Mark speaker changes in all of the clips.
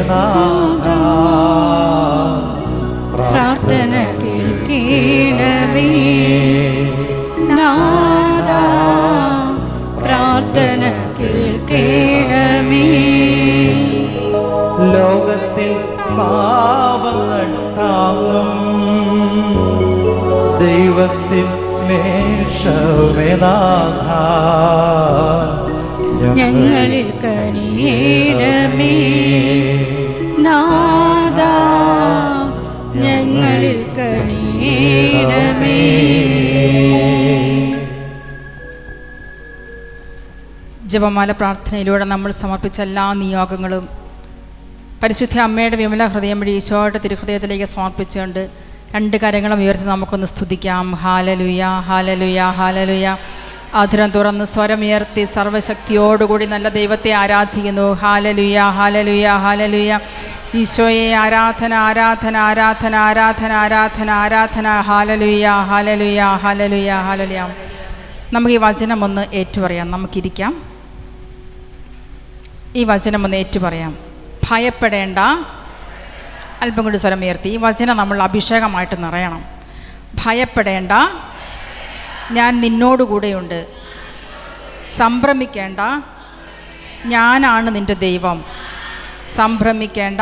Speaker 1: നാഥാ,
Speaker 2: പ്രാർത്ഥന കേൾക്കണമേ നാഥാ, പ്രാർത്ഥന കേൾക്കണമേ.
Speaker 1: ലോകത്തിൽ പാപങ്ങൾ താങ്ങും ദൈവത്തിൻ മേഷമേ നാഥാ,
Speaker 2: ഞങ്ങളിൽ കനിയണമേ നാഥാ, ഞങ്ങളിൽ കനിയണമേ.
Speaker 3: ജപമാല പ്രാർത്ഥനയിലൂടെ നമ്മൾ സമർപ്പിച്ച എല്ലാ നിയോഗങ്ങളും പരിശുദ്ധ അമ്മയുടെ വിമല ഹൃദയം വഴി ഈശോയുടെ തിരുഹൃദയത്തിലേക്ക് സമർപ്പിച്ചുകൊണ്ട് രണ്ട് കരങ്ങളും ഉയർത്തി നമുക്കൊന്ന് സ്തുതിക്കാം. ഹാലലുയ ഹാലലുയ ഹാലലുയ. അധരം തുറന്ന് സ്വരമുയർത്തി സർവശക്തിയോടുകൂടി നല്ല ദൈവത്തെ ആരാധിക്കുന്നു. ഹാലലുയ ഹാലലുയ ഹാലലുയ. ഈശോയെ ആരാധന ആരാധന ആരാധന ആരാധന ആരാധന ആരാധന. ഹാലലുയ ഹാലലുയ ഹാലലുയ ഹാലലുയ. നമുക്ക് ഈ വചനം ഒന്ന് ഏറ്റുപറയാം. നമുക്കിരിക്കാം. ഈ വചനം ഒന്ന് ഏറ്റുപറയാം. ഭയപ്പെടേണ്ട. അല്പം കൂടി സ്വരമുയർത്തി. ഈ വചനം നമ്മൾ അഭിഷേകമായിട്ട് നിറയണം. ഭയപ്പെടേണ്ട, ഞാൻ നിന്നോടുകൂടെയുണ്ട്. സംഭ്രമിക്കേണ്ട, ഞാനാണ് നിൻ്റെ ദൈവം. സംഭ്രമിക്കേണ്ട,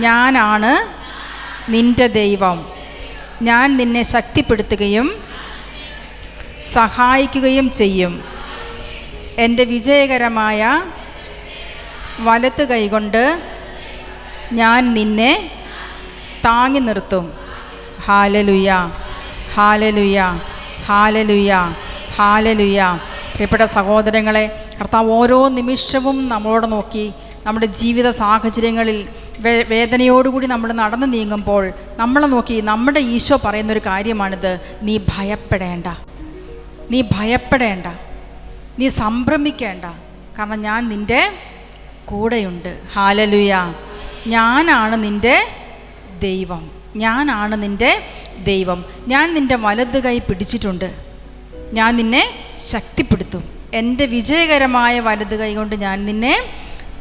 Speaker 3: ഞാനാണ് നിൻ്റെ ദൈവം. ഞാൻ നിന്നെ ശക്തിപ്പെടുത്തുകയും സഹായിക്കുകയും ചെയ്യും. എൻ്റെ വിജയകരമായ വലത്ത് കൈകൊണ്ട് ഞാൻ നിന്നെ താങ്ങി നിർത്തും. ഹാലലുയ ഹാലലുയ ഹാലലുയ ഹാലലുയ. പ്രിയപ്പെട്ട സഹോദരങ്ങളെ, കർത്താവ് ഓരോ നിമിഷവും നമ്മളോട് നോക്കി നമ്മുടെ ജീവിത സാഹചര്യങ്ങളിൽ വേദനയോടുകൂടി നമ്മൾ നടന്നു നീങ്ങുമ്പോൾ നമ്മളെ നോക്കി നമ്മുടെ ഈശോ പറയുന്നൊരു കാര്യമാണിത്. നീ ഭയപ്പെടേണ്ട, നീ ഭയപ്പെടേണ്ട, നീ സംഭ്രമിക്കേണ്ട, കാരണം ഞാൻ നിൻ്റെ കൂടെയുണ്ട്. ഹാലലുയ. ഞാനാണ് നിൻ്റെ ദൈവം, ഞാനാണ് നിൻ്റെ ദൈവം. ഞാൻ നിൻ്റെ വലത് കൈ പിടിച്ചിട്ടുണ്ട്. ഞാൻ നിന്നെ ശക്തിപ്പെടുത്തും. എൻ്റെ വിജയകരമായ വലത് കൈ കൊണ്ട് ഞാൻ നിന്നെ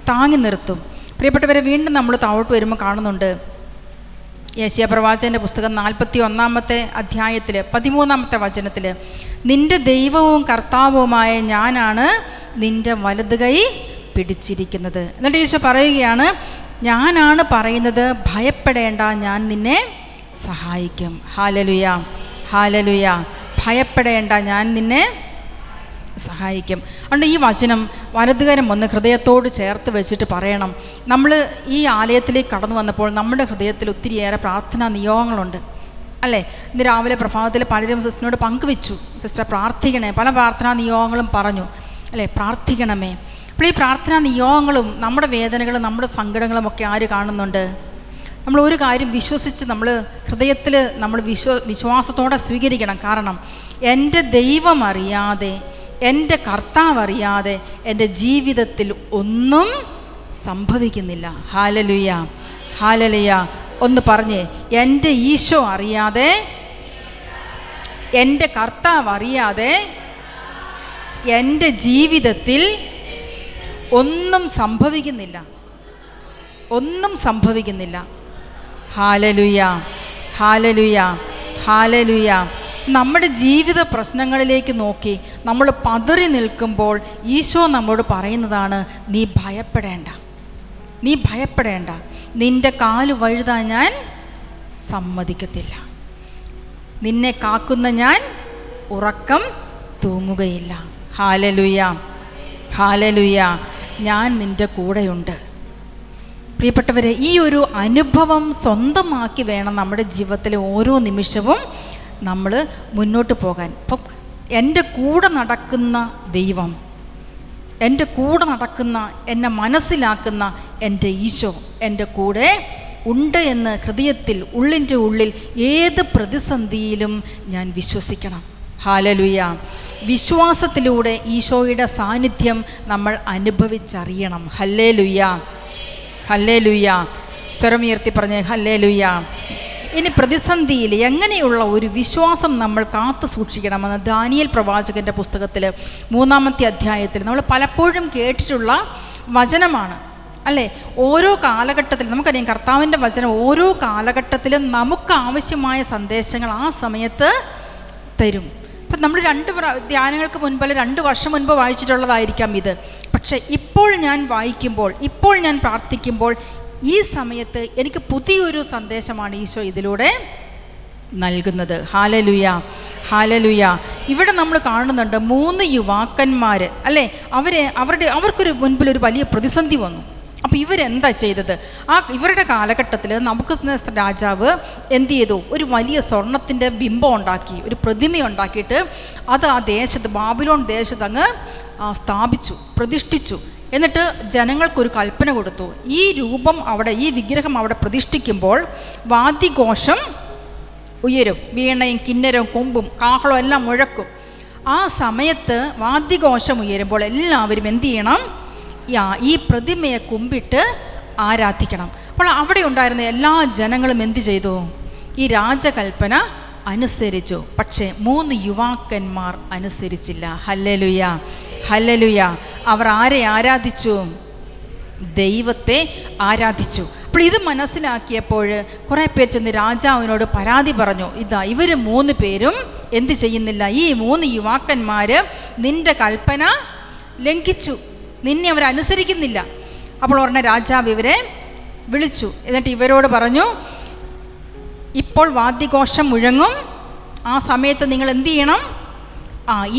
Speaker 3: താങ്ങി നിർത്തും. പ്രിയപ്പെട്ടവരെ, വീണ്ടും നമ്മൾ താഴോട്ട് വരുമ്പോൾ കാണുന്നുണ്ട് യെശയ്യാ പ്രവാചകൻ്റെ പുസ്തകം 41-ാമത്തെ അധ്യായത്തിൽ 13-ാമത്തെ വചനത്തിൽ, നിൻ്റെ ദൈവവും കർത്താവുമായ ഞാനാണ് നിൻ്റെ വലത് കൈ പിടിച്ചിരിക്കുന്നത്. എന്നിട്ട് ഈശോ പറയുകയാണ്, ഞാനാണ് പറയുന്നത്, ഭയപ്പെടേണ്ട, ഞാൻ നിന്നെ സഹായിക്കും. ഹാലലുയ ഹാലലുയ. ഭയപ്പെടേണ്ട, ഞാൻ നിന്നെ സഹായിക്കും. അതുകൊണ്ട് ഈ വചനം വലതുകരം ഒന്ന് ഹൃദയത്തോട് ചേർത്ത് വെച്ചിട്ട് പറയണം. നമ്മൾ ഈ ആലയത്തിലേക്ക് കടന്നു വന്നപ്പോൾ നമ്മുടെ ഹൃദയത്തിൽ ഒത്തിരിയേറെ പ്രാർത്ഥനാ നിയോഗങ്ങളുണ്ട്, അല്ലേ? ഇന്ന് രാവിലെ പ്രഭാതത്തിൽ പലരും സിസ്റ്ററിനോട് പങ്കുവെച്ചു, സിസ്റ്റർ പ്രാർത്ഥിക്കണേ, പല പ്രാർത്ഥനാ നിയോഗങ്ങളും പറഞ്ഞു, അല്ലേ? പ്രാർത്ഥിക്കണമേ. അപ്പോൾ ഈ പ്രാർത്ഥനാ നിയോഗങ്ങളും നമ്മുടെ വേദനകളും നമ്മുടെ സങ്കടങ്ങളും ഒക്കെ ആര് കാണുന്നുണ്ട്? നമ്മൾ ഒരു കാര്യം വിശ്വസിച്ച് നമ്മൾ ഹൃദയത്തിൽ നമ്മൾ വിശ്വാസത്തോടെ സ്വീകരിക്കണം. കാരണം എൻ്റെ ദൈവം അറിയാതെ, എൻ്റെ കർത്താവ് അറിയാതെ എൻ്റെ ജീവിതത്തിൽ ഒന്നും സംഭവിക്കുന്നില്ല. ഹാലലുയ ഹാലലുയ. ഒന്ന് പറഞ്ഞേ, എൻ്റെ ഈശോ അറിയാതെ, എൻ്റെ കർത്താവ് അറിയാതെ എൻ്റെ ജീവിതത്തിൽ ഒന്നും സംഭവിക്കുന്നില്ല, ഒന്നും സംഭവിക്കുന്നില്ല. ഹാലലുയ ഹാലലുയ ഹാലലുയ. നമ്മുടെ ജീവിത പ്രശ്നങ്ങളിലേക്ക് നോക്കി നമ്മൾ പതറി നിൽക്കുമ്പോൾ ഈശോ നമ്മോട് പറയുന്നതാണ്, നീ ഭയപ്പെടേണ്ട, നീ ഭയപ്പെടേണ്ട, നിൻ്റെ കാല് വഴുതാൻ ഞാൻ സമ്മതിക്കത്തില്ല, നിന്നെ കാക്കുന്ന ഞാൻ ഉറക്കം തൂങ്ങുകയില്ല. ഹാലലുയ ഹാലലുയ. ഞാൻ നിൻ്റെ കൂടെയുണ്ട്. പ്രിയപ്പെട്ടവരെ, ഈ ഒരു അനുഭവം സ്വന്തമാക്കി വേണം നമ്മുടെ ജീവിതത്തിലെ ഓരോ നിമിഷവും നമ്മൾ മുന്നോട്ട് പോകാൻ. അപ്പം എൻ്റെ കൂടെ നടക്കുന്ന ദൈവം, എൻ്റെ കൂടെ നടക്കുന്ന, എന്നെ മനസ്സിലാക്കുന്ന എൻ്റെ ഈശോ എൻ്റെ കൂടെ ഉണ്ട് എന്ന് ഹൃദയത്തിൽ, ഉള്ളിൻ്റെ ഉള്ളിൽ ഏത് പ്രതിസന്ധിയിലും ഞാൻ വിശ്വസിക്കണം. ഹാലലുയ. വിശ്വാസത്തിലൂടെ ഈശോയുടെ സാന്നിധ്യം നമ്മൾ അനുഭവിച്ചറിയണം. Hallelujah hallelujah. സ്വരമുയർത്തി പറഞ്ഞേ ഹല്ലേലുയ. ഇനി പ്രതിസന്ധിയിൽ എങ്ങനെയുള്ള ഒരു വിശ്വാസം നമ്മൾ കാത്തു സൂക്ഷിക്കണമെന്ന് ദാനിയേൽ പ്രവാചകൻ്റെ പുസ്തകത്തിൽ 3-ാമത്തെ അധ്യായത്തിൽ നമ്മൾ പലപ്പോഴും കേട്ടിട്ടുള്ള വചനമാണ്. അല്ലേ? ഓരോ കാലഘട്ടത്തിലും നമുക്കറിയാം കർത്താവിൻ്റെ വചനം ഓരോ കാലഘട്ടത്തിലും നമുക്ക് ആവശ്യമായ സന്ദേശങ്ങൾ ആ സമയത്ത് തരും. ഇപ്പം നമ്മൾ ധ്യാനങ്ങൾക്ക് മുൻപ് 2 വർഷം മുൻപ് വായിച്ചിട്ടുള്ളതായിരിക്കാം ഇത്. പക്ഷേ ഇപ്പോൾ ഞാൻ വായിക്കുമ്പോൾ, ഇപ്പോൾ ഞാൻ പ്രാർത്ഥിക്കുമ്പോൾ ഈ സമയത്ത് എനിക്ക് പുതിയൊരു സന്ദേശമാണ് ഈശോ ഇതിലൂടെ നൽകുന്നത്. Hallelujah, hallelujah. ഇവിടെ നമ്മൾ കാണുന്നുണ്ട് 3 യുവാക്കന്മാർ, അല്ലേ? അവർക്കൊരു മുൻപിൽ ഒരു വലിയ പ്രതിസന്ധി വന്നു. അപ്പോൾ ഇവരെന്താ ചെയ്തത്? ഇവരുടെ കാലഘട്ടത്തിൽ നബൂഖദ്നേസർ രാജാവ് എന്ത് ചെയ്തു? ഒരു വലിയ സ്വർണത്തിൻ്റെ ബിംബം ഉണ്ടാക്കി, ഒരു പ്രതിമ ഉണ്ടാക്കിയിട്ട് അത് ആ ദേശത്ത്, ബാബിലോൺ ദേശത്ത് അങ്ങ് സ്ഥാപിച്ചു, പ്രതിഷ്ഠിച്ചു. എന്നിട്ട് ജനങ്ങൾക്കൊരു കൽപ്പന കൊടുത്തു, ഈ രൂപം അവിടെ, ഈ വിഗ്രഹം അവിടെ പ്രതിഷ്ഠിക്കുമ്പോൾ വാദ്യഘോഷം ഉയരും, വീണയും കിന്നരവും കൊമ്പും കാഹളവും എല്ലാം മുഴക്കും. ആ സമയത്ത് വാദ്യഘോഷം ഉയരുമ്പോൾ എല്ലാവരും എന്ത് ചെയ്യണം? ഈ പ്രതിമയെ കുമ്പിട്ട് ആരാധിക്കണം. അപ്പോൾ അവിടെ ഉണ്ടായിരുന്ന എല്ലാ ജനങ്ങളും എന്തു ചെയ്തു? ഈ രാജകൽപ്പന അനുസരിച്ചു. പക്ഷേ 3 യുവാക്കന്മാർ അനുസരിച്ചില്ല. Hallelujah, hallelujah. അവർ ആരെ ആരാധിച്ചു? ദൈവത്തെ ആരാധിച്ചു. അപ്പോൾ ഇത് മനസ്സിലാക്കിയപ്പോൾ കുറേ പേർ ചെന്ന് രാജാവിനോട് പരാതി പറഞ്ഞു, ഇവർ 3 പേരും എന്ത് ചെയ്യുന്നില്ല? ഈ 3 യുവാക്കന്മാർ നിന്റെ കൽപ്പന ലംഘിച്ചു, നിന്നെ അവരനുസരിക്കുന്നില്ല. അപ്പോൾ ഉടനെ രാജാവ് ഇവരെ വിളിച്ചു. എന്നിട്ട് ഇവരോട് പറഞ്ഞു, ഇപ്പോൾ വാദ്യഘോഷം മുഴങ്ങും, ആ സമയത്ത് നിങ്ങൾ എന്ത് ചെയ്യണം?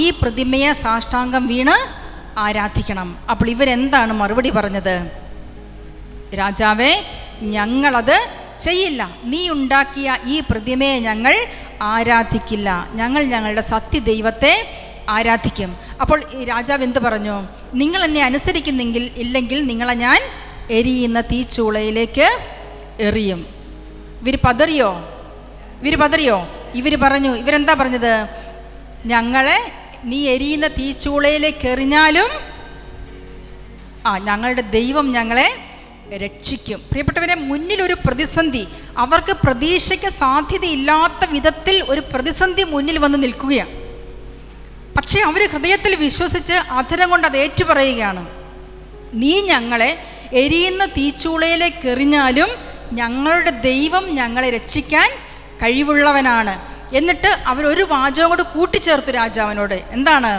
Speaker 3: ഈ പ്രതിമയെ സാഷ്ടാംഗം വീണ് ആരാധിക്കണം. അപ്പോൾ ഇവരെന്താണ് മറുപടി പറഞ്ഞത്? രാജാവേ, ഞങ്ങളത് ചെയ്യില്ല. നീ ഉണ്ടാക്കിയ ഈ പ്രതിമയെ ഞങ്ങൾ ആരാധിക്കില്ല. ഞങ്ങൾ ഞങ്ങളുടെ സത്യദൈവത്തെ ആരാധിക്കും. അപ്പോൾ ഈ രാജാവ് എന്ത് പറഞ്ഞു? നിങ്ങൾ എന്നെ അനുസരിക്കുന്നെങ്കിൽ ഇല്ലെങ്കിൽ നിങ്ങളെ ഞാൻ എരിയുന്ന തീച്ചൂളയിലേക്ക് എറിയും. ഇവർ പതറിയോ? ഇവർ പറഞ്ഞു, ഇവരെന്താ പറഞ്ഞത്? ഞങ്ങളെ നീ എരിയുന്ന തീച്ചൂളയിലേക്ക് എറിഞ്ഞാലും ഞങ്ങളുടെ ദൈവം ഞങ്ങളെ രക്ഷിക്കും. പ്രിയപ്പെട്ടവരെ, മുന്നിലൊരു പ്രതിസന്ധി, അവർക്ക് പ്രതീക്ഷയ്ക്ക് സാധ്യതയില്ലാത്ത വിധത്തിൽ ഒരു പ്രതിസന്ധി മുന്നിൽ വന്ന് നിൽക്കുകയാണ്. പക്ഷേ അവർ ഹൃദയത്തിൽ വിശ്വസിച്ച് അധരം കൊണ്ട് അത് ഏറ്റുപറയുകയാണ്, നീ ഞങ്ങളെ എരിയുന്ന തീച്ചൂളയിലേക്ക് എറിഞ്ഞാലും ഞങ്ങളുടെ ദൈവം ഞങ്ങളെ രക്ഷിക്കാൻ കഴിവുള്ളവനാണ്. എന്നിട്ട് അവരൊരു വാചകം കൊണ്ട് കൂട്ടിച്ചേർത്തു രാജാവിനോട്. എന്താണ്?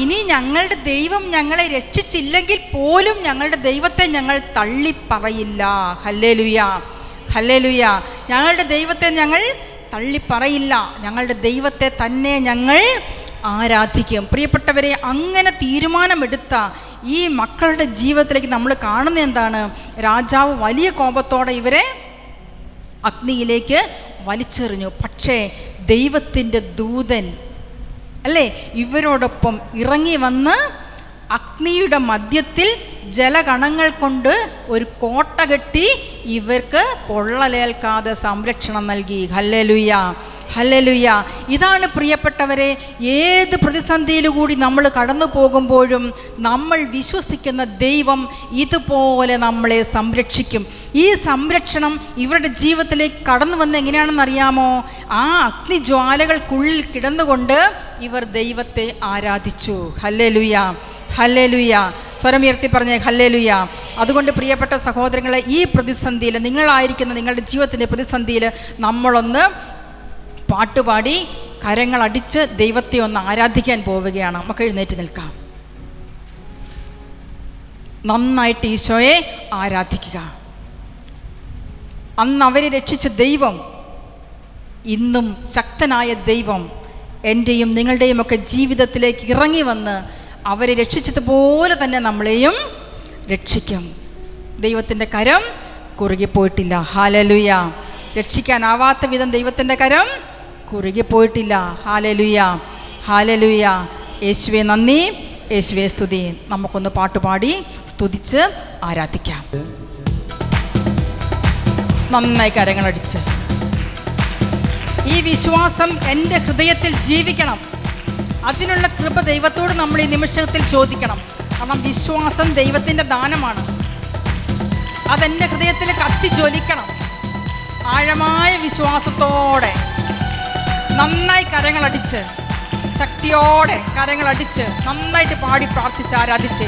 Speaker 3: ഇനി ഞങ്ങളുടെ ദൈവം ഞങ്ങളെ രക്ഷിച്ചില്ലെങ്കിൽ പോലും ഞങ്ങളുടെ ദൈവത്തെ ഞങ്ങൾ തള്ളിപ്പറയില്ല. Hallelujah, hallelujah. ഞങ്ങളുടെ ദൈവത്തെ ഞങ്ങൾ തള്ളിപ്പറയില്ല, ഞങ്ങളുടെ ദൈവത്തെ തന്നെ ഞങ്ങൾ ആരാധിക്കും. പ്രിയപ്പെട്ടവരെ, അങ്ങനെ തീരുമാനമെടുത്ത ഈ മക്കളുടെ ജീവിതത്തിലേക്ക് നമ്മൾ കാണുന്ന എന്താണ്? രാജാവ് വലിയ കോപത്തോടെ ഇവരെ അഗ്നിയിലേക്ക് വലിച്ചെറിഞ്ഞു. പക്ഷേ ദൈവത്തിൻ്റെ ദൂതൻ, അല്ലേ, ഇവരോടൊപ്പം ഇറങ്ങി വന്ന് അഗ്നിയുടെ മധ്യത്തിൽ ജലകണങ്ങൾ കൊണ്ട് ഒരു കോട്ട കെട്ടി ഇവർക്ക് പൊള്ളലേൽക്കാതെ സംരക്ഷണം നൽകി. Hallelujah, hallelujah. ഇതാണ് പ്രിയപ്പെട്ടവരെ, ഏത് പ്രതിസന്ധിയിലുകൂടി നമ്മൾ കടന്നു പോകുമ്പോഴും നമ്മൾ വിശ്വസിക്കുന്ന ദൈവം ഇതുപോലെ നമ്മളെ സംരക്ഷിക്കും. ഈ സംരക്ഷണം ഇവരുടെ ജീവിതത്തിലേക്ക് കടന്നു വന്ന് എങ്ങനെയാണെന്ന് അറിയാമോ? ആ അഗ്നിജ്വാലകൾക്കുള്ളിൽ കിടന്നുകൊണ്ട് ഇവർ ദൈവത്തെ ആരാധിച്ചു. Hallelujah, hallelujah. സ്വരമുയർത്തി പറഞ്ഞേ ഹല്ലേലൂയ. അതുകൊണ്ട് പ്രിയപ്പെട്ട സഹോദരങ്ങളെ, ഈ പ്രതിസന്ധിയിൽ, നിങ്ങളായിരിക്കുന്ന നിങ്ങളുടെ ജീവിതത്തിൻ്റെ പ്രതിസന്ധിയിൽ നമ്മളൊന്ന് പാട്ടുപാടി കരങ്ങളടിച്ച് ദൈവത്തെ ഒന്ന് ആരാധിക്കാൻ പോവുകയാണ്. നമുക്ക് എഴുന്നേറ്റ് നിൽക്കാം. നന്നായിട്ട് ഈശോയെ ആരാധിക്കുക. അന്ന് അവരെ രക്ഷിച്ച ദൈവം ഇന്നും ശക്തനായ ദൈവം എൻ്റെയും നിങ്ങളുടെയും ഒക്കെ ജീവിതത്തിലേക്ക് ഇറങ്ങി വന്ന് അവരെ രക്ഷിച്ചതുപോലെ തന്നെ നമ്മളെയും രക്ഷിക്കും. ദൈവത്തിൻ്റെ കരം കുറുകിപ്പോയിട്ടില്ല. ഹല്ലേലൂയ. രക്ഷിക്കാനാവാത്ത വിധം ദൈവത്തിൻ്റെ കരം കുറുകിപ്പോയിട്ടില്ല. Hallelujah, hallelujah. യേശുവേ നന്ദി, യേശുവേ സ്തുതി. നമുക്കൊന്ന് പാട്ടുപാടി സ്തുതിച്ച് ആരാധിക്കാം. നന്നായി കരങ്ങളടിച്ച് ഈ വിശ്വാസം എൻ്റെ ഹൃദയത്തിൽ ജീവിക്കണം. അതിനുള്ള കൃപ ദൈവത്തോട് നമ്മൾ ഈ നിമിഷത്തിൽ ചോദിക്കണം. കാരണം വിശ്വാസം ദൈവത്തിൻ്റെ ദാനമാണ്. അതെൻ്റെ ഹൃദയത്തിൽ കത്തിജ്വലിക്കണം. ആഴമായ വിശ്വാസത്തോടെ നന്നായി കരങ്ങളടിച്ച്, ശക്തിയോടെ കരങ്ങളടിച്ച് നന്നായിട്ട് പാടി പ്രാർത്ഥിച്ച് ആരാധിച്ചേ.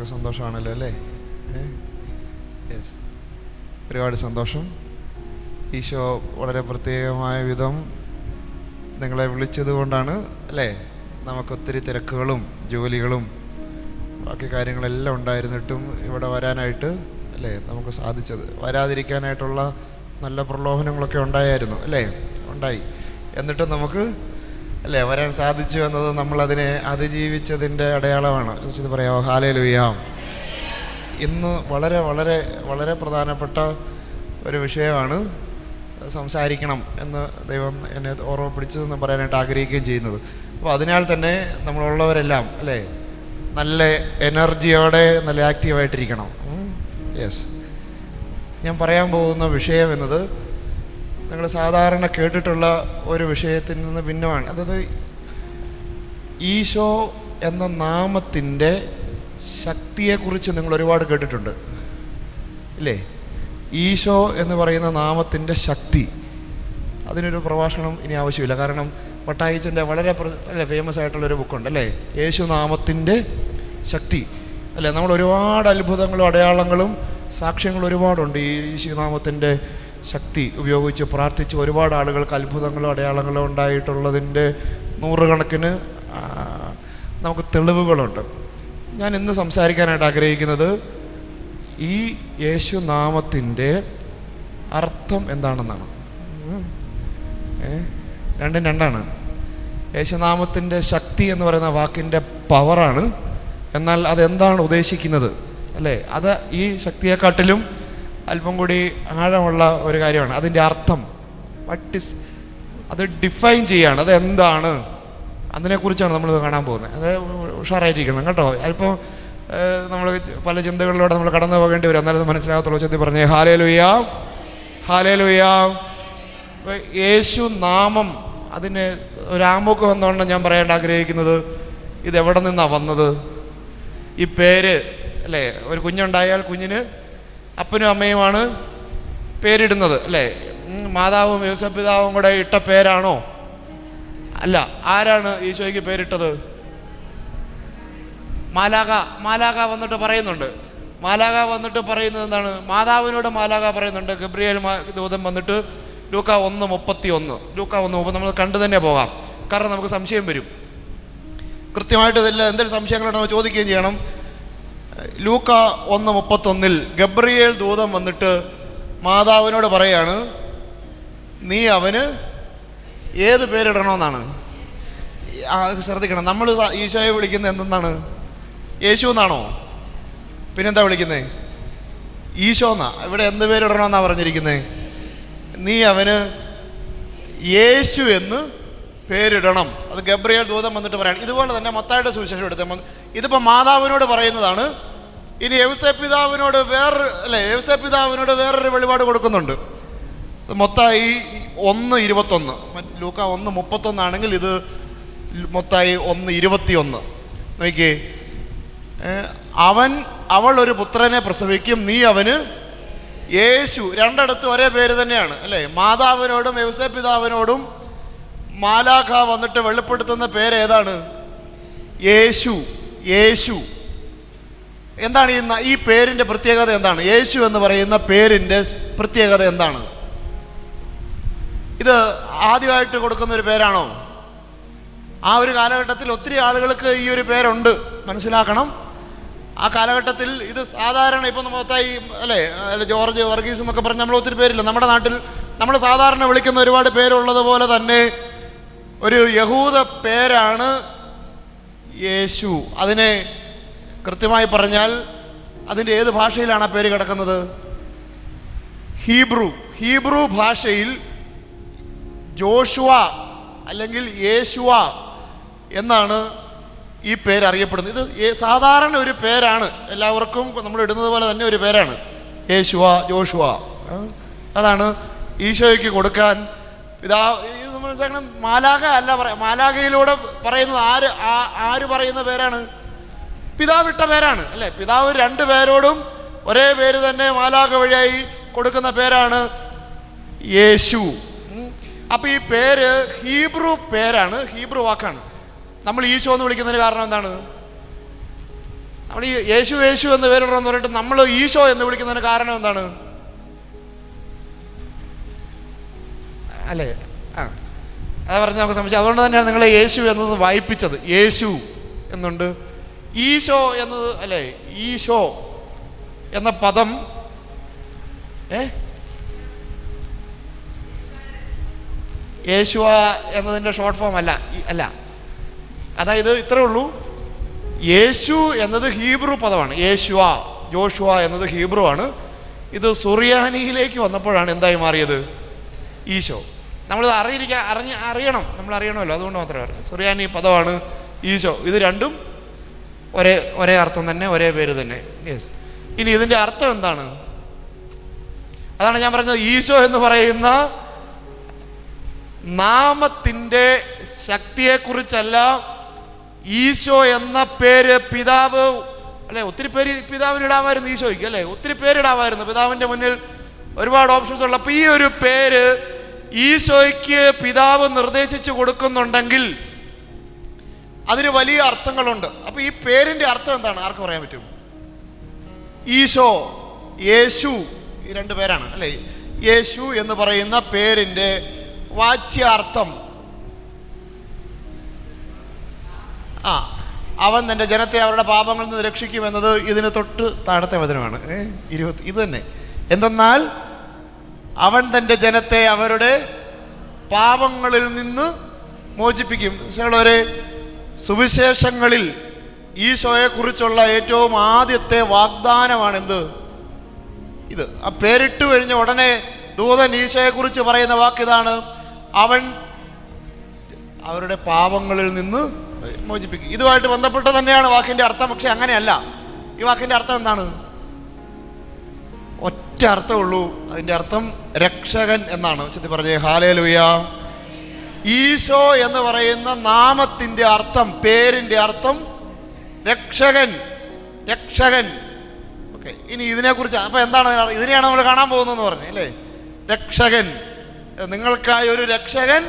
Speaker 4: നിങ്ങളൊക്കെ സന്തോഷമാണല്ലോ അല്ലേ? യെസ്, ഒരുപാട് സന്തോഷം. ഈശോ വളരെ പ്രത്യേകമായ വിധം നിങ്ങളെ വിളിച്ചത് കൊണ്ടാണ് അല്ലേ നമുക്കൊത്തിരി തിരക്കുകളും ജോലികളും ബാക്കി കാര്യങ്ങളെല്ലാം ഉണ്ടായിരുന്നിട്ടും ഇവിടെ വരാനായിട്ട് അല്ലേ നമുക്ക് സാധിച്ചത്. വരാതിരിക്കാനായിട്ടുള്ള നല്ല പ്രലോഭനങ്ങളൊക്കെ ഉണ്ടായിരുന്നു അല്ലേ? ഉണ്ടായി. എന്നിട്ടും നമുക്ക് അല്ലേ വരാൻ സാധിച്ചു എന്നത് നമ്മളതിനെ അതിജീവിച്ചതിൻ്റെ അടയാളമാണ്. ഇത് പറയാമോ? ഹല്ലേലൂയ. ഇന്ന് വളരെ വളരെ വളരെ പ്രധാനപ്പെട്ട ഒരു വിഷയമാണ് സംസാരിക്കണം എന്ന് ദൈവം എന്നെ ഓർമ്മപ്പിടിച്ചതെന്ന് പറയാനായിട്ട് ആഗ്രഹിക്കുകയും ചെയ്യുന്നത്. അപ്പോൾ അതിനാൽ തന്നെ നമ്മളുള്ളവരെല്ലാം അല്ലേ നല്ല എനർജിയോടെ നല്ല ആക്റ്റീവായിട്ടിരിക്കണം. യെസ്, ഞാൻ പറയാൻ പോകുന്ന വിഷയം എന്നത് നിങ്ങൾ സാധാരണ കേട്ടിട്ടുള്ള ഒരു വിഷയത്തിൽ നിന്ന് ഭിന്നമാണ്. അതായത് ഈശോ എന്ന നാമത്തിൻ്റെ ശക്തിയെക്കുറിച്ച് നിങ്ങൾ ഒരുപാട് കേട്ടിട്ടുണ്ട് ഇല്ലേ? ഈശോ എന്ന് പറയുന്ന നാമത്തിൻ്റെ ശക്തി, അതിനൊരു പ്രഭാഷണം ഇനി ആവശ്യമില്ല. കാരണം പട്ടായിച്ചൻ്റെ വളരെ അല്ലേ ഫേമസ് ആയിട്ടുള്ളൊരു ബുക്കുണ്ട് അല്ലേ, യേശു നാമത്തിൻ്റെ ശക്തി അല്ലേ. നമ്മൾ ഒരുപാട് അത്ഭുതങ്ങളും അടയാളങ്ങളും സാക്ഷ്യങ്ങളും ഒരുപാടുണ്ട്. ഈ യേശുനാമത്തിൻ്റെ ശക്തി ഉപയോഗിച്ച് പ്രാർത്ഥിച്ച് ഒരുപാട് ആളുകൾക്ക് അത്ഭുതങ്ങളും അടയാളങ്ങളും ഉണ്ടായിട്ടുള്ളതിൻ്റെ നൂറുകണക്കിന് നമുക്ക് തെളിവുകളുണ്ട്. ഞാൻ ഇന്ന് സംസാരിക്കാനായിട്ട് ആഗ്രഹിക്കുന്നത് ഈ യേശുനാമത്തിൻ്റെ അർത്ഥം എന്താണെന്നാണ്. രണ്ടും രണ്ടാണ്. യേശുനാമത്തിൻ്റെ ശക്തി എന്ന് പറയുന്ന വാക്കിൻ്റെ പവറാണ്. എന്നാൽ അതെന്താണ് ഉദ്ദേശിക്കുന്നത് അല്ലേ? അത് ഈ ശക്തിയെക്കാട്ടിലും അല്പം കൂടി ആഴമുള്ള ഒരു കാര്യമാണ്. അതിൻ്റെ അർത്ഥം അത് ഡിഫൈൻ ചെയ്യാണ്. അതെന്താണ്, അതിനെക്കുറിച്ചാണ് നമ്മളിത് കാണാൻ പോകുന്നത്. അത് ഉഷാറായിരിക്കണം കേട്ടോ. അല്പം നമ്മൾ പല ചിന്തകളിലൂടെ നമ്മൾ കടന്നു പോകേണ്ടി വരും, എന്നാലും മനസ്സിലാകത്തുള്ളൂ. ചെത്തി പറഞ്ഞേ ഹല്ലേലൂയ, ഹല്ലേലൂയ. യേശു നാമം, അതിന് ഒരു ആമുഖം എന്നോണം ഞാൻ പറയാൻ ആഗ്രഹിക്കുന്നത് ഇതെവിടെ നിന്നാണ് വന്നത്. ഈ പേര് അല്ലേ, ഒരു കുഞ്ഞുണ്ടായാൽ കുഞ്ഞിന് അപ്പനും അമ്മയുമാണ് പേരിടുന്നത് അല്ലേ? മാതാവും യോസേപ്പിതാവും കൂടെ ഇട്ട പേരാണോ? അല്ല. ആരാണ് ഈശോയ്ക്ക് പേരിട്ടത്? മാലാക വന്നിട്ട് പറയുന്നുണ്ട്. മാലാക വന്നിട്ട് പറയുന്നത് എന്താണ്? മാതാവിനോട് മാലാക പറയുന്നുണ്ട്. ഗബ്രിയേൽ ദൂതൻ വന്നിട്ട് ലൂക്ക 1:31 ലൂക്ക 1:30 നമ്മൾ കണ്ടു തന്നെ പോകാം, കാരണം നമുക്ക് സംശയം വരും. കൃത്യമായിട്ട് ഇതിൽ എന്തെങ്കിലും സംശയങ്ങളുണ്ടോ നമ്മൾ ചോദിക്കുകയും ചെയ്യണം. ലൂക്ക 1:31 ഗബ്രിയേൽ ദൂതൻ വന്നിട്ട് മാതാവിനോട് പറയാണ്, നീ അവന് ഏത് പേരിടണമെന്നാണ്. ശ്രദ്ധിക്കണം, നമ്മൾ ഈശോയെ വിളിക്കുന്നത് എന്തെന്നാണ്? യേശു എന്നാണോ? പിന്നെന്താ വിളിക്കുന്നത്? ഈശോ എന്നാ. ഇവിടെ എന്ത് പേരിടണമെന്നാണ് പറഞ്ഞിരിക്കുന്നത്? നീ അവന് യേശു എന്ന് പേരിടണം. അത് ഗബ്രിയേൽ ദൂതൻ വന്നിട്ട് പറയാണ്. ഇതുപോലെ തന്നെ മത്തായിയുടെ സുവിശേഷം എടുത്ത ഇതിപ്പോൾ മാതാവിനോട് പറയുന്നതാണ്. ഇനി യൗസേപ്പിതാവിനോട് യൗസേപ്പിതാവിനോട് വേറൊരു വെളിപാട് കൊടുക്കുന്നുണ്ട്. മത്തായി 1:21, ലൂക്ക 1:31 ആണെങ്കിൽ ഇത് മത്തായി 1:21. നോക്കിയേ, അവൾ ഒരു പുത്രനെ പ്രസവിക്കും, നീ അവന് യേശു. രണ്ടിടത്തും ഒരേ പേര് തന്നെയാണ് അല്ലേ? മാതാവിനോടും യൗസേപ്പിതാവിനോടും മാലാഖ വന്നിട്ട് വെളിപ്പെടുത്തുന്ന പേര് ഏതാണ്? യേശു. യേശു എന്താണ് ഈ പേരിൻ്റെ പ്രത്യേകത എന്താണ്? യേശു എന്ന് പറയുന്ന പേരിൻ്റെ പ്രത്യേകത എന്താണ്? ഇത് ആദ്യമായിട്ട് കൊടുക്കുന്ന ഒരു പേരാണോ? ആ ഒരു കാലഘട്ടത്തിൽ ഒത്തിരി ആളുകൾക്ക് ഈ ഒരു പേരുണ്ട്, മനസ്സിലാക്കണം. ആ കാലഘട്ടത്തിൽ ഇത് സാധാരണ ഇപ്പം മൊത്തമായി അല്ലേ ജോർജ്, വർഗീസ് എന്നൊക്കെ പറഞ്ഞ് നമ്മൾ ഒത്തിരി പേരില്ല. നമ്മുടെ നാട്ടിൽ നമ്മൾ സാധാരണ വിളിക്കുന്ന ഒരുപാട് പേരുള്ളത് പോലെ തന്നെ ഒരു യഹൂദ പേരാണ് യേശു. അതിനെ കൃത്യമായി പറഞ്ഞാൽ അതിൻ്റെ ഏത് ഭാഷയിലാണ് ആ പേര് കിടക്കുന്നത്? ഹീബ്രു ഭാഷയിൽ ജോഷുവ അല്ലെങ്കിൽ യേശുവ എന്നാണ് ഈ പേര് അറിയപ്പെടുന്നത്. ഇത് സാധാരണ ഒരു പേരാണ്, എല്ലാവർക്കും നമ്മൾ ഇടുന്നത് പോലെ തന്നെ ഒരു പേരാണ് യേശുവ, ജോഷുവ. അതാണ് ഈശോയ്ക്ക് കൊടുക്കാൻ നമ്മൾ മനസ്സിലാക്കണം. മാലാഖ അല്ല മാലാഖയിലൂടെ പറയുന്നത് ആര് പറയുന്ന പേരാണ്? പിതാവിട്ട പേരാണ് അല്ലേ? പിതാവ് രണ്ട് പേരോടും ഒരേ പേര് തന്നെ മാലാഖ വഴിയായി കൊടുക്കുന്ന പേരാണ് യേശു. അപ്പം ഈ പേര് ഹീബ്രു പേരാണ്, ഹീബ്രു വാക്കാണ്. നമ്മൾ ഈശോ എന്ന് വിളിക്കുന്നതിന് കാരണം എന്താണ്? നമ്മൾ ഈ യേശു യേശു എന്ന് പേരിടണമെന്ന് പറഞ്ഞിട്ട് നമ്മൾ ഈശോ എന്ന് വിളിക്കുന്നതിന് കാരണം എന്താണ്? അല്ലേ? അതാ പറഞ്ഞ് നമുക്ക് സംശയം. അതുകൊണ്ട് തന്നെയാണ് നിങ്ങളെ യേശു എന്നത് വായിപ്പിച്ചത്. യേശു എന്നുണ്ട്, ഈശോ എന്നത് അല്ലേ? ഈശോ എന്ന പദം യേശുവ എന്നതിൻ്റെ ഷോർട്ട് ഫോം അല്ല. അതായത് ഇത്രേ ഉള്ളൂ. യേശു എന്നത് ഹീബ്രു പദമാണ്. യേശുവ, ജോഷുവ എന്നത് ഹീബ്രു ആണ്. ഇത് സുറിയാനിയിലേക്ക് വന്നപ്പോഴാണ് എന്തായി മാറിയത്? ഈശോ. നമ്മളിത് അറിയണം, നമ്മൾ അറിയണമല്ലോ, അതുകൊണ്ട് മാത്രമേ അറിയാം. സുറിയാനി പദമാണ് ഈശോ. ഇത് രണ്ടും ഒരേ അർത്ഥം തന്നെ, ഒരേ പേര് തന്നെ. യെസ്. ഇനി ഇതിൻ്റെ അർത്ഥം എന്താണ്? അതാണ് ഞാൻ പറഞ്ഞത്. ഈശോ എന്ന് പറയുന്ന നാമത്തിൻ്റെ ശക്തിയെക്കുറിച്ചല്ല. ഈശോ എന്ന പേര് പിതാവ് അല്ലേ, ഒത്തിരി പേര് പിതാവിന് ഇടാമായിരുന്നു ഈശോയ്ക്ക് അല്ലേ, ഒത്തിരി പേരിടാമായിരുന്നു. പിതാവിൻ്റെ മുന്നിൽ ഒരുപാട് ഓപ്ഷൻസ് ഉള്ളപ്പോൾ ഈ ഒരു പേര് ഈശോയ്ക്ക് പിതാവ് നിർദ്ദേശിച്ചു കൊടുക്കുന്നുണ്ടെങ്കിൽ അതിന് വലിയ അർത്ഥങ്ങളുണ്ട്. അപ്പൊ ഈ പേരിന്റെ അർത്ഥം എന്താണ്? ആർക്ക് പറയാൻ പറ്റും? ഈശോ, യേശു, ഈ രണ്ട് പേരാണ് അല്ലേ. യേശു എന്ന് പറയുന്ന പേരിന്റെ വാച്യാർത്ഥം അവൻ തൻ്റെ ജനത്തെ അവരുടെ പാപങ്ങളിൽ നിന്ന് രക്ഷിക്കുമെന്നത് ഇതിന് തൊട്ട് താഴത്തെ വചനമാണ്. 20 ഇത് തന്നെ. എന്തെന്നാൽ അവൻ തൻ്റെ ജനത്തെ അവരുടെ പാപങ്ങളിൽ നിന്ന് മോചിപ്പിക്കും. ഒരു സുവിശേഷങ്ങളിൽ ഈശോയെക്കുറിച്ചുള്ള ഏറ്റവും ആദ്യത്തെ വാഗ്ദാനമാണ് എന്ത്? ഇത്. ആ പേരിട്ട് കഴിഞ്ഞ ഉടനെ ദൂതൻ ഈശോയെക്കുറിച്ച് പറയുന്ന വാക്കിതാണ്, അവൻ അവരുടെ പാപങ്ങളിൽ നിന്ന് മോചിപ്പിക്കും. ഇതുമായിട്ട് ബന്ധപ്പെട്ട് തന്നെയാണ് വാക്കിൻ്റെ അർത്ഥം. പക്ഷെ അങ്ങനെയല്ല. ഈ വാക്കിൻ്റെ അർത്ഥം എന്താണ്? ഒറ്റ അർത്ഥമുള്ളൂ. അതിൻ്റെ അർത്ഥം രക്ഷകൻ എന്നാണ്. ചെത്തി പറഞ്ഞേ ഹല്ലേലൂയ. ഈശോ എന്ന് പറയുന്ന നാമത്തിൻ്റെ അർത്ഥം, പേരിൻ്റെ അർത്ഥം രക്ഷകൻ. രക്ഷകൻ. ഓക്കെ. ഇനി ഇതിനെക്കുറിച്ച് അപ്പം എന്താണ്? ഇതിനെയാണ് നമ്മൾ കാണാൻ പോകുന്നതെന്ന് പറഞ്ഞു അല്ലേ. രക്ഷകൻ, നിങ്ങൾക്കായി ഒരു രക്ഷകൻ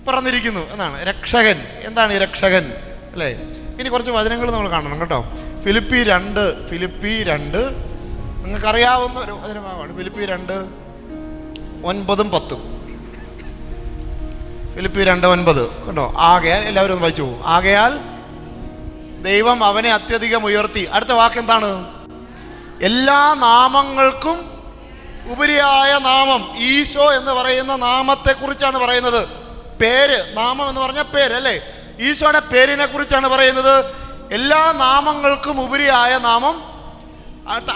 Speaker 4: പറഞ്ഞിരിക്കുന്നു എന്നാണ്. രക്ഷകൻ എന്താണ് ഈ രക്ഷകൻ അല്ലേ? ഇനി കുറച്ച് വചനങ്ങൾ നമ്മൾ കാണണം കേട്ടോ. ഫിലിപ്പി 2 നിങ്ങൾക്കറിയാവുന്ന ഒരു വചനഭാഗമാണ്. ഫിലിപ്പി 2:9-10. ഫിലിപ്പി 2:9 കണ്ടോ? ആകയാൽ, എല്ലാവരും ഒന്ന് വായിച്ചു. ആകയാൽ ദൈവം അവനെ അത്യധികം ഉയർത്തി. അടുത്ത വാക്ക് എന്താണ്? എല്ലാ നാമങ്ങൾക്കും ഉപരിയായ നാമം. ഈശോ എന്ന് പറയുന്ന നാമത്തെക്കുറിച്ചാണ് പറയുന്നത്. പേര്, നാമം എന്ന് പറഞ്ഞ പേര് അല്ലേ. ഈശോയുടെ പേരിനെ കുറിച്ചാണ് പറയുന്നത്. എല്ലാ നാമങ്ങൾക്കും ഉപരിയായ നാമം.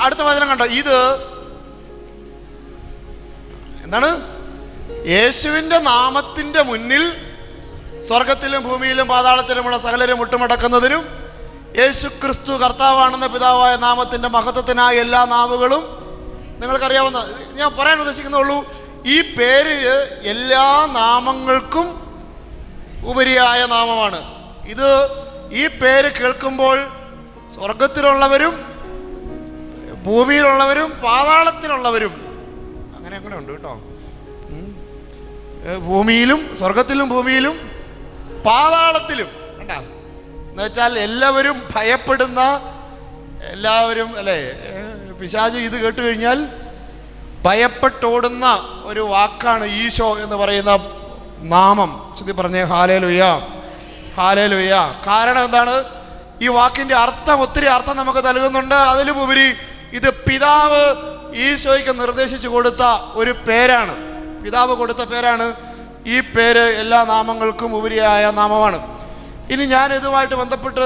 Speaker 4: അടുത്ത വചനം കണ്ടോ? ഇത് എന്താണ്? യേശുവിൻ്റെ നാമത്തിൻ്റെ മുന്നിൽ സ്വർഗത്തിലും ഭൂമിയിലും പാതാളത്തിലുമുള്ള സകലരും മുട്ടുമടക്കുന്നതിനും യേശു ക്രിസ്തു കർത്താവാണെന്ന പിതാവായ നാമത്തിൻ്റെ മഹത്വത്തിനായ എല്ലാ നാവുകളും, നിങ്ങൾക്കറിയാവുന്ന, ഞാൻ പറയാൻ ഉദ്ദേശിക്കുന്നുള്ളൂ, ഈ പേര് എല്ലാ നാമങ്ങൾക്കും ഉപരിയായ നാമമാണ്. ഇത് ഈ പേര് കേൾക്കുമ്പോൾ സ്വർഗത്തിലുള്ളവരും ഭൂമിയിലുള്ളവരും പാതാളത്തിലുള്ളവരും, അങ്ങനെ ഉണ്ട് കേട്ടോ. ഭൂമിയിലും, സ്വർഗത്തിലും ഭൂമിയിലും പാതാളത്തിലും കണ്ട. എന്നുവെച്ചാൽ എല്ലാവരും ഭയപ്പെടുന്ന, എല്ലാവരും അല്ലേ, പിശാച് ഇത് കേട്ട് കഴിഞ്ഞാൽ ഭയപ്പെട്ടോടുന്ന ഒരു വാക്കാണ് ഈശോ എന്ന് പറയുന്ന നാമം. ചൊല്ലി പറഞ്ഞേ ഹല്ലേലൂയ, ഹല്ലേലൂയ. കാരണം എന്താണ്? ഈ വാക്കിൻ്റെ അർത്ഥം, ഒത്തിരി അർത്ഥം നമുക്ക് നൽകുന്നുണ്ട്. അതിലുപരി ഇത് പിതാവ് ഈശോയ്ക്ക് നിർദ്ദേശിച്ചു കൊടുത്ത ഒരു പേരാണ്. പിതാവ് കൊടുത്ത പേരാണ്. ഈ പേര് എല്ലാ നാമങ്ങൾക്കും ഉപരിയായ നാമമാണ്. ഇനി ഞാൻ ഇതുമായിട്ട് ബന്ധപ്പെട്ട്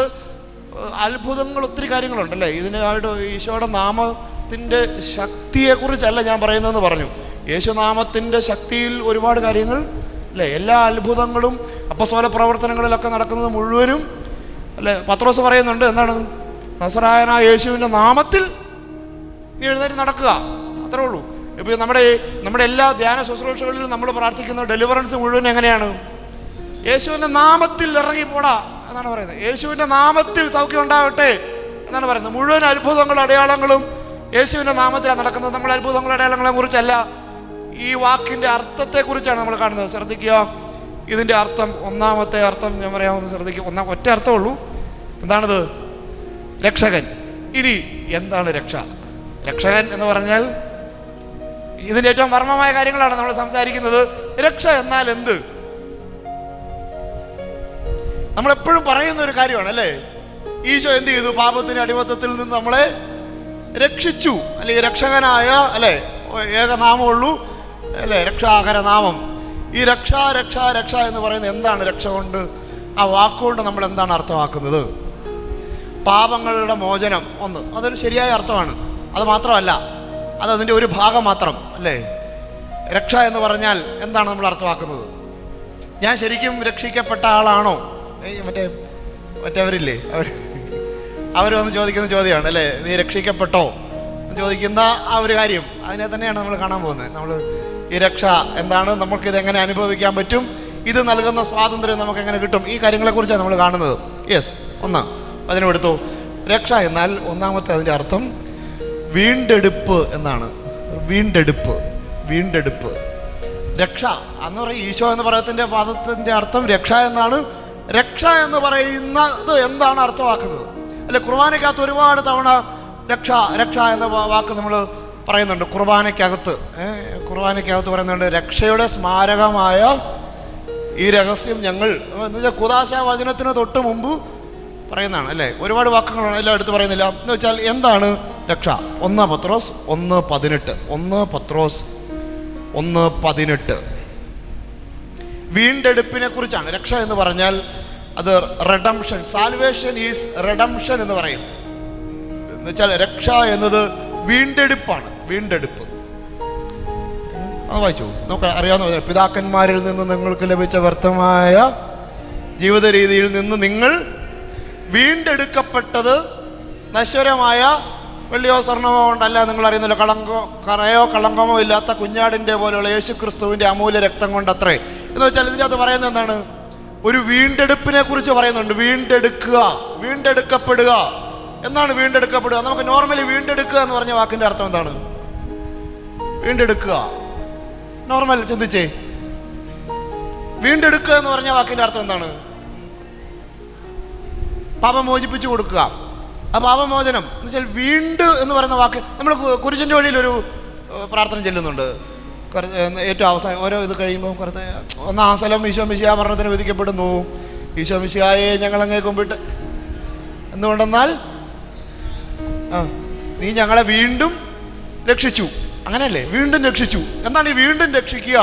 Speaker 4: അത്ഭുതങ്ങൾ, ഒത്തിരി കാര്യങ്ങളുണ്ടല്ലേ ഇതിനായിട്ട്. ഈശോയുടെ നാമത്തിൻ്റെ ശക്തിയെക്കുറിച്ചല്ല ഞാൻ പറയുന്നതെന്ന് പറഞ്ഞു. യേശുനാമത്തിൻ്റെ ശക്തിയിൽ ഒരുപാട് കാര്യങ്ങൾ അല്ലേ. എല്ലാ അത്ഭുതങ്ങളും അപ്പസ്തോല പ്രവർത്തനങ്ങളിലൊക്കെ നടക്കുന്നത് മുഴുവനും അല്ലേ. പത്രോസ് പറയുന്നുണ്ട് എന്താണ്? നസറായനായ യേശുവിൻ്റെ നാമത്തിൽ നീ എഴുന്നേറ്റ് നടക്കുക, അത്രേ ഉള്ളൂ. ഇപ്പോൾ നമ്മുടെ എല്ലാ ധ്യാന ശുശ്രൂഷകളിലും നമ്മൾ പ്രാർത്ഥിക്കുന്ന ഡെലിവറൻസ് മുഴുവൻ എങ്ങനെയാണ്? യേശുവിൻ്റെ നാമത്തിൽ ഇറങ്ങിപ്പോടാ എന്നാണ് പറയുന്നത്. യേശുവിൻ്റെ നാമത്തിൽ സൗഖ്യം ഉണ്ടാകട്ടെ എന്നാണ് പറയുന്നത്. മുഴുവൻ അത്ഭുതങ്ങളും അടയാളങ്ങളും യേശുവിൻ്റെ നാമത്തിലാണ് നടക്കുന്നത്. നമ്മൾ അത്ഭുതങ്ങളും അടയാളങ്ങളെ കുറിച്ചല്ല, ഈ വാക്കിൻ്റെ അർത്ഥത്തെക്കുറിച്ചാണ് നമ്മൾ കാണുന്നത്. ശ്രദ്ധിക്കുക, ഇതിൻ്റെ അർത്ഥം, ഒന്നാമത്തെ അർത്ഥം ഞാൻ പറയാമെന്ന് ശ്രദ്ധിക്കുക. ഒറ്റ അർത്ഥമുള്ളൂ. എന്താണിത്? രക്ഷകൻ. ഇനി എന്താണ് രക്ഷ? രക്ഷകൻ എന്ന് പറഞ്ഞാൽ ഇതിൻ്റെ ഏറ്റവും മർമ്മമായ കാര്യങ്ങളാണ് നമ്മൾ സംസാരിക്കുന്നത്. രക്ഷ എന്നാൽ എന്ത്? നമ്മളെപ്പോഴും പറയുന്ന ഒരു കാര്യമാണ് അല്ലേ, ഈശോ എന്ത് ചെയ്തു? പാപത്തിന്റെ അടിമത്തത്തിൽ നിന്ന് നമ്മളെ രക്ഷിച്ചു. അല്ലെങ്കിൽ രക്ഷകനായ അല്ലേ, ഏകനാമമുള്ളൂ അല്ലേ, രക്ഷാകര നാമം. ഈ രക്ഷ രക്ഷ രക്ഷ എന്ന് പറയുന്നത് എന്താണ്? രക്ഷ കൊണ്ട്, ആ വാക്കുകൊണ്ട് നമ്മൾ എന്താണ് അർത്ഥമാക്കുന്നത്? പാപങ്ങളുടെ മോചനം ഒന്ന്, അതൊരു ശരിയായ അർത്ഥമാണ്. അത് മാത്രമല്ല, അതിൻ്റെ ഒരു ഭാഗം മാത്രം അല്ലേ. രക്ഷ എന്ന് പറഞ്ഞാൽ എന്താണ് നമ്മൾ അർത്ഥമാക്കുന്നത്? ഞാൻ ശരിക്കും രക്ഷിക്കപ്പെട്ട ആളാണോ? മറ്റവരില്ലേ, അവർ വന്ന് ചോദിക്കുന്ന ചോദ്യമാണ് അല്ലേ, നീ രക്ഷിക്കപ്പെട്ടോ ചോദിക്കുന്ന ആ ഒരു കാര്യം, അതിനെ തന്നെയാണ് നമ്മൾ കാണാൻ പോകുന്നത്. നമ്മൾ ഈ രക്ഷ എന്താണ്, നമുക്കിത് എങ്ങനെ അനുഭവിക്കാൻ പറ്റും, ഇത് നൽകുന്ന സ്വാതന്ത്ര്യം നമുക്ക് എങ്ങനെ കിട്ടും, ഈ കാര്യങ്ങളെക്കുറിച്ചാണ് നമ്മൾ കാണുന്നത്. യെസ്, ഒന്ന് അതിനും എടുത്തു. രക്ഷ എന്നാൽ ഒന്നാമത്തെ അതിൻ്റെ അർത്ഥം വീണ്ടെടുപ്പ് എന്നാണ്. വീണ്ടെടുപ്പ്, വീണ്ടെടുപ്പ്. രക്ഷ എന്ന് പറയും ഈശോ എന്ന് പറയുന്നതിൻ്റെ പദത്തിൻ്റെ അർത്ഥം രക്ഷ എന്നാണ്. രക്ഷ എന്ന് പറയുന്നത് എന്താണ് അർത്ഥമാക്കുന്നത് അല്ലെ? കുർബാനയ്ക്കകത്ത് ഒരുപാട് തവണ രക്ഷ രക്ഷ എന്ന വാക്ക് നമ്മൾ പറയുന്നുണ്ട്. കുർബാനയ്ക്കകത്ത് പറയുന്നുണ്ട്, രക്ഷയുടെ സ്മാരകമായ ഈ രഹസ്യം ഞങ്ങൾ എന്ന് വെച്ചാൽ കുദാശ വചനത്തിന് തൊട്ട് മുമ്പ് പറയുന്നതാണ് അല്ലേ. ഒരുപാട് വാക്കുകളാണ്, എല്ലാം എടുത്ത് പറയുന്നില്ല. എന്ന് വെച്ചാൽ എന്താണ് രക്ഷ? 1 പത്രോസ് 1:18. 1 പത്രോസ് 1:18 വീണ്ടെടുപ്പിനെ കുറിച്ചാണ്. രക്ഷ എന്ന് പറഞ്ഞാൽ അത് റെഡംഷൻ, സാൽവേഷൻ ഈസ് റെഡംഷൻ എന്ന് പറയും. എന്ന് വെച്ചാൽ രക്ഷ എന്നത് വീണ്ടെടുപ്പാണ്. വീണ്ടെടുപ്പ് അത് വായിച്ചു നമുക്ക് അറിയാവുന്ന, പിതാക്കന്മാരിൽ നിന്ന് നിങ്ങൾക്ക് ലഭിച്ച വ്യർത്ഥമായ ജീവിത രീതിയിൽ നിന്ന് നിങ്ങൾ വീണ്ടെടുക്കപ്പെട്ടത് നശ്വരമായ വെള്ളിയോ സ്വർണമോ കൊണ്ടല്ല, നിങ്ങൾ അറിയുന്നല്ലോ, കറയോ കളങ്കമോ ഇല്ലാത്ത കുഞ്ഞാടിൻ്റെ പോലെയുള്ള യേശു ക്രിസ്തുവിൻ്റെ അമൂല്യ രക്തം കൊണ്ടത്രേ. എന്ന് വെച്ചാൽ ഇതിനകത്ത് പറയുന്നത് എന്താണ്? ഒരു വീണ്ടെടുപ്പിനെ കുറിച്ച് പറയുന്നുണ്ട്. വീണ്ടെടുക്കുക, വീണ്ടെടുക്കപ്പെടുക എന്നാണ്. വീണ്ടെടുക്കപ്പെടുക, നമുക്ക് നോർമലി വീണ്ടെടുക്കുക എന്ന് പറഞ്ഞ വാക്കിൻ്റെ അർത്ഥം എന്താണ്? വീണ്ടെടുക്കുക, നോർമൽ ചിന്തിച്ചേ, വീണ്ടെടുക്കുക എന്ന് പറഞ്ഞ വാക്കിൻ്റെ അർത്ഥം എന്താണ്? പാപം മോചിപ്പിച്ചു കൊടുക്കുക. ആ പാപമോചനം എന്ന് വെച്ചാൽ വീണ്ട് എന്ന് പറയുന്ന വാക്ക് നമ്മൾ കുരിശിൻ്റെ വഴിയിൽ ഒരു പ്രാർത്ഥന ചെല്ലുന്നുണ്ട്. ഏറ്റവും അവസാനം ഓരോ ഇത് കഴിയുമ്പോൾ കുറച്ച് ഒന്നാം സ്ഥലം ഈശോ മിശിഹാ മരണത്തിന് വിധിക്കപ്പെടുന്നു. ഈശോ മിശിഹായെ ഞങ്ങളങ്ങേ കുമ്പിട്ട് എന്തുകൊണ്ടെന്നാൽ നീ ഞങ്ങളെ വീണ്ടും രക്ഷിച്ചു. അങ്ങനെയല്ലേ, വീണ്ടും രക്ഷിച്ചു. എന്താണ് ഈ വീണ്ടും രക്ഷിക്കുക?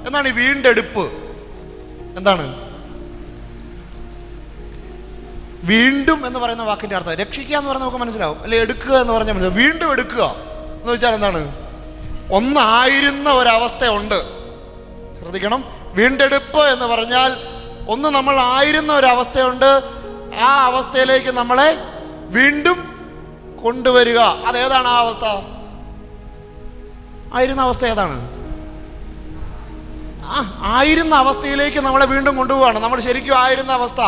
Speaker 4: എന്താണ് ഈ വീണ്ടെടുപ്പ്? എന്താണ് വീണ്ടും എന്ന് പറയുന്ന വാക്കിൻ്റെ അർത്ഥം? രക്ഷിക്കുക എന്ന് പറഞ്ഞാൽ നമുക്ക് മനസ്സിലാവും അല്ലെ, എടുക്കുക എന്ന് പറഞ്ഞാൽ മനസ്സിലാവും. വീണ്ടും എടുക്കുക എന്ന് വെച്ചാൽ എന്താണ്? ഒന്നായിരുന്ന ഒരവസ്ഥയുണ്ട്, ശ്രദ്ധിക്കണം. വീണ്ടെടുപ്പ് എന്ന് പറഞ്ഞാൽ ഒന്ന് നമ്മൾ ആയിരുന്ന ഒരവസ്ഥയുണ്ട്, ആ അവസ്ഥയിലേക്ക് നമ്മളെ വീണ്ടും കൊണ്ടുവരിക. അതേതാണ് ആ അവസ്ഥ? ആയിരുന്ന അവസ്ഥ ഏതാണ്? ആയിരുന്ന അവസ്ഥയിലേക്ക് നമ്മളെ വീണ്ടും കൊണ്ടുപോവാണ്. നമ്മൾ ശരിക്കും ആയിരുന്ന അവസ്ഥ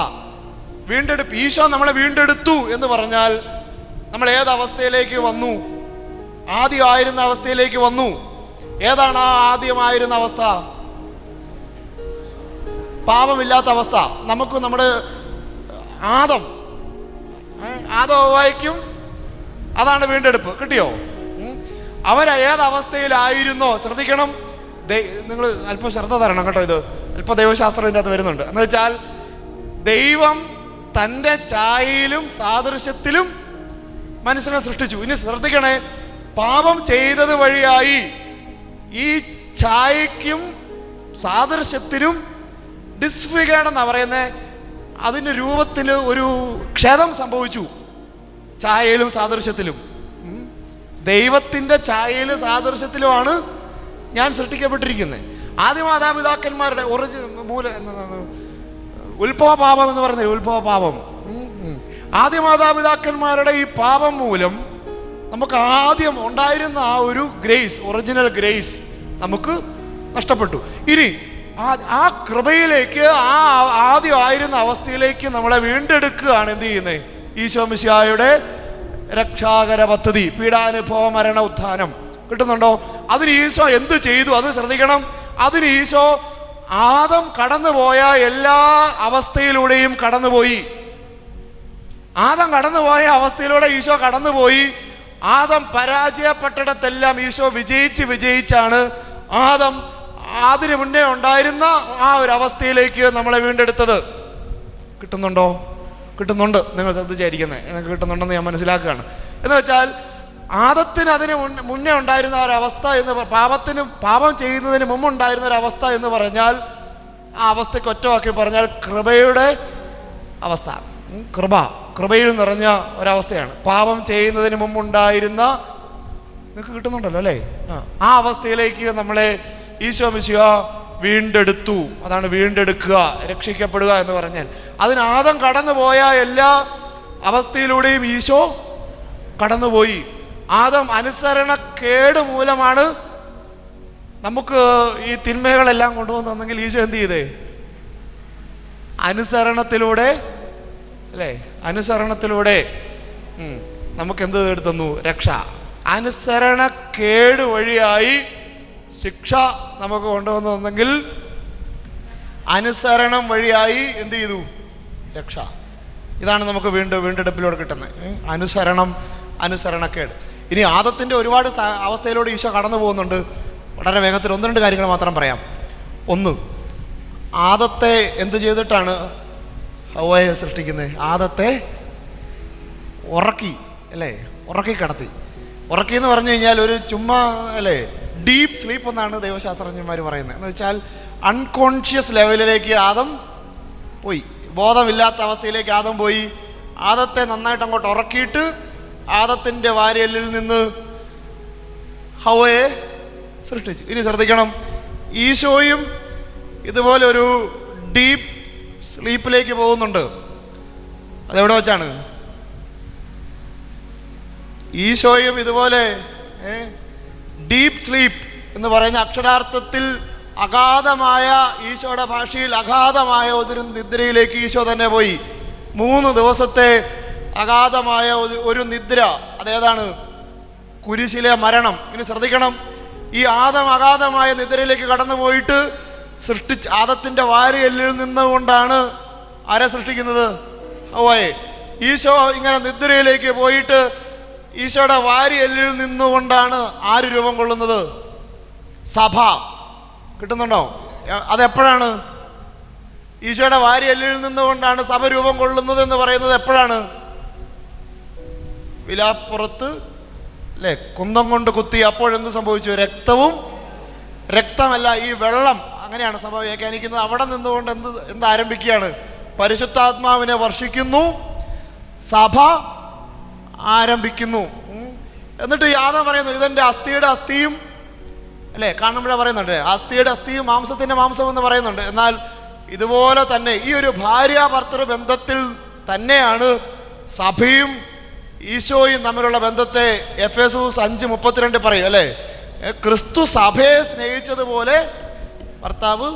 Speaker 4: വീണ്ടെടുപ്പ്. ഈശോ നമ്മളെ വീണ്ടെടുത്തു എന്ന് പറഞ്ഞാൽ നമ്മൾ ഏതവസ്ഥയിലേക്ക് വന്നു? ആദ്യമായിരുന്ന അവസ്ഥയിലേക്ക് വന്നു. ഏതാണ് ആ ആദ്യമായിരുന്ന അവസ്ഥ? പാപമില്ലാത്ത അവസ്ഥ. നമുക്ക് നമ്മുടെ ആദവും അതാണ് വീണ്ടെടുപ്പ്. കിട്ടിയോ? അവർ ഏതവസ്ഥയിലായിരുന്നോ ശ്രദ്ധിക്കണം. നിങ്ങൾ അല്പം ശ്രദ്ധ തരണം കേട്ടോ. ഇത് അല്പം ദൈവശാസ്ത്രം ഇതിൻ്റെ അകത്ത് വരുന്നുണ്ട്. എന്ന് വെച്ചാൽ ദൈവം തൻ്റെ ഛായയിലും സാദൃശ്യത്തിലും മനുഷ്യനെ സൃഷ്ടിച്ചു. ഇനി ശ്രദ്ധിക്കണേ, പാപം ചെയ്തത് വഴിയായി ഈ ഛായയ്ക്കും സാദൃശ്യത്തിനും ഡിസ്ഫിഗേർഡ് എന്നാ പറയുന്നത്, അതിൻ്റെ രൂപത്തിൽ ഒരു ക്ഷതം സംഭവിച്ചു. ഛായയിലും സാദൃശ്യത്തിലും, ദൈവത്തിൻ്റെ ഛായയിലും സാദൃശ്യത്തിലുമാണ് ഞാൻ സൃഷ്ടിക്കപ്പെട്ടിരിക്കുന്നത്. ആദ്യ മാതാപിതാക്കന്മാരുടെ ഉത്ഭവ പാപം എന്ന് പറയുന്നത്, ഉത്ഭവ പാപം, ആദ്യ മാതാപിതാക്കന്മാരുടെ ഈ പാപം മൂലം നമുക്ക് ആദ്യം ഉണ്ടായിരുന്ന ആ ഒരു ഗ്രേസ്, ഒറിജിനൽ ഗ്രേസ് നമുക്ക് നഷ്ടപ്പെട്ടു. ഇനി ആ കൃപയിലേക്ക്, ആ ആദ്യം ആയിരുന്ന അവസ്ഥയിലേക്ക് നമ്മളെ വീണ്ടെടുക്കുകയാണ് എന്ത് ചെയ്യുന്നത്? ഈശോ മിശിഹായുടെ രക്ഷാകര പദ്ധതി, പീഡാനുഭവ മരണ ഉത്ഥാനം. കിട്ടുന്നുണ്ടോ? അതിന് ഈശോ എന്ത് ചെയ്തു? അത് ശ്രദ്ധിക്കണം. അതിന് ഈശോ ആദം കടന്നുപോയ എല്ലാ അവസ്ഥയിലൂടെയും കടന്നുപോയി. ആദം കടന്നുപോയ അവസ്ഥയിലൂടെ ഈശോ കടന്നുപോയി. ആദം പരാജയപ്പെട്ടിടത്തെല്ലാം ഈശോ വിജയിച്ചാണ് ആദം അതിന് മുന്നേ ഉണ്ടായിരുന്ന ആ ഒരു അവസ്ഥയിലേക്ക് നമ്മളെ വീണ്ടെടുത്തത്. കിട്ടുന്നുണ്ടോ? കിട്ടുന്നുണ്ട്. നിങ്ങൾ ശ്രദ്ധിച്ചായിരിക്കുന്നത് എനിക്ക് കിട്ടുന്നുണ്ടെന്ന് ഞാൻ മനസ്സിലാക്കുകയാണ്. എന്ന് വെച്ചാൽ ആദത്തിന് അതിന് മുന്നേ ഉണ്ടായിരുന്ന ഒരവസ്ഥ എന്ന് പാപം ചെയ്യുന്നതിന് മുമ്പുണ്ടായിരുന്ന ഒരവസ്ഥ എന്ന് പറഞ്ഞാൽ ആ അവസ്ഥയ്ക്ക് ഒറ്റവാക്കി പറഞ്ഞാൽ കൃപയുടെ അവസ്ഥ. കൃപയിൽ നിറഞ്ഞ ഒരവസ്ഥയാണ്. പാപം ചെയ്യുന്നതിന് മുമ്പുണ്ടായിരുന്ന, നിങ്ങൾക്ക് കിട്ടുന്നുണ്ടല്ലോ അല്ലേ? ആ അവസ്ഥയിലേക്ക് നമ്മളെ ഈശോ മിശിഹ വീണ്ടെടുത്തു. അതാണ് വീണ്ടെടുക്കുക, രക്ഷിക്കപ്പെടുക എന്ന് പറഞ്ഞാൽ. അതിന് ആദം കടന്നുപോയ എല്ലാ അവസ്ഥയിലൂടെയും ഈശോ കടന്നുപോയി. ആദം അനുസരണക്കേട് മൂലമാണ് നമുക്ക് ഈ തിന്മകളെല്ലാം കൊണ്ടുവന്നെങ്കിൽ ഈശോ എന്ത് ചെയ്തേ? അനുസരണത്തിലൂടെ അല്ലേ? അനുസരണത്തിലൂടെ നമുക്ക് എന്ത് എടുത്തുന്നു? രക്ഷ. അനുസരണക്കേട് വഴിയായി ശിക്ഷ നമുക്ക് കൊണ്ടുവന്നെങ്കിൽ അനുസരണം വഴിയായി എന്ത് ചെയ്തു? രക്ഷ. ഇതാണ് നമുക്ക് വീണ്ടെടുപ്പിലൂടെ കിട്ടുന്നത്. അനുസരണക്കേട്. ഇനി ആദത്തിൻ്റെ ഒരുപാട് അവസ്ഥയിലൂടെ ഈശോ കടന്നു പോകുന്നുണ്ട്. വളരെ വേഗത്തിൽ 1-2 കാര്യങ്ങൾ മാത്രം പറയാം. ഒന്ന്, ആദത്തെ എന്ത് ചെയ്തിട്ടാണ് ഹവ്വയെ സൃഷ്ടിക്കുന്നത്? ആദത്തെ ഉറക്കി അല്ലേ? ഉറക്കി കിടത്തി. ഉറക്കി എന്ന് പറഞ്ഞു കഴിഞ്ഞാൽ ഒരു ചുമ്മാ അല്ലേ, ഡീപ്പ് സ്ലീപ്പ് എന്നാണ് ദൈവശാസ്ത്രജ്ഞന്മാർ പറയുന്നത്. എന്ന് വെച്ചാൽ അൺകോൺഷ്യസ് ലെവലിലേക്ക് ആദം പോയി, ബോധമില്ലാത്ത അവസ്ഥയിലേക്ക് ആദം പോയി. ആദത്തെ നന്നായിട്ട് അങ്ങോട്ട് ഉറക്കിയിട്ട് ആദത്തിൻ്റെ വാരിയലിൽ നിന്ന് ഹവ്വയെ സൃഷ്ടിച്ചു. ഇനി ശ്രദ്ധിക്കണം, ഈശോയും ഇതുപോലെ ഒരു ഡീപ്പ് സ്ലീപ്പിലേക്ക് പോകുന്നുണ്ട്. അതെവിടെ വെച്ചാണ്? ഈശോയും ഇതുപോലെ ഡീപ്പ് സ്ലീപ്പ് എന്ന് പറയുന്ന അക്ഷരാർത്ഥത്തിൽ അഗാധമായ, ഈശോയുടെ ഭാഷയിൽ അഗാധമായ ഒരു നിദ്രയിലേക്ക് ഈശോ തന്നെ പോയി. 3 ദിവസത്തെ അഗാധമായ ഒരു നിദ്ര. അതേതാണ്? കുരിശിലെ മരണം. ഇനി ശ്രദ്ധിക്കണം, ഈ ആദം അഗാധമായ നിദ്രയിലേക്ക് കടന്നു പോയിട്ട് ആദത്തിൻ്റെ വാരിയെല്ലിൽ നിന്നുകൊണ്ടാണ് ആരെ സൃഷ്ടിക്കുന്നത്? ഹവ്വയെ. ഈശോ ഇങ്ങനെ നിദ്രയിലേക്ക് പോയിട്ട് ഈശോയുടെ വാരിയെല്ലിൽ നിന്നുകൊണ്ടാണ് ആര് രൂപം കൊള്ളുന്നത്? സഭ. കിട്ടുന്നുണ്ടോ? അതെപ്പോഴാണ്? ഈശോയുടെ വാരിയെല്ലിൽ നിന്നുകൊണ്ടാണ് സഭ രൂപം കൊള്ളുന്നത് എന്ന് പറയുന്നത് എപ്പോഴാണ്? വിലാപ്പുറത്ത് അല്ലേ, കുന്തം കൊണ്ട് കുത്തി. അപ്പോഴെന്ത് സംഭവിച്ചു? രക്തമല്ല, ഈ വെള്ളം. അങ്ങനെയാണ് സഭ വ്യാഖ്യാനിക്കുന്നത്. അവിടെ നിന്നുകൊണ്ട് എന്ത് ആരംഭിക്കുകയാണ്? പരിശുദ്ധാത്മാവിനെ വർഷിക്കുന്നു, സഭ ആരംഭിക്കുന്നു. എന്നിട്ട് യാദം പറയുന്നു, ഇതെൻ്റെ അസ്ഥിയുടെ അസ്ഥിയും അല്ലേ, കാണുമ്പോഴേ പറയുന്നുണ്ട് അസ്ഥിയുടെ അസ്ഥിയും മാംസത്തിൻ്റെ മാംസം എന്ന് പറയുന്നുണ്ട്. എന്നാൽ ഇതുപോലെ തന്നെ ഈ ഒരു ഭാര്യാഭർത്തൃ ബന്ധത്തിൽ തന്നെയാണ് സഭയും ഈശോയും തമ്മിലുള്ള ബന്ധത്തെ എഫേസൂസ് 5:32 പറയും അല്ലേ? ക്രിസ്തു സഭയെ സ്നേഹിച്ചതുപോലെ ഭർത്താവ്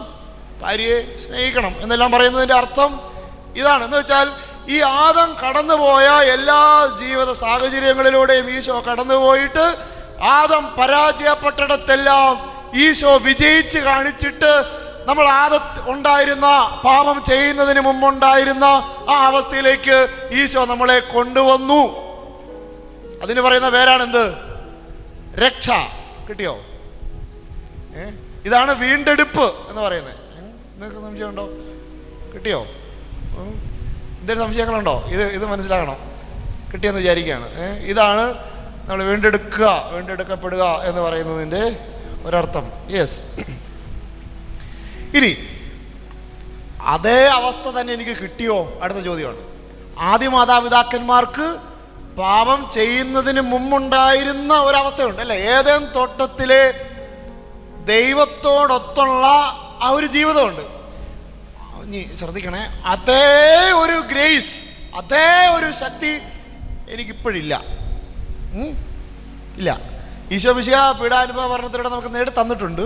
Speaker 4: ഭാര്യയെ സ്നേഹിക്കണം എന്നെല്ലാം പറയുന്നതിൻ്റെ അർത്ഥം ഇതാണ്. എന്ന് വെച്ചാൽ ഈ ആദം കടന്നുപോയ എല്ലാ ജീവിത സാഹചര്യങ്ങളിലൂടെയും ഈശോ കടന്നുപോയിട്ട് ആദം പരാജയപ്പെട്ടിടത്തെല്ലാം ഈശോ വിജയിച്ച് കാണിച്ചിട്ട് നമ്മൾ ഉണ്ടായിരുന്ന പാപം ചെയ്യുന്നതിന് മുമ്പുണ്ടായിരുന്ന ആ അവസ്ഥയിലേക്ക് ഈശോ നമ്മളെ കൊണ്ടുവന്നു. അതിന് പറയുന്ന പേരാണെന്ത്? രക്ഷ. കിട്ടിയോ? ഇതാണ് വീണ്ടെടുപ്പ് എന്ന് പറയുന്നത്. നിങ്ങൾക്ക് സംശയമുണ്ടോ? കിട്ടിയോ? എന്തെങ്കിലും സംശയങ്ങളുണ്ടോ? ഇത് മനസ്സിലാകണം. കിട്ടിയെന്ന് വിചാരിക്കുകയാണ്. ഇതാണ് നമ്മൾ വീണ്ടെടുക്കപ്പെടുക എന്ന് പറയുന്നതിൻ്റെ ഒരർത്ഥം. യെസ്. ഇനി അതേ അവസ്ഥ തന്നെ എനിക്ക് കിട്ടിയോ? അടുത്ത ചോദ്യമാണ്. ആദ്യ മാതാപിതാക്കന്മാർക്ക് പാപം ചെയ്യുന്നതിന് മുമ്പുണ്ടായിരുന്ന ഒരവസ്ഥയുണ്ട് അല്ലേ? ഏതേൻ തോട്ടത്തിലെ ദൈവത്തോടൊത്തുള്ള ആ ഒരു ജീവിതമുണ്ട്. ഇനി ശ്രദ്ധിക്കണേ, അതേ ഒരു ഗ്രേസ്, അതേ ഒരു ശക്തി എനിക്കിപ്പോഴില്ല. ഇല്ല. ഈശോ മിശിഹ പീഡാനുഭവ വർണ്ണത്തിലൂടെ നമുക്ക് നേടി തന്നിട്ടുണ്ട്.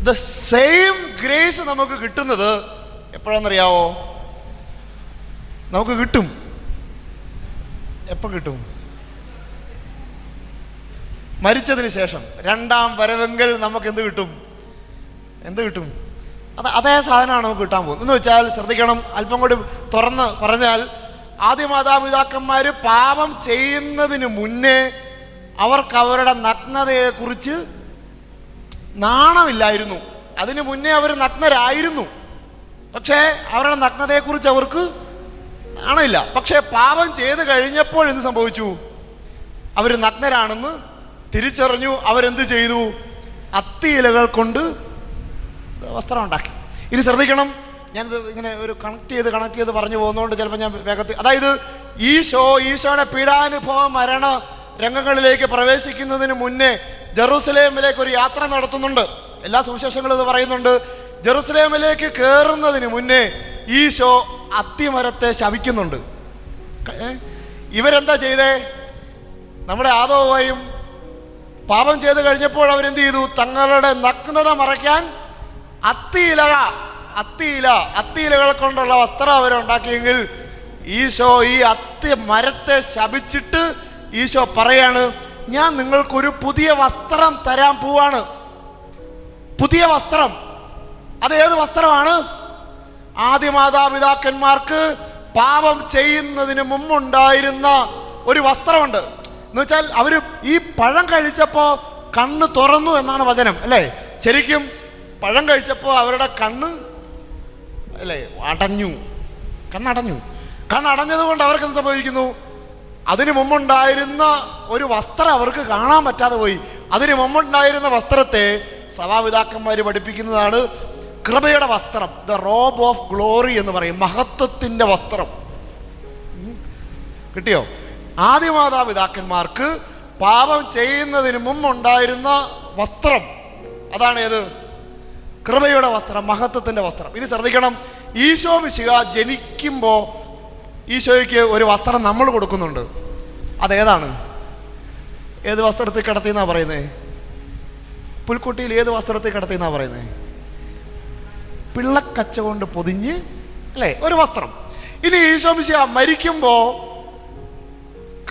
Speaker 4: ദ സെയിം ഗ്രേസ് നമുക്ക് കിട്ടുന്നത് എപ്പോഴാണെന്നറിയാവോ? നമുക്ക് കിട്ടും. എപ്പോൾ കിട്ടും? മരിച്ചതിന് ശേഷം, 2ാം വരവെങ്കിൽ നമുക്ക് എന്ത് കിട്ടും? അതേ സാധനമാണ് നമുക്ക് കിട്ടാൻ പോകുന്നത്. എന്ന് വെച്ചാൽ ശ്രദ്ധിക്കണം, അല്പം കൂടി തുറന്ന് പറഞ്ഞാൽ ആദ്യ മാതാപിതാക്കന്മാർ പാപം ചെയ്യുന്നതിന് മുന്നേ അവർക്ക് അവരുടെ നഗ്നതയെക്കുറിച്ച് നാണമില്ലായിരുന്നു. അതിനു മുന്നേ അവർ നഗ്നരായിരുന്നു, പക്ഷേ അവരുടെ നഗ്നതയെക്കുറിച്ച് അവർക്ക് നാണമില്ല. പക്ഷേ പാപം ചെയ്ത് കഴിഞ്ഞപ്പോൾ എന്ത് സംഭവിച്ചു? അവർ നഗ്നരാണെന്ന് തിരിച്ചറിഞ്ഞു. അവരെന്ത് ചെയ്തു? അത്തിയിലകൾ കൊണ്ട് വസ്ത്രം ഉണ്ടാക്കി. ഇനി ശ്രദ്ധിക്കണം, ഞാനിത് ഇങ്ങനെ ഒരു കണക്ട് ചെയ്ത് പറഞ്ഞു പോകുന്നതുകൊണ്ട് ചിലപ്പോൾ ഞാൻ വേഗത്തിൽ, അതായത് ഈശോയുടെ പീഡാനുഭവ മരണ രംഗങ്ങളിലേക്ക് പ്രവേശിക്കുന്നതിന് മുന്നേ ജെറൂസലേമിലേക്ക് ഒരു യാത്ര നടത്തുന്നുണ്ട്. എല്ലാ സുവിശേഷങ്ങളും ഇത് പറയുന്നുണ്ട്. ജെറൂസലേമിലേക്ക് കയറുന്നതിന് മുന്നേ ഈശോ അത്തിമരത്തെ ശപിക്കുന്നുണ്ട്. ഇവരെന്താ ചെയ്തേ? നമ്മുടെ ആദവും പാപം ചെയ്ത് കഴിഞ്ഞപ്പോൾ അവരെന്ത് ചെയ്തു? തങ്ങളുടെ നഗ്നത മറയ്ക്കാൻ അത്തിയിലകൾ കൊണ്ടുള്ള വസ്ത്രം അവരുണ്ടാക്കിയെങ്കിൽ ഈശോ ഈ അത്തി മരത്തെ ശപിച്ചിട്ട് ഈശോ പറയാണ്, ഞാൻ നിങ്ങൾക്കൊരു പുതിയ വസ്ത്രം തരാൻ പോവാണ്. പുതിയ വസ്ത്രം. അതേത് വസ്ത്രമാണ്? ആദ്യ മാതാപിതാക്കന്മാർക്ക് പാപം ചെയ്യുന്നതിന് മുമ്പുണ്ടായിരുന്ന ഒരു വസ്ത്രമുണ്ട്. എന്ന് വെച്ചാൽ അവർ ഈ പഴം കഴിച്ചപ്പോൾ കണ്ണ് തുറന്നു എന്നാണ് വചനം, അല്ലേ? ശരിക്കും പഴം കഴിച്ചപ്പോൾ അവരുടെ കണ്ണ് അല്ലേ കണ്ണടഞ്ഞത് കൊണ്ട് അവർക്ക് എന്ത് സംഭവിക്കുന്നു? അതിനു മുമ്പുണ്ടായിരുന്ന ഒരു വസ്ത്രം അവർക്ക് കാണാൻ പറ്റാതെ പോയി. അതിനു മുമ്പുണ്ടായിരുന്ന വസ്ത്രത്തെ സഭാപിതാക്കന്മാർ പഠിപ്പിക്കുന്നതാണ് കൃപയുടെ വസ്ത്രം, ദ റോബ് ഓഫ് ഗ്ലോറി എന്ന് പറയും, മഹത്വത്തിൻ്റെ വസ്ത്രം. കിട്ടിയോ? ആദ്യ മാതാപിതാക്കന്മാർക്ക് പാപം ചെയ്യുന്നതിന് മുമ്പുണ്ടായിരുന്ന വസ്ത്രം അതാണ് ഏത്? കൃപയുടെ വസ്ത്രം, മഹത്വത്തിൻ്റെ വസ്ത്രം. ഇനി ശ്രദ്ധിക്കണം, ഈശോ മിശിഹ ജനിക്കുമ്പോൾ ഈശോയ്ക്ക് ഒരു വസ്ത്രം നമ്മൾ കൊടുക്കുന്നുണ്ട്. അതേതാണ്? ഏത് വസ്ത്രത്തിൽ കിടത്തിയെന്നാണ് പറയുന്നത്? പുൽക്കുട്ടിയിൽ ഏത് വസ്ത്രത്തിൽ കിടത്തിയെന്നാണ് പറയുന്നത്? പിള്ളക്കച്ച കൊണ്ട് പൊതിഞ്ഞ്, അല്ലേ, ഒരു വസ്ത്രം. ഇനി ഈശോ മിശിഹ മരിക്കുമ്പോൾ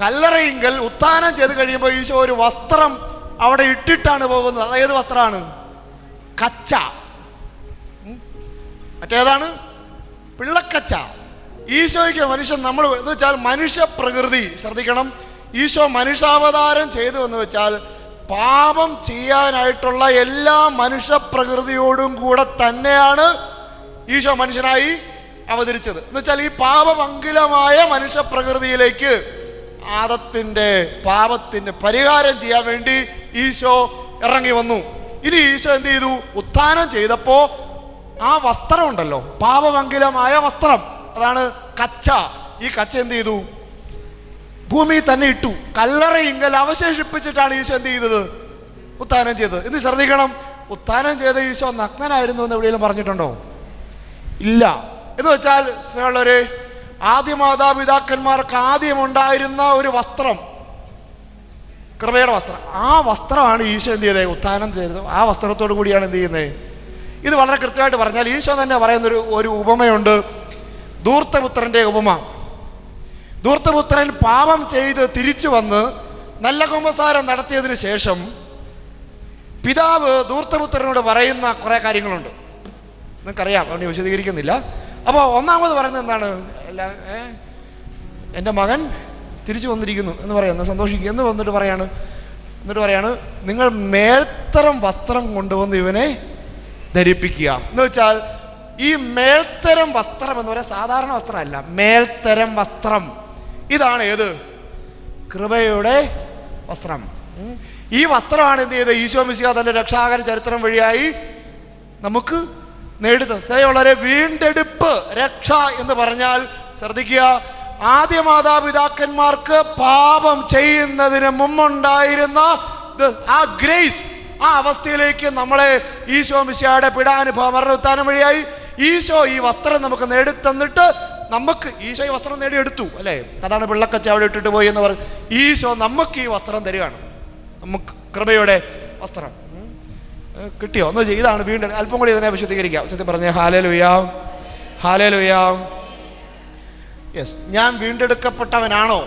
Speaker 4: കല്ലറയിങ്കൽ ഉത്ഥാനം ചെയ്ത് കഴിയുമ്പോൾ ഈശോ ഒരു വസ്ത്രം അവിടെ ഇട്ടിട്ടാണ് പോകുന്നത്. അത് ഏത് വസ്ത്രമാണ്? കച്ച. മറ്റേതാണ്? പിള്ളക്കച്ച. ഈശോയ്ക്ക് മനുഷ്യൻ നമ്മൾ എന്ന് വെച്ചാൽ മനുഷ്യ പ്രകൃതി. ശ്രദ്ധിക്കണം, ഈശോ മനുഷ്യാവതാരം ചെയ്തു എന്ന് വെച്ചാൽ പാപം ചെയ്യാനായിട്ടുള്ള എല്ലാ മനുഷ്യ പ്രകൃതിയോടും കൂടെ തന്നെയാണ് ഈശോ മനുഷ്യനായി അവതരിച്ചത്. എന്ന് വെച്ചാൽ ഈ പാപമംഗലമായ മനുഷ്യ പ്രകൃതിയിലേക്ക് ആദത്തിൻ്റെ പാപത്തിൻ്റെ പരിഹാരം ചെയ്യാൻ വേണ്ടി ഈശോ ഇറങ്ങി വന്നു. ഇനി ഈശോ എന്ത് ചെയ്തു? ഉത്ഥാനം ചെയ്തപ്പോൾ ആ വസ്ത്രം ഉണ്ടല്ലോ, പാപമംഗലമായ വസ്ത്രം, അതാണ് കച്ച. ഈ കച്ച എന്ത് ചെയ്തു? ഭൂമിയിൽ തന്നെ ഇട്ടു. കല്ലറയിങ്കൽ അവശേഷിപ്പിച്ചിട്ടാണ് ഈശോ എന്ത് ചെയ്തത്? ഉത്ഥാനം ചെയ്തത്. ഇത് ശ്രദ്ധിക്കണം, ഉത്ഥാനം ചെയ്ത ഈശോ നഗ്നനായിരുന്നു എന്ന് എവിടെയെങ്കിലും പറഞ്ഞിട്ടുണ്ടോ? ഇല്ല. എന്ന് വെച്ചാൽ സ്നേഹമുള്ളവരെ, ആദ്യ മാതാപിതാക്കന്മാർക്ക് ആദ്യം ഉണ്ടായിരുന്ന ഒരു വസ്ത്രം, കൃപയുടെ വസ്ത്രം, ആ വസ്ത്രമാണ് ഈശോ എന്ത് ചെയ്തത്? ഉത്ഥാനം ചെയ്തത്. ആ വസ്ത്രത്തോടു കൂടിയാണ് എന്ത് ചെയ്യുന്നത്? ഇത് വളരെ കൃത്യമായിട്ട് പറഞ്ഞാൽ ഈശോ തന്നെ പറയുന്നൊരു ഉപമയുണ്ട്, ധൂർത്തപുത്രൻ്റെ ഉപമ. ധൂർത്തപുത്രൻ പാപം ചെയ്ത് തിരിച്ചു വന്ന് നല്ല കുമ്പസാരം നടത്തിയതിന് ശേഷം പിതാവ് ധൂർത്തപുത്രനോട് പറയുന്ന കുറേ കാര്യങ്ങളുണ്ട്. നിങ്ങൾക്കറിയാം, അതുകൊണ്ട് വിശദീകരിക്കുന്നില്ല. അപ്പോൾ ഒന്നാമത് പറയുന്നത് എന്താണ്? എൻ്റെ മകൻ തിരിച്ചു വന്നിരിക്കുന്നു എന്ന് പറയുന്നത്, സന്തോഷിക്കുക എന്ന് എന്നിട്ട് പറയാണ് നിങ്ങൾ മേൽത്തരം വസ്ത്രം കൊണ്ടുവന്ന് ഇവനെ ധരിപ്പിക്കുക. എന്ന് വെച്ചാൽ ഈ മേൽത്തരം വസ്ത്രം എന്ന് പറയാൻ സാധാരണ വസ്ത്രമല്ല, മേൽത്തരം വസ്ത്രം. ഇതാണ് ഏത്? കൃപയുടെ വസ്ത്രം. ഈ വസ്ത്രമാണ് എന്ത് ചെയ്തത്? ഈശോ മിശിഹ തൻ്റെ രക്ഷാകര ചരിത്രം വഴിയായി നമുക്ക് നേടുന്നത്. വളരെ വീണ്ടെടുപ്പ്, രക്ഷ എന്ന് പറഞ്ഞാൽ ശ്രദ്ധിക്കുക, ആദ്യ മാതാപിതാക്കന്മാർക്ക് പാപം ചെയ്യുന്നതിന് മുമ്പുണ്ടായിരുന്ന ആ ഗ്രേസ്, ആ അവസ്ഥയിലേക്ക് നമ്മളെ ഈശോ മിശിഹായുടെ പീഡാനുഭവ മരണോത്ഥാനം വഴിയായി ഈശോ ഈ വസ്ത്രം നമുക്ക് നേടിത്തന്നിട്ട് നമുക്ക് ഈശോ ഈ വസ്ത്രം നേടിയെടുത്തു, അല്ലേ? അതാണ് പിള്ളക്കച്ച അവിടെ ഇട്ടിട്ട് പോയി എന്ന് പറഞ്ഞ് ഈശോ നമുക്ക് ഈ വസ്ത്രം തരികയാണ്. നമുക്ക് കൃപയുടെ വസ്ത്രം കിട്ടിയോ? ഒന്ന് ഇതാണ് വീണ്ടും അല്പം കൂടി ഇതിനെ വിശദീകരിക്കാം. ഉച്ചത്തിൽ പറഞ്ഞേ ഹല്ലേലൂയ, ഹല്ലേലൂയ. യെസ്, ഞാൻ വീണ്ടെടുക്കപ്പെട്ടവനാണോ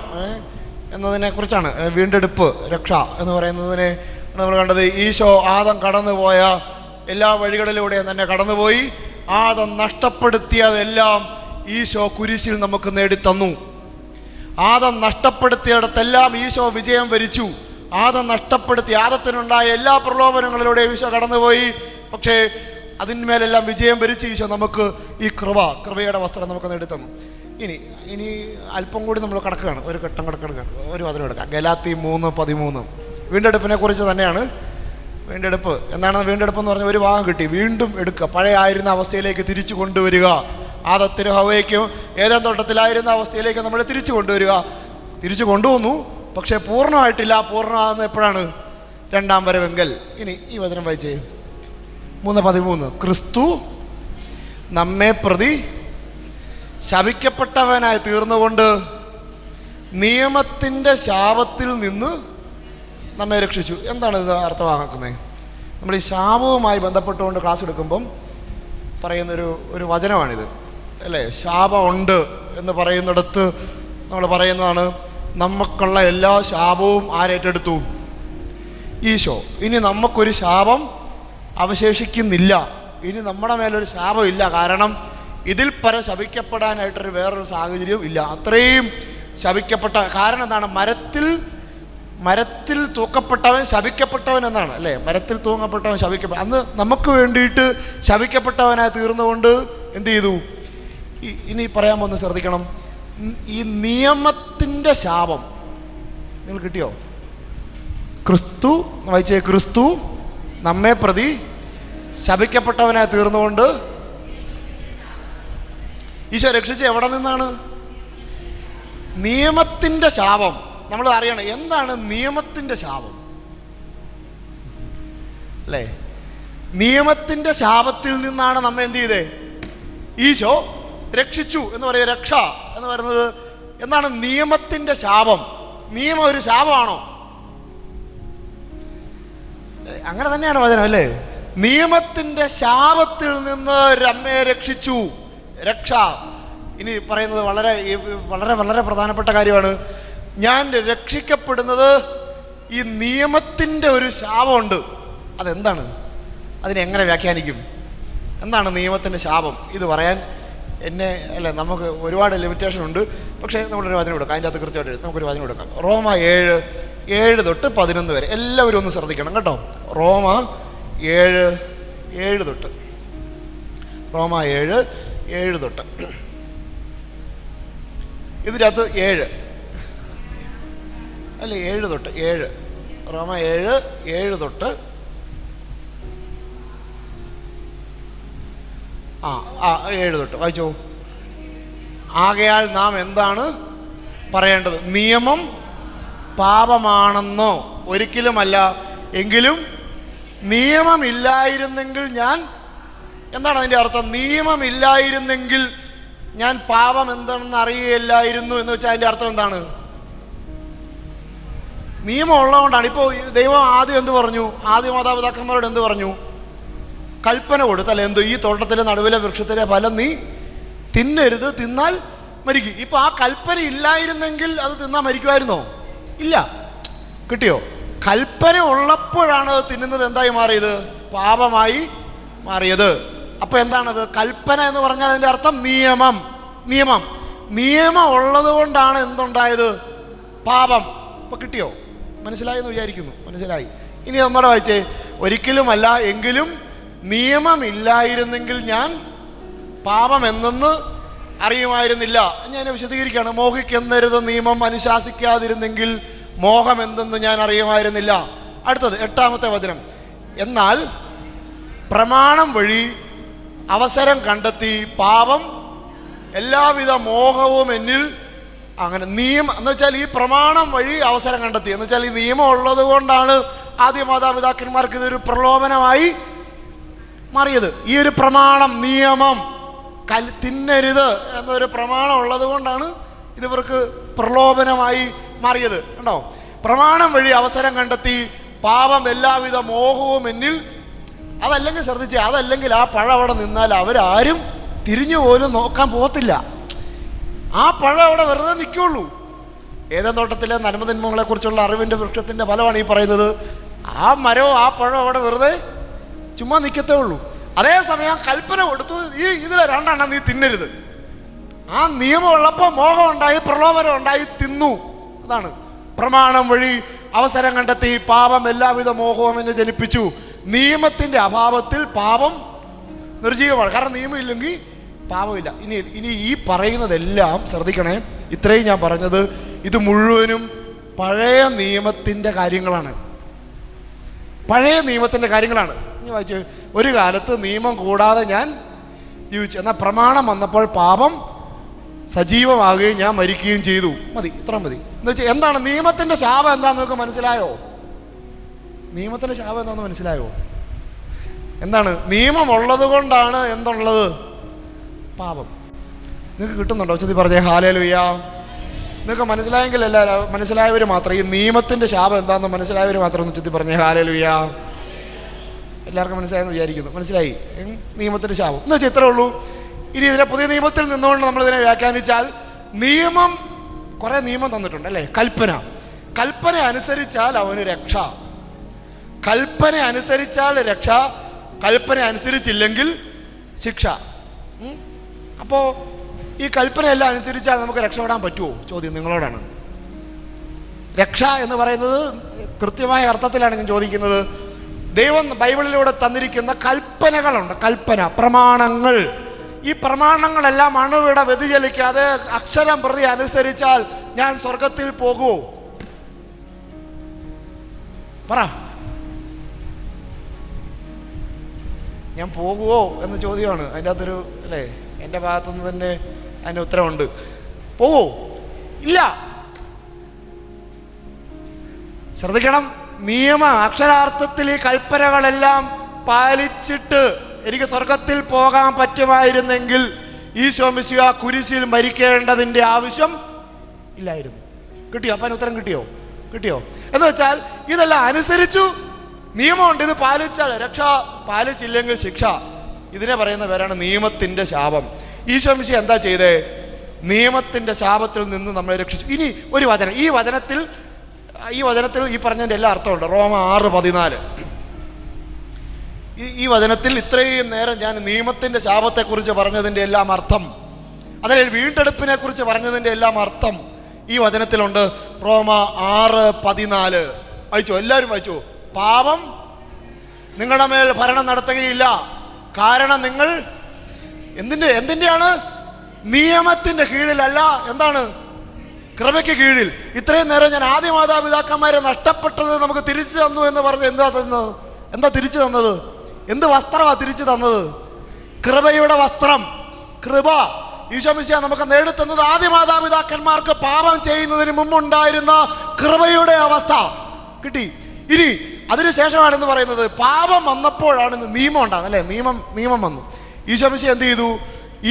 Speaker 4: എന്നതിനെ കുറിച്ചാണ് വീണ്ടെടുപ്പ്, രക്ഷ എന്ന് പറയുന്നതിനെ നമ്മൾ കണ്ടത്. ഈശോ ആദം കടന്നുപോയ എല്ലാ വഴികളിലൂടെയും തന്നെ കടന്നുപോയി. ആദം നഷ്ടപ്പെടുത്തിയതെല്ലാം ഈശോ കുരിശിൽ നമുക്ക് നേടിത്തന്നു. ആദം നഷ്ടപ്പെടുത്തിയിടത്തെല്ലാം ഈശോ വിജയം വരിച്ചു. ആദം നഷ്ടപ്പെടുത്തി ആദത്തിനുണ്ടായ എല്ലാ പ്രലോഭനങ്ങളിലൂടെയും ഈശോ കടന്നുപോയി. പക്ഷേ അതിന്മേലെല്ലാം വിജയം വരിച്ച് ഈശോ നമുക്ക് ഈ കൃപയുടെ വസ്ത്രം നമുക്ക് നേടിത്തന്നു. ഇനി അല്പം കൂടി നമ്മൾ കിടക്കുകയാണ്, ഒരു ഘട്ടം കിടക്കുകയാണ്, ഒരു വചനം എടുക്കാം. ഗലാത്തി 3:13 വീണ്ടെടുപ്പിനെ കുറിച്ച് തന്നെയാണ്. വീണ്ടെടുപ്പ് എന്താണ്? വീണ്ടെടുപ്പ് എന്ന് പറഞ്ഞാൽ ഒരു ഭാഗം കിട്ടി, വീണ്ടും എടുക്കുക, പഴയ ആയിരുന്ന അവസ്ഥയിലേക്ക് തിരിച്ചു കൊണ്ടുവരിക. ആദത്തിനും ഹവ്വയ്ക്കും ഏദൻ തോട്ടത്തിലായിരുന്ന അവസ്ഥയിലേക്ക് നമ്മൾ തിരിച്ചു കൊണ്ടുവരിക. തിരിച്ചു കൊണ്ടുവന്നു, പക്ഷേ പൂർണ്ണമായിട്ടില്ല. പൂർണ്ണമാകുന്ന എപ്പോഴാണ്? രണ്ടാം വരവെങ്കൽ. ഇനി ഈ വചനം വായിച്ചേ, 3:13. ക്രിസ്തു നമ്മെ പ്രതി ശപിക്കപ്പെട്ടവനായി തീർന്നുകൊണ്ട് നിയമത്തിൻ്റെ ശാപത്തിൽ നിന്ന് നമ്മെ രക്ഷിച്ചു. എന്താണ് ഇത് അർത്ഥമാക്കുന്നത്? നമ്മൾ ഈ ശാപവുമായി ബന്ധപ്പെട്ടുകൊണ്ട് ക്ലാസ് എടുക്കുമ്പം പറയുന്നൊരു വചനമാണിത്, അല്ലേ? ശാപമുണ്ട് എന്ന് പറയുന്നിടത്ത് നമ്മൾ പറയുന്നതാണ്, നമുക്കുള്ള എല്ലാ ശാപവും ആരേറ്റെടുത്തു? ഈശോ. ഇനി നമുക്കൊരു ശാപം അവശേഷിക്കുന്നില്ല. ഇനി നമ്മുടെ മേലൊരു ശാപമില്ല. കാരണം ഇതിൽ പരം ശപിക്കപ്പെടാനായിട്ടൊരു വേറൊരു സാഹചര്യവും ഇല്ല. അത്രയും ശപിക്കപ്പെട്ട. കാരണം എന്താണ്? മരത്തിൽ തൂക്കപ്പെട്ടവൻ ശപിക്കപ്പെട്ടവൻ എന്നാണ്, അല്ലേ? മരത്തിൽ തൂങ്ങപ്പെട്ടവൻ ശപിക്കപ്പെട്ട. അന്ന് നമുക്ക് വേണ്ടിയിട്ട് ശപിക്കപ്പെട്ടവനായി തീർന്നുകൊണ്ട് എന്ത് ചെയ്തു? ഇനി പറയാൻ പോകുന്നത് ശ്രദ്ധിക്കണം. ഈ നിയമത്തിൻ്റെ ശാപം നിങ്ങൾ കിട്ടിയോ? ക്രിസ്തു വായിച്ചേ, ക്രിസ്തു നമ്മെ പ്രതി ശപിക്കപ്പെട്ടവനായി തീർന്നുകൊണ്ട് ഈശോ രക്ഷിച്ച് എവിടെ നിന്നാണ്? നിയമത്തിൻ്റെ ശാപം. നമ്മൾ അറിയണം എന്താണ് നിയമത്തിൻ്റെ ശാപം, അല്ലേ? നിയമത്തിൻ്റെ ശാപത്തിൽ നിന്നാണ് നമ്മെ എന്ത് ചെയ്തേ? ഈശോ രക്ഷിച്ചു എന്ന് പറയുക. രക്ഷ എന്ന് പറയുന്നത് എന്താണ്? നിയമത്തിൻ്റെ ശാപം. നിയമം ഒരു ശാപമാണോ? അങ്ങനെ തന്നെയാണ് വചനം, അല്ലേ? നിയമത്തിൻ്റെ ശാപത്തിൽ നിന്ന് നമ്മെ രക്ഷിച്ചു. രക്ഷ. ഇനി പറയുന്നത് വളരെ വളരെ വളരെ പ്രധാനപ്പെട്ട കാര്യമാണ്. ഞാൻ രക്ഷിക്കപ്പെടുന്നത് ഈ നിയമത്തിൻ്റെ ഒരു ശാപമുണ്ട്. അതെന്താണ്? അതിനെങ്ങനെ വ്യാഖ്യാനിക്കും? എന്താണ് നിയമത്തിൻ്റെ ശാപം? ഇത് പറയാൻ എന്നെ അല്ല, നമുക്ക് ഒരുപാട് ലിമിറ്റേഷൻ ഉണ്ട്. പക്ഷേ നമ്മളൊരു വചനം എടുക്കാം, അതിൻ്റെ അകത്ത് കൃത്യമായിട്ട് നമുക്കൊരു വചനം എടുക്കാം. റോമ 7 തൊട്ട് 11 വരെ എല്ലാവരും ഒന്ന് ശ്രദ്ധിക്കണം കേട്ടോ. റോമ 7 തൊട്ട്. റോമ 7 തൊട്ട്. ഇതിനകത്ത് 7 അല്ല 7 തൊട്ട് 7. റോമ 7 തൊട്ട് 7 തൊട്ട് വായിച്ചോ. ആകയാൽ നാം എന്താണ് പറയേണ്ടത്? നിയമം പാപമാണെന്നോ? ഒരിക്കലുമല്ല. എങ്കിലും നിയമമില്ലായിരുന്നെങ്കിൽ ഞാൻ, എന്താണ് അതിൻ്റെ അർത്ഥം? നിയമമില്ലായിരുന്നെങ്കിൽ ഞാൻ പാപം എന്താണെന്ന് അറിയുകയില്ലായിരുന്നു എന്ന് വെച്ചാൽ അതിൻ്റെ അർത്ഥം എന്താണ്? നിയമം ഉള്ളതുകൊണ്ടാണ്. ഇപ്പോൾ ദൈവം ആദ്യം എന്ത് പറഞ്ഞു? ആദ്യ മാതാപിതാക്കന്മാരോട് എന്ത് പറഞ്ഞു? കൽപ്പന കൊടുത്തല്ലേ? എന്ത്? ഈ തോട്ടത്തിലെ നടുവിലെ വൃക്ഷത്തിലെ ഫലം നീ തിന്നരുത്, തിന്നാൽ മരിക്കും. ഇപ്പം ആ കൽപ്പന ഇല്ലായിരുന്നെങ്കിൽ അത് തിന്നാൽ മരിക്കുമായിരുന്നോ? ഇല്ല. കിട്ടിയോ? കൽപ്പന ഉള്ളപ്പോഴാണ് അത് തിന്നുന്നത് എന്തായി മാറിയത്? പാപമായി മാറിയത്. അപ്പം എന്താണത്? കൽപ്പന എന്ന് പറഞ്ഞാൽ അതിൻ്റെ അർത്ഥം നിയമം ഉള്ളത് കൊണ്ടാണ് എന്തുണ്ടായത്? പാപം. ഇപ്പം കിട്ടിയോ? മനസ്സിലായെന്ന് വിചാരിക്കുന്നു. മനസ്സിലായി. ഇനി ഒന്നുകൂടെ വായിച്ചേ. ഒരിക്കലുമല്ല, എങ്കിലും നിയമമില്ലായിരുന്നെങ്കിൽ ഞാൻ പാപം എന്തെന്ന് അറിയുമായിരുന്നില്ല. ഞാൻ വിശദീകരിക്കുകയാണ്. മോഹിക്കെന്നരുത് നിയമം അനുശാസിക്കാതിരുന്നെങ്കിൽ മോഹം എന്തെന്ന് ഞാൻ അറിയുമായിരുന്നില്ല. അടുത്തത് 8-ാമത്തെ വചനം. എന്നാൽ പ്രമാണം വഴി അവസരം കണ്ടെത്തി പാപം എല്ലാവിധ മോഹവും എന്നിൽ. അങ്ങനെ നിയമം എന്ന് വെച്ചാൽ ഈ പ്രമാണം വഴി അവസരം കണ്ടെത്തി എന്ന് വെച്ചാൽ ഈ നിയമം ഉള്ളത് കൊണ്ടാണ് ആദ്യ മാതാപിതാക്കന്മാർക്ക് ഇതൊരു പ്രലോഭനമായി മാറിയത്. ഈ ഒരു പ്രമാണം, നിയമം, തിന്നരുത് എന്നൊരു പ്രമാണം ഉള്ളത് കൊണ്ടാണ് ഇതിവർക്ക് പ്രലോഭനമായി മാറിയത്. കണ്ടോ? പ്രമാണം വഴി അവസരം കണ്ടെത്തി പാപം എല്ലാവിധ മോഹവും എന്നിൽ. അതല്ലെങ്കിൽ ശ്രദ്ധിച്ചേ, അതല്ലെങ്കിൽ ആ പഴം അവിടെ നിന്നാൽ അവരാരും തിരിഞ്ഞു പോലും നോക്കാൻ പോകത്തില്ല. ആ പഴം അവിടെ വെറുതെ നിൽക്കുള്ളൂ. ഏതൻ തോട്ടത്തിലെ നന്മതിന്മകളെക്കുറിച്ചുള്ള അറിവിൻ്റെ വൃക്ഷത്തിൻ്റെ ഫലമാണ് ഈ പറയുന്നത്. ആ മരവും ആ പഴം അവിടെ വെറുതെ ചുമ്മാ നിൽക്കത്തേ ഉള്ളൂ. അതേസമയം കൽപ്പന കൊടുത്തു, ഇതിലെ 2 നീ തിന്നരുത്. ആ നിയമം ഉള്ളപ്പോൾ മോഹം ഉണ്ടായി, പ്രലോഭനം ഉണ്ടായി, തിന്നു. അതാണ് പ്രമാണം വഴി അവസരം കണ്ടെത്തി പാപം എല്ലാവിധ മോഹവും എന്നെ ജനിപ്പിച്ചു. നിയമത്തിൻ്റെ അഭാവത്തിൽ പാപം നിർജീവമാണ്. കാരണം നിയമം ഇല്ലെങ്കിൽ പാപമില്ല. ഇനി ഈ പറയുന്നതെല്ലാം ശ്രദ്ധിക്കണേ. ഇത്രയും ഞാൻ പറഞ്ഞത് ഇത് മുഴുവനും പഴയ നിയമത്തിൻ്റെ കാര്യങ്ങളാണ്. പഴയ നിയമത്തിൻ്റെ കാര്യങ്ങളാണ്. ഇനി വായിച്ച്, ഒരു കാലത്ത് നിയമം കൂടാതെ ഞാൻ ജീവിച്ചു, എന്നാൽ പ്രമാണം വന്നപ്പോൾ പാപം സജീവമാകുകയും ഞാൻ മരിക്കുകയും ചെയ്തു. മതി, ഇത്ര മതി. എന്ന് വെച്ചാൽ എന്താണ് നിയമത്തിൻ്റെ ശാപം? എന്താണെന്ന് നിങ്ങൾക്ക് മനസ്സിലായോ? നിയമത്തിൻ്റെ ശാപം എന്താണെന്ന് മനസ്സിലായോ? എന്താണ്? നിയമം ഉള്ളത് കൊണ്ടാണ് എന്തുള്ളത്? പാപം. നിങ്ങൾക്ക് കിട്ടുന്നുണ്ടോ? ഉച്ചത്തിൽ പറഞ്ഞേ ഹല്ലേലൂയ. നിങ്ങൾക്ക് മനസ്സിലായെങ്കിൽ എല്ലാവരും, മനസ്സിലായവർ മാത്രം, ഈ നിയമത്തിൻ്റെ ശാപം എന്താണെന്ന് മനസ്സിലായവർ മാത്രം ഒന്ന് ഉച്ചത്തിൽ പറഞ്ഞേ ഹല്ലേലൂയ. എല്ലാവർക്കും മനസ്സിലായെന്ന് വിചാരിക്കുന്നു. മനസ്സിലായി നിയമത്തിൻ്റെ ശാപം എന്ന് വെച്ചാൽ ഇത്രേ ഉള്ളൂ. ഇനി ഇതിനെ പുതിയ നിയമത്തിൽ നിന്നുകൊണ്ട് നമ്മളിതിനെ വ്യാഖ്യാനിച്ചാൽ, നിയമം, കുറേ നിയമം തന്നിട്ടുണ്ട് അല്ലേ? കൽപ്പന അനുസരിച്ചാൽ അവന് രക്ഷ. കൽപ്പന അനുസരിച്ചാൽ രക്ഷ, കൽപ്പന അനുസരിച്ചില്ലെങ്കിൽ ശിക്ഷ. അപ്പോൾ ഈ കൽപ്പനയെല്ലാം അനുസരിച്ചാൽ നമുക്ക് രക്ഷപ്പെടാൻ പറ്റുമോ? ചോദ്യം നിങ്ങളോടാണ്. രക്ഷ എന്ന് പറയുന്നത് കൃത്യമായ അർത്ഥത്തിലാണ് ഞാൻ ചോദിക്കുന്നത്. ദൈവം ബൈബിളിലൂടെ തന്നിരിക്കുന്ന കൽപ്പനകളുണ്ട്, കൽപ്പന, പ്രമാണങ്ങൾ. ഈ പ്രമാണങ്ങളെല്ലാം അണുവിട വ്യതിചലിക്കാതെ അക്ഷരം പ്രതി അനുസരിച്ചാൽ ഞാൻ സ്വർഗത്തിൽ പോകുമോ? പറ, ഞാൻ പോകുമോ എന്ന ചോദ്യമാണ്. അതിൻ്റെ അകത്തൊരു അല്ലേ, എൻ്റെ ഭാഗത്തുനിന്ന് തന്നെ അതിന് ഉത്തരവുണ്ട്. പോവോ? ഇല്ല. ശ്രദ്ധിക്കണം, നിയമ അക്ഷരാർത്ഥത്തിൽ ഈ കൽപ്പനകളെല്ലാം പാലിച്ചിട്ട് എനിക്ക് സ്വർഗത്തിൽ പോകാൻ പറ്റുമായിരുന്നെങ്കിൽ ഈശോ മിശിഹ കുരിശിൽ മരിക്കേണ്ടതിൻ്റെ ആവശ്യം ഇല്ലായിരുന്നു. കിട്ടിയോ? അപ്പം ഉത്തരം കിട്ടിയോ? എന്ന് വെച്ചാൽ ഇതെല്ലാം അനുസരിച്ചു, നിയമമുണ്ട്, ഇത് പാലിച്ചാൽ രക്ഷ, പാലിച്ചില്ലെങ്കിൽ ശിക്ഷ. ഇതിനെ പറയുന്ന പേരാണ് നിയമത്തിൻ്റെ ശാപം. ഈശോ മിശിഹ എന്താ ചെയ്തേ? നിയമത്തിൻ്റെ ശാപത്തിൽ നിന്ന് നമ്മളെ രക്ഷിച്ചു. ഇനി ഒരു വചനം, ഈ വചനത്തിൽ ഈ പറഞ്ഞതിൻ്റെ എല്ലാ അർത്ഥമുണ്ട്. റോമ 6:14. ഈ വചനത്തിൽ ഇത്രയും നേരം ഞാൻ നിയമത്തിൻ്റെ ശാപത്തെക്കുറിച്ച് പറഞ്ഞതിൻ്റെ എല്ലാം അർത്ഥം, അതിൽ വീണ്ടെടുപ്പിനെ കുറിച്ച് പറഞ്ഞതിൻ്റെ എല്ലാം അർത്ഥം ഈ വചനത്തിലുണ്ട്. റോമ 6:14 വായിച്ചോ? എല്ലാവരും വായിച്ചോ? പാപം നിങ്ങളുടെ മേൽ ഭരണം നടത്തുകയില്ല, കാരണം നിങ്ങൾ എന്തിൻ്റെയാണ്? നിയമത്തിൻ്റെ കീഴിലല്ല. എന്താണ്? കൃപയ്ക്ക് കീഴിൽ. ഇത്രയും നേരം ഞാൻ ആദ്യ മാതാപിതാക്കന്മാരെ നഷ്ടപ്പെട്ടത് നമുക്ക് തിരിച്ചു തന്നു എന്ന് പറഞ്ഞ് എന്താ തിരിച്ചു തന്നത്? എന്ത് വസ്ത്രമാണ് തിരിച്ചു തന്നത്? കൃപയുടെ വസ്ത്രം, കൃപ. ഈശോ മിശിഹ നമുക്ക് നേടിത്തന്നത് ആദ്യ മാതാപിതാക്കന്മാർക്ക് പാപം ചെയ്യുന്നതിന് മുമ്പുണ്ടായിരുന്ന കൃപയുടെ അവസ്ഥ കിട്ടി. ഇനി അതിനുശേഷമാണെന്ന് പറയുന്നത് പാപം വന്നപ്പോഴാണ് നിയമം ഉണ്ടാകുന്നത് അല്ലേ? നിയമം വന്നു. ഈശോ മിശിഹ എന്ത് ചെയ്തു?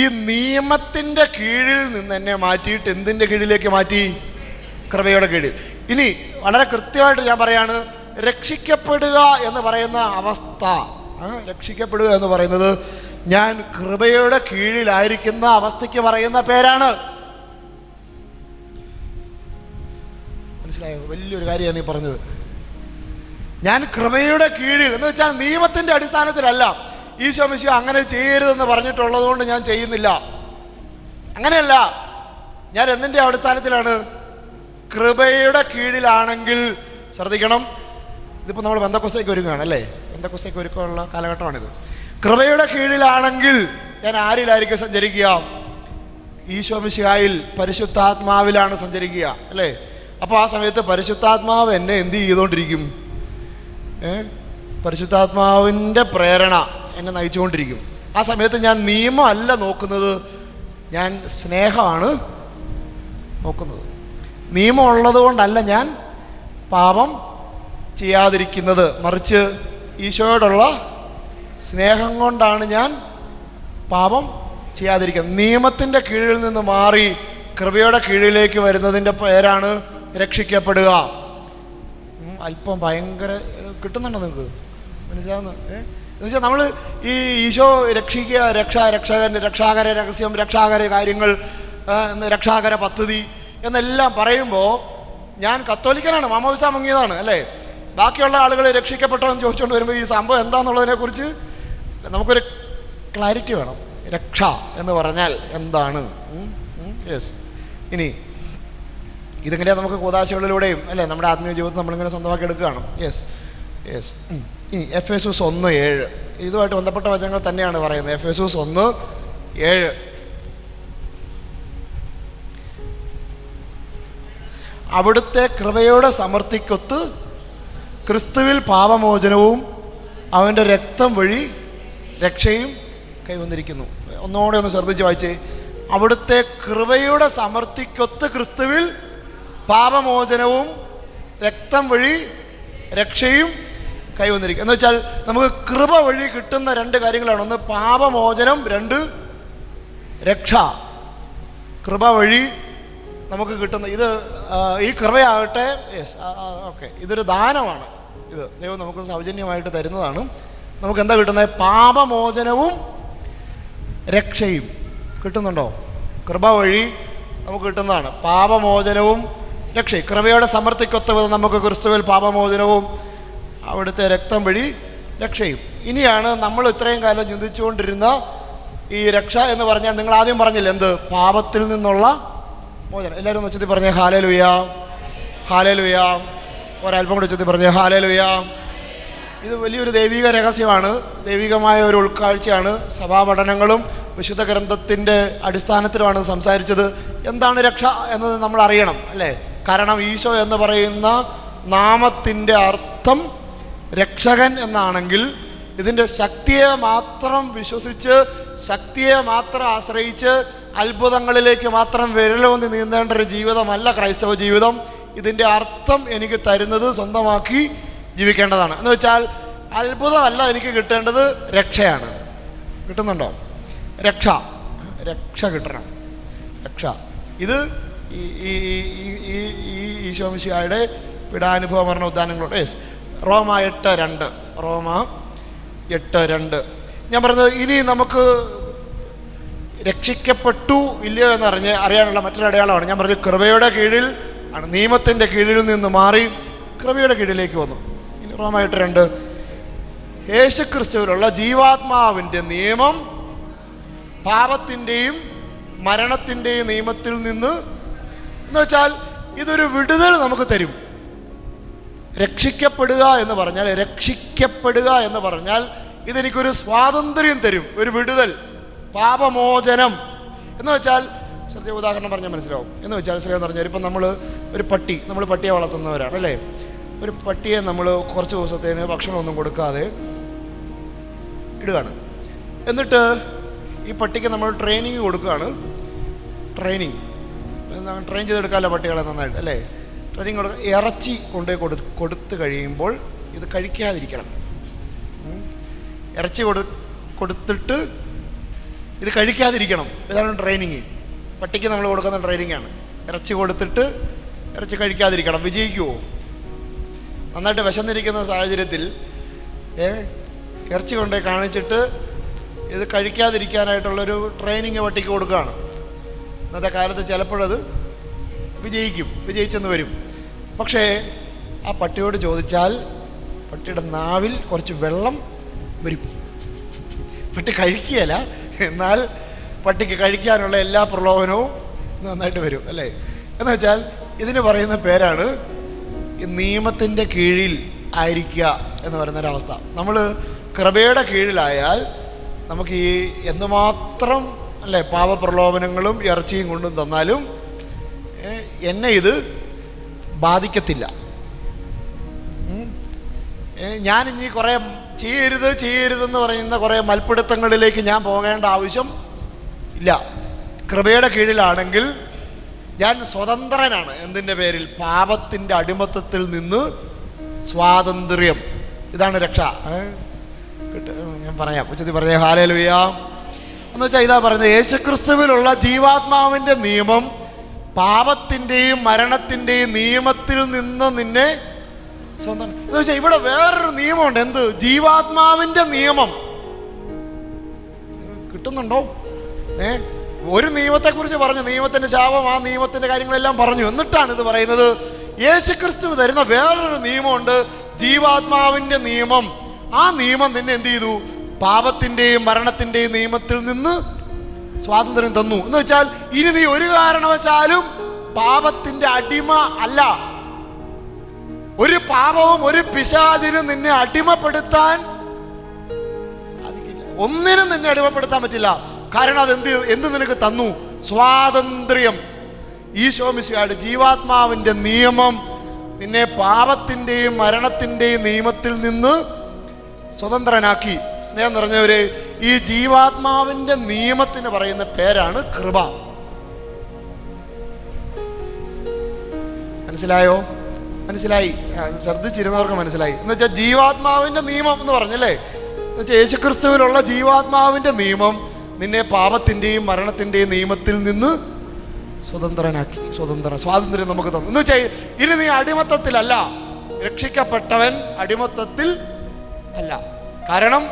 Speaker 4: ഈ നിയമത്തിൻ്റെ കീഴിൽ നിന്ന് എന്നെ മാറ്റിയിട്ട് എന്തിൻ്റെ കീഴിലേക്ക് മാറ്റി? കൃപയുടെ കീഴിൽ. ഇനി വളരെ കൃത്യമായിട്ട് ഞാൻ പറയാണ്, രക്ഷിക്കപ്പെടുക എന്ന് പറയുന്ന അവസ്ഥ, രക്ഷിക്കപ്പെടുക എന്ന് പറയുന്നത് ഞാൻ കൃപയുടെ കീഴിലായിരിക്കുന്ന അവസ്ഥയ്ക്ക് പറയുന്ന പേരാണ്. മനസ്സിലായോ? വലിയൊരു കാര്യമാണ് ഈ പറഞ്ഞത്. ഞാൻ കൃപയുടെ കീഴിൽ എന്ന് വെച്ചാൽ നിയമത്തിൻ്റെ അടിസ്ഥാനത്തിലല്ല. ഈശോ മിശിഹ അങ്ങനെ ചെയ്യരുതെന്ന് പറഞ്ഞിട്ടുള്ളത് കൊണ്ട് ഞാൻ ചെയ്യുന്നില്ല, അങ്ങനെയല്ല. ഞാൻ എന്തിൻ്റെ അടിസ്ഥാനത്തിലാണ്? കൃപയുടെ കീഴിലാണെങ്കിൽ. ശ്രദ്ധിക്കണം, ഇതിപ്പോൾ നമ്മൾ പെന്തക്കോസ്തേക്ക് ഒരുങ്ങുകയാണ് അല്ലേ? പെന്തക്കോസ്തേക്ക് ഒരുക്കമുള്ള കാലഘട്ടമാണിത്. കൃപയുടെ കീഴിലാണെങ്കിൽ ഞാൻ ആരിലായിരിക്കും സഞ്ചരിക്കുക? ഈശോ മിശിഹായിൽ, പരിശുദ്ധാത്മാവിലാണ് സഞ്ചരിക്കുക അല്ലേ? അപ്പോൾ ആ സമയത്ത് പരിശുദ്ധാത്മാവ് എന്നെ എന്ത് ചെയ്തുകൊണ്ടിരിക്കും? പരിശുദ്ധാത്മാവിൻ്റെ പ്രേരണ എന്നെ നയിച്ചുകൊണ്ടിരിക്കും. ആ സമയത്ത് ഞാൻ നിയമമല്ല നോക്കുന്നത്, ഞാൻ സ്നേഹമാണ് നോക്കുന്നത്. നിയമം ഉള്ളത് കൊണ്ടല്ല ഞാൻ പാപം ചെയ്യാതിരിക്കുന്നത്, മറിച്ച് ഈശോയോടുള്ള സ്നേഹം കൊണ്ടാണ് ഞാൻ പാപം ചെയ്യാതിരിക്കുന്നത്. നിയമത്തിൻ്റെ കീഴിൽ നിന്ന് മാറി കൃപയുടെ കീഴിലേക്ക് വരുന്നതിൻ്റെ പേരാണ് രക്ഷിക്കപ്പെടുക. അല്പം ഭയങ്കര കിട്ടുന്നുണ്ടോ നിങ്ങൾക്ക്? മനസ്സിലാവുന്നു? എന്നുവെച്ചാൽ നമ്മൾ ഈ ഈശോ രക്ഷിക്കുക, രക്ഷാകര രഹസ്യം, രക്ഷാകര കാര്യങ്ങൾ, രക്ഷാകര പദ്ധതി എന്നെല്ലാം പറയുമ്പോൾ ഞാൻ കത്തോലിക്കനാണ്, മാമോദിസ മുങ്ങിയതാണ് അല്ലേ? ബാക്കിയുള്ള ആളുകൾ രക്ഷിക്കപ്പെട്ടോ എന്ന് ചോദിച്ചുകൊണ്ട് വരുമ്പോൾ ഈ സംഭവം എന്താണെന്നുള്ളതിനെക്കുറിച്ച് നമുക്കൊരു ക്ലാരിറ്റി വേണം. രക്ഷ എന്ന് പറഞ്ഞാൽ എന്താണ്? യെസ്. ഇനി ഇതിങ്ങനെ നമുക്ക് കൂദാശകളിലൂടെയും അല്ലേ നമ്മുടെ ആത്മീയ ജീവിതത്തിൽ നമ്മളിങ്ങനെ സ്വന്തമാക്കി എടുക്കുകയാണ്. Yes yes. ഇനി എഫേസൂസ് 1:7 ഇതുമായിട്ട് ബന്ധപ്പെട്ട വചനങ്ങൾ തന്നെയാണ് പറയുന്നത്. എഫേസൂസ് 1:7 അവിടുത്തെ കൃപയുടെ സമൃദ്ധിക്കൊത്ത് ക്രിസ്തുവിൽ പാപമോചനവും അവൻ്റെ രക്തം വഴി രക്ഷയും കൈവന്നിരിക്കുന്നു. ഒന്നുകൂടെ ഒന്ന് ശ്രദ്ധിച്ച് വായിച്ചേ. അവിടുത്തെ കൃപയുടെ സമൃദ്ധിക്കൊത്ത് ക്രിസ്തുവിൽ പാപമോചനവും രക്തം വഴി രക്ഷയും കൈവന്നിരിക്കും. എന്ന് വെച്ചാൽ നമുക്ക് കൃപ വഴി കിട്ടുന്ന രണ്ട് കാര്യങ്ങളാണ്. ഒന്ന് പാപമോചനം, രണ്ട് രക്ഷ. കൃപ വഴി നമുക്ക് കിട്ടുന്ന ഇത് ഈ കൃപയാകട്ടെ ഓക്കെ ഇതൊരു ദാനമാണ്. ഇത് ദൈവം നമുക്ക് സൗജന്യമായിട്ട് തരുന്നതാണ്. നമുക്ക് എന്താ കിട്ടുന്നത്? പാപമോചനവും രക്ഷയും കിട്ടുന്നുണ്ടോ? കൃപ വഴി നമുക്ക് കിട്ടുന്നതാണ് പാപമോചനവും രക്ഷയും. കൃപയുടെ സമൃദ്ധിക്കൊത്ത വിധം നമുക്ക് ക്രിസ്തുവിൽ പാപമോചനവും അവിടുത്തെ രക്തം വഴി രക്ഷയും. ഇനിയാണ് നമ്മൾ ഇത്രയും കാലം ചിന്തിച്ചുകൊണ്ടിരുന്ന ഈ രക്ഷ എന്ന് പറഞ്ഞാൽ നിങ്ങൾ ആദ്യം പറഞ്ഞില്ല എന്ത്? പാപത്തിൽ നിന്നുള്ള മോചനം. എല്ലാവരും ഒന്ന് ഉച്ചത്തിൽ പറഞ്ഞേ ഹല്ലേലൂയ, ഹല്ലേലൂയ. ഒരല്പം കൂടി ഉച്ചത്തിൽ പറഞ്ഞേ ഹല്ലേലൂയ. ഇത് വലിയൊരു ദൈവിക രഹസ്യമാണ്, ദൈവികമായ ഒരു ഉൾക്കാഴ്ചയാണ്. സഭാപഠനങ്ങളും വിശുദ്ധ ഗ്രന്ഥത്തിൻ്റെ അടിസ്ഥാനത്തിലുമാണ് സംസാരിച്ചത്. എന്താണ് രക്ഷ എന്നത് നമ്മൾ അറിയണം അല്ലേ? കാരണം ഈശോ എന്ന് പറയുന്ന നാമത്തിൻ്റെ അർത്ഥം രക്ഷകൻ എന്നാണെങ്കിൽ ഇതിൻ്റെ ശക്തിയെ മാത്രം വിശ്വസിച്ച്, ശക്തിയെ മാത്രം ആശ്രയിച്ച്, അത്ഭുതങ്ങളിലേക്ക് മാത്രം വിരലൂന്നി നീന്തേണ്ട ഒരു ജീവിതമല്ല ക്രൈസ്തവ ജീവിതം. ഇതിൻ്റെ അർത്ഥം എനിക്ക് തരുന്നത് സ്വന്തമാക്കി ജീവിക്കേണ്ടതാണ്. എന്ന് വെച്ചാൽ അത്ഭുതമല്ല എനിക്ക് കിട്ടേണ്ടത്, രക്ഷയാണ്. കിട്ടുന്നുണ്ടോ? രക്ഷ, രക്ഷ കിട്ടണം, രക്ഷ. ഇത് ഈ ഈശോ മിശിഹായുടെ പീഡാനുഭവ മരണ ഉദ്ധാനങ്ങളോട് റോമ 8:2 റോമ 8:2 ഞാൻ പറഞ്ഞത്. ഇനി നമുക്ക് രക്ഷിക്കപ്പെട്ടു ഇല്ലയോ എന്ന് അറിയാനുള്ള മറ്റൊരു അടയാളമാണ്. ഞാൻ പറഞ്ഞത് കൃപയുടെ കീഴിൽ ആണ്, നിയമത്തിൻ്റെ കീഴിൽ നിന്ന് മാറി കൃപയുടെ കീഴിലേക്ക് വന്നു. ഇനി റോമ 8:2 യേശുക്രിസ്തുവിലുള്ള ജീവാത്മാവിൻ്റെ നിയമം പാപത്തിൻ്റെയും മരണത്തിൻ്റെയും നിയമത്തിൽ നിന്ന് എന്ന് വെച്ചാൽ ഇതൊരു വിടുതൽ നമുക്ക് തരും. രക്ഷിക്കപ്പെടുക എന്ന് പറഞ്ഞാൽ, രക്ഷിക്കപ്പെടുക എന്ന് പറഞ്ഞാൽ ഇതെനിക്കൊരു സ്വാതന്ത്ര്യം തരും, ഒരു വിടുതൽ, പാപമോചനം. എന്ന് വെച്ചാൽ ചെറിയ ഉദാഹരണം പറഞ്ഞാൽ മനസ്സിലാവും. എന്ന് വെച്ചാൽ എന്ന് പറഞ്ഞാൽ ഇപ്പം നമ്മൾ പട്ടിയെ വളർത്തുന്നവരാണ് അല്ലേ? ഒരു പട്ടിയെ നമ്മൾ കുറച്ച് ദിവസത്തേന് ഭക്ഷണമൊന്നും കൊടുക്കാതെ ഇടുകയാണ്. എന്നിട്ട് ഈ പട്ടിക്ക് നമ്മൾ ട്രെയിനിങ് കൊടുക്കുകയാണ്. ട്രെയിൻ ചെയ്തെടുക്കാമല്ലോ പട്ടികളെ നന്നായിട്ട് അല്ലേ? ട്രെയിനിങ് കൊടുക്കുക. ഇറച്ചി കൊണ്ടുപോയി കൊടുത്തു കഴിയുമ്പോൾ ഇത് കഴിക്കാതിരിക്കണം. ഇറച്ചി കൊടുത്തിട്ട് ഇത് കഴിക്കാതിരിക്കണം. ഇതാണ് ട്രെയിനിങ്. പട്ടിക്ക് നമ്മൾ കൊടുക്കുന്ന ട്രെയിനിങ്ങാണ്. ഇറച്ചി കൊടുത്തിട്ട് ഇറച്ചി കഴിക്കാതിരിക്കണം. വിജയിക്കുമോ? നന്നായിട്ട് വിശന്നിരിക്കുന്ന സാഹചര്യത്തിൽ ഇറച്ചി കൊണ്ടുപോയി കാണിച്ചിട്ട് ഇത് കഴിക്കാതിരിക്കാനായിട്ടുള്ളൊരു ട്രെയിനിങ് പട്ടിക്ക് കൊടുക്കുകയാണ്. ഇന്നത്തെ കാലത്ത് ചിലപ്പോഴത് വിജയിച്ചെന്ന് വരും. പക്ഷേ ആ പട്ടിയോട് ചോദിച്ചാൽ പട്ടിയുടെ നാവിൽ കുറച്ച് വെള്ളം വരും. പട്ടി കഴിക്കുകയില്ല, എന്നാൽ പട്ടിക്ക് കഴിക്കാനുള്ള എല്ലാ പ്രലോഭനവും നന്നായിട്ട് വരും അല്ലേ? എന്ന് വെച്ചാൽ ഇതിന് പറയുന്ന പേരാണ് ഈ നിയമത്തിൻ്റെ കീഴിൽ ആയിരിക്കുക എന്ന് പറയുന്നൊരവസ്ഥ. നമ്മൾ കൃപയുടെ കീഴിലായാൽ നമുക്ക് ഈ എന്തുമാത്രം അല്ലേ പാപപ്രലോഭനങ്ങളും ഇറച്ചിയും കൊണ്ടും തന്നാലും എന്നെ ഇത് ബാധിക്കത്തില്ല. ഞാനിനി കുറേ ചെയ്യരുതെന്ന് പറയുന്ന കുറേ മൽപ്പിടുത്തങ്ങളിലേക്ക് ഞാൻ പോകേണ്ട ആവശ്യം ഇല്ല. കൃപയുടെ കീഴിലാണെങ്കിൽ ഞാൻ സ്വതന്ത്രനാണ്. എന്തിൻ്റെ പേരിൽ? പാപത്തിൻ്റെ അടിമത്തത്തിൽ നിന്ന് സ്വാതന്ത്ര്യം. ഇതാണ് രക്ഷ. ഞാൻ പറയാം, ഉച്ചത്തിൽ പറഞ്ഞേ ഹല്ലേലൂയ. എന്ന് വെച്ചാൽ ഇതാ പറയുന്നത്, യേശുക്രിസ്തുവിലുള്ള ജീവാത്മാവിൻ്റെ നിയമം പാപത്തിൻ്റെയും മരണത്തിൻ്റെയും നിയമത്തിൽ നിന്ന് നിന്നെ സ്വന്തം. എന്ന് വെച്ചാൽ ഇവിടെ വേറൊരു നിയമമുണ്ട്. എന്ത്? ജീവാത്മാവിൻ്റെ നിയമം. കിട്ടുന്നുണ്ടോ? ഒരു നിയമത്തെക്കുറിച്ച് പറഞ്ഞു, നിയമത്തിൻ്റെ ശാപം, ആ നിയമത്തിൻ്റെ കാര്യങ്ങളെല്ലാം പറഞ്ഞു. എന്നിട്ടാണ് ഇത് പറയുന്നത്, യേശുക്രിസ്തു തരുന്ന വേറൊരു നിയമമുണ്ട്, ജീവാത്മാവിൻ്റെ നിയമം. ആ നിയമം നിന്നെ എന്ത് ചെയ്തു? പാപത്തിൻ്റെയും മരണത്തിൻ്റെയും നിയമത്തിൽ നിന്ന് സ്വാതന്ത്ര്യം തന്നു. എന്ന് വെച്ചാൽ ഇനി നീ ഒരു കാരണവശാലും പാപത്തിന്റെ അടിമ അല്ല. ഒരു പാപവും ഒരു പിശാചിനും നിന്നെ അടിമപ്പെടുത്താൻ സാധിക്കില്ല. ഒന്നിനും നിന്നെ അടിമപ്പെടുത്താൻ പറ്റില്ല. കാരണം അത് എന്ത് നിനക്ക് തന്നു? സ്വാതന്ത്ര്യം. ഈശോ മിശിഹായുടെ ജീവാത്മാവിന്റെ നിയമം നിന്നെ പാപത്തിന്റെയും മരണത്തിന്റെയും നിയമത്തിൽ നിന്ന് സ്വതന്ത്രനാക്കി. സ്നേഹം നിറഞ്ഞവരെ, ഈ ജീവാത്മാവിന്റെ നിയമത്തിന് പറയുന്ന പേരാണ് കൃപ. മനസ്സിലായോ? മനസ്സിലായി? ശ്രദ്ധിച്ചിരുന്നവർക്ക് മനസ്സിലായി. എന്ന് വെച്ചാൽ ജീവാത്മാവിന്റെ നിയമം എന്ന് പറഞ്ഞല്ലേ, എന്ന് വെച്ചാൽ യേശുക്രിസ്തുവിലുള്ള ജീവാത്മാവിന്റെ നിയമം നിന്നെ പാപത്തിന്റെയും മരണത്തിന്റെയും നിയമത്തിൽ നിന്ന് സ്വതന്ത്രനാക്കി. സ്വാതന്ത്ര്യം നമുക്ക് തന്നു. എന്ന് വെച്ചാൽ ഇനി നീ അടിമത്തത്തിലല്ല. രക്ഷിക്കപ്പെട്ടവൻ അടിമത്തത്തിൽ അല്ല. കാരണം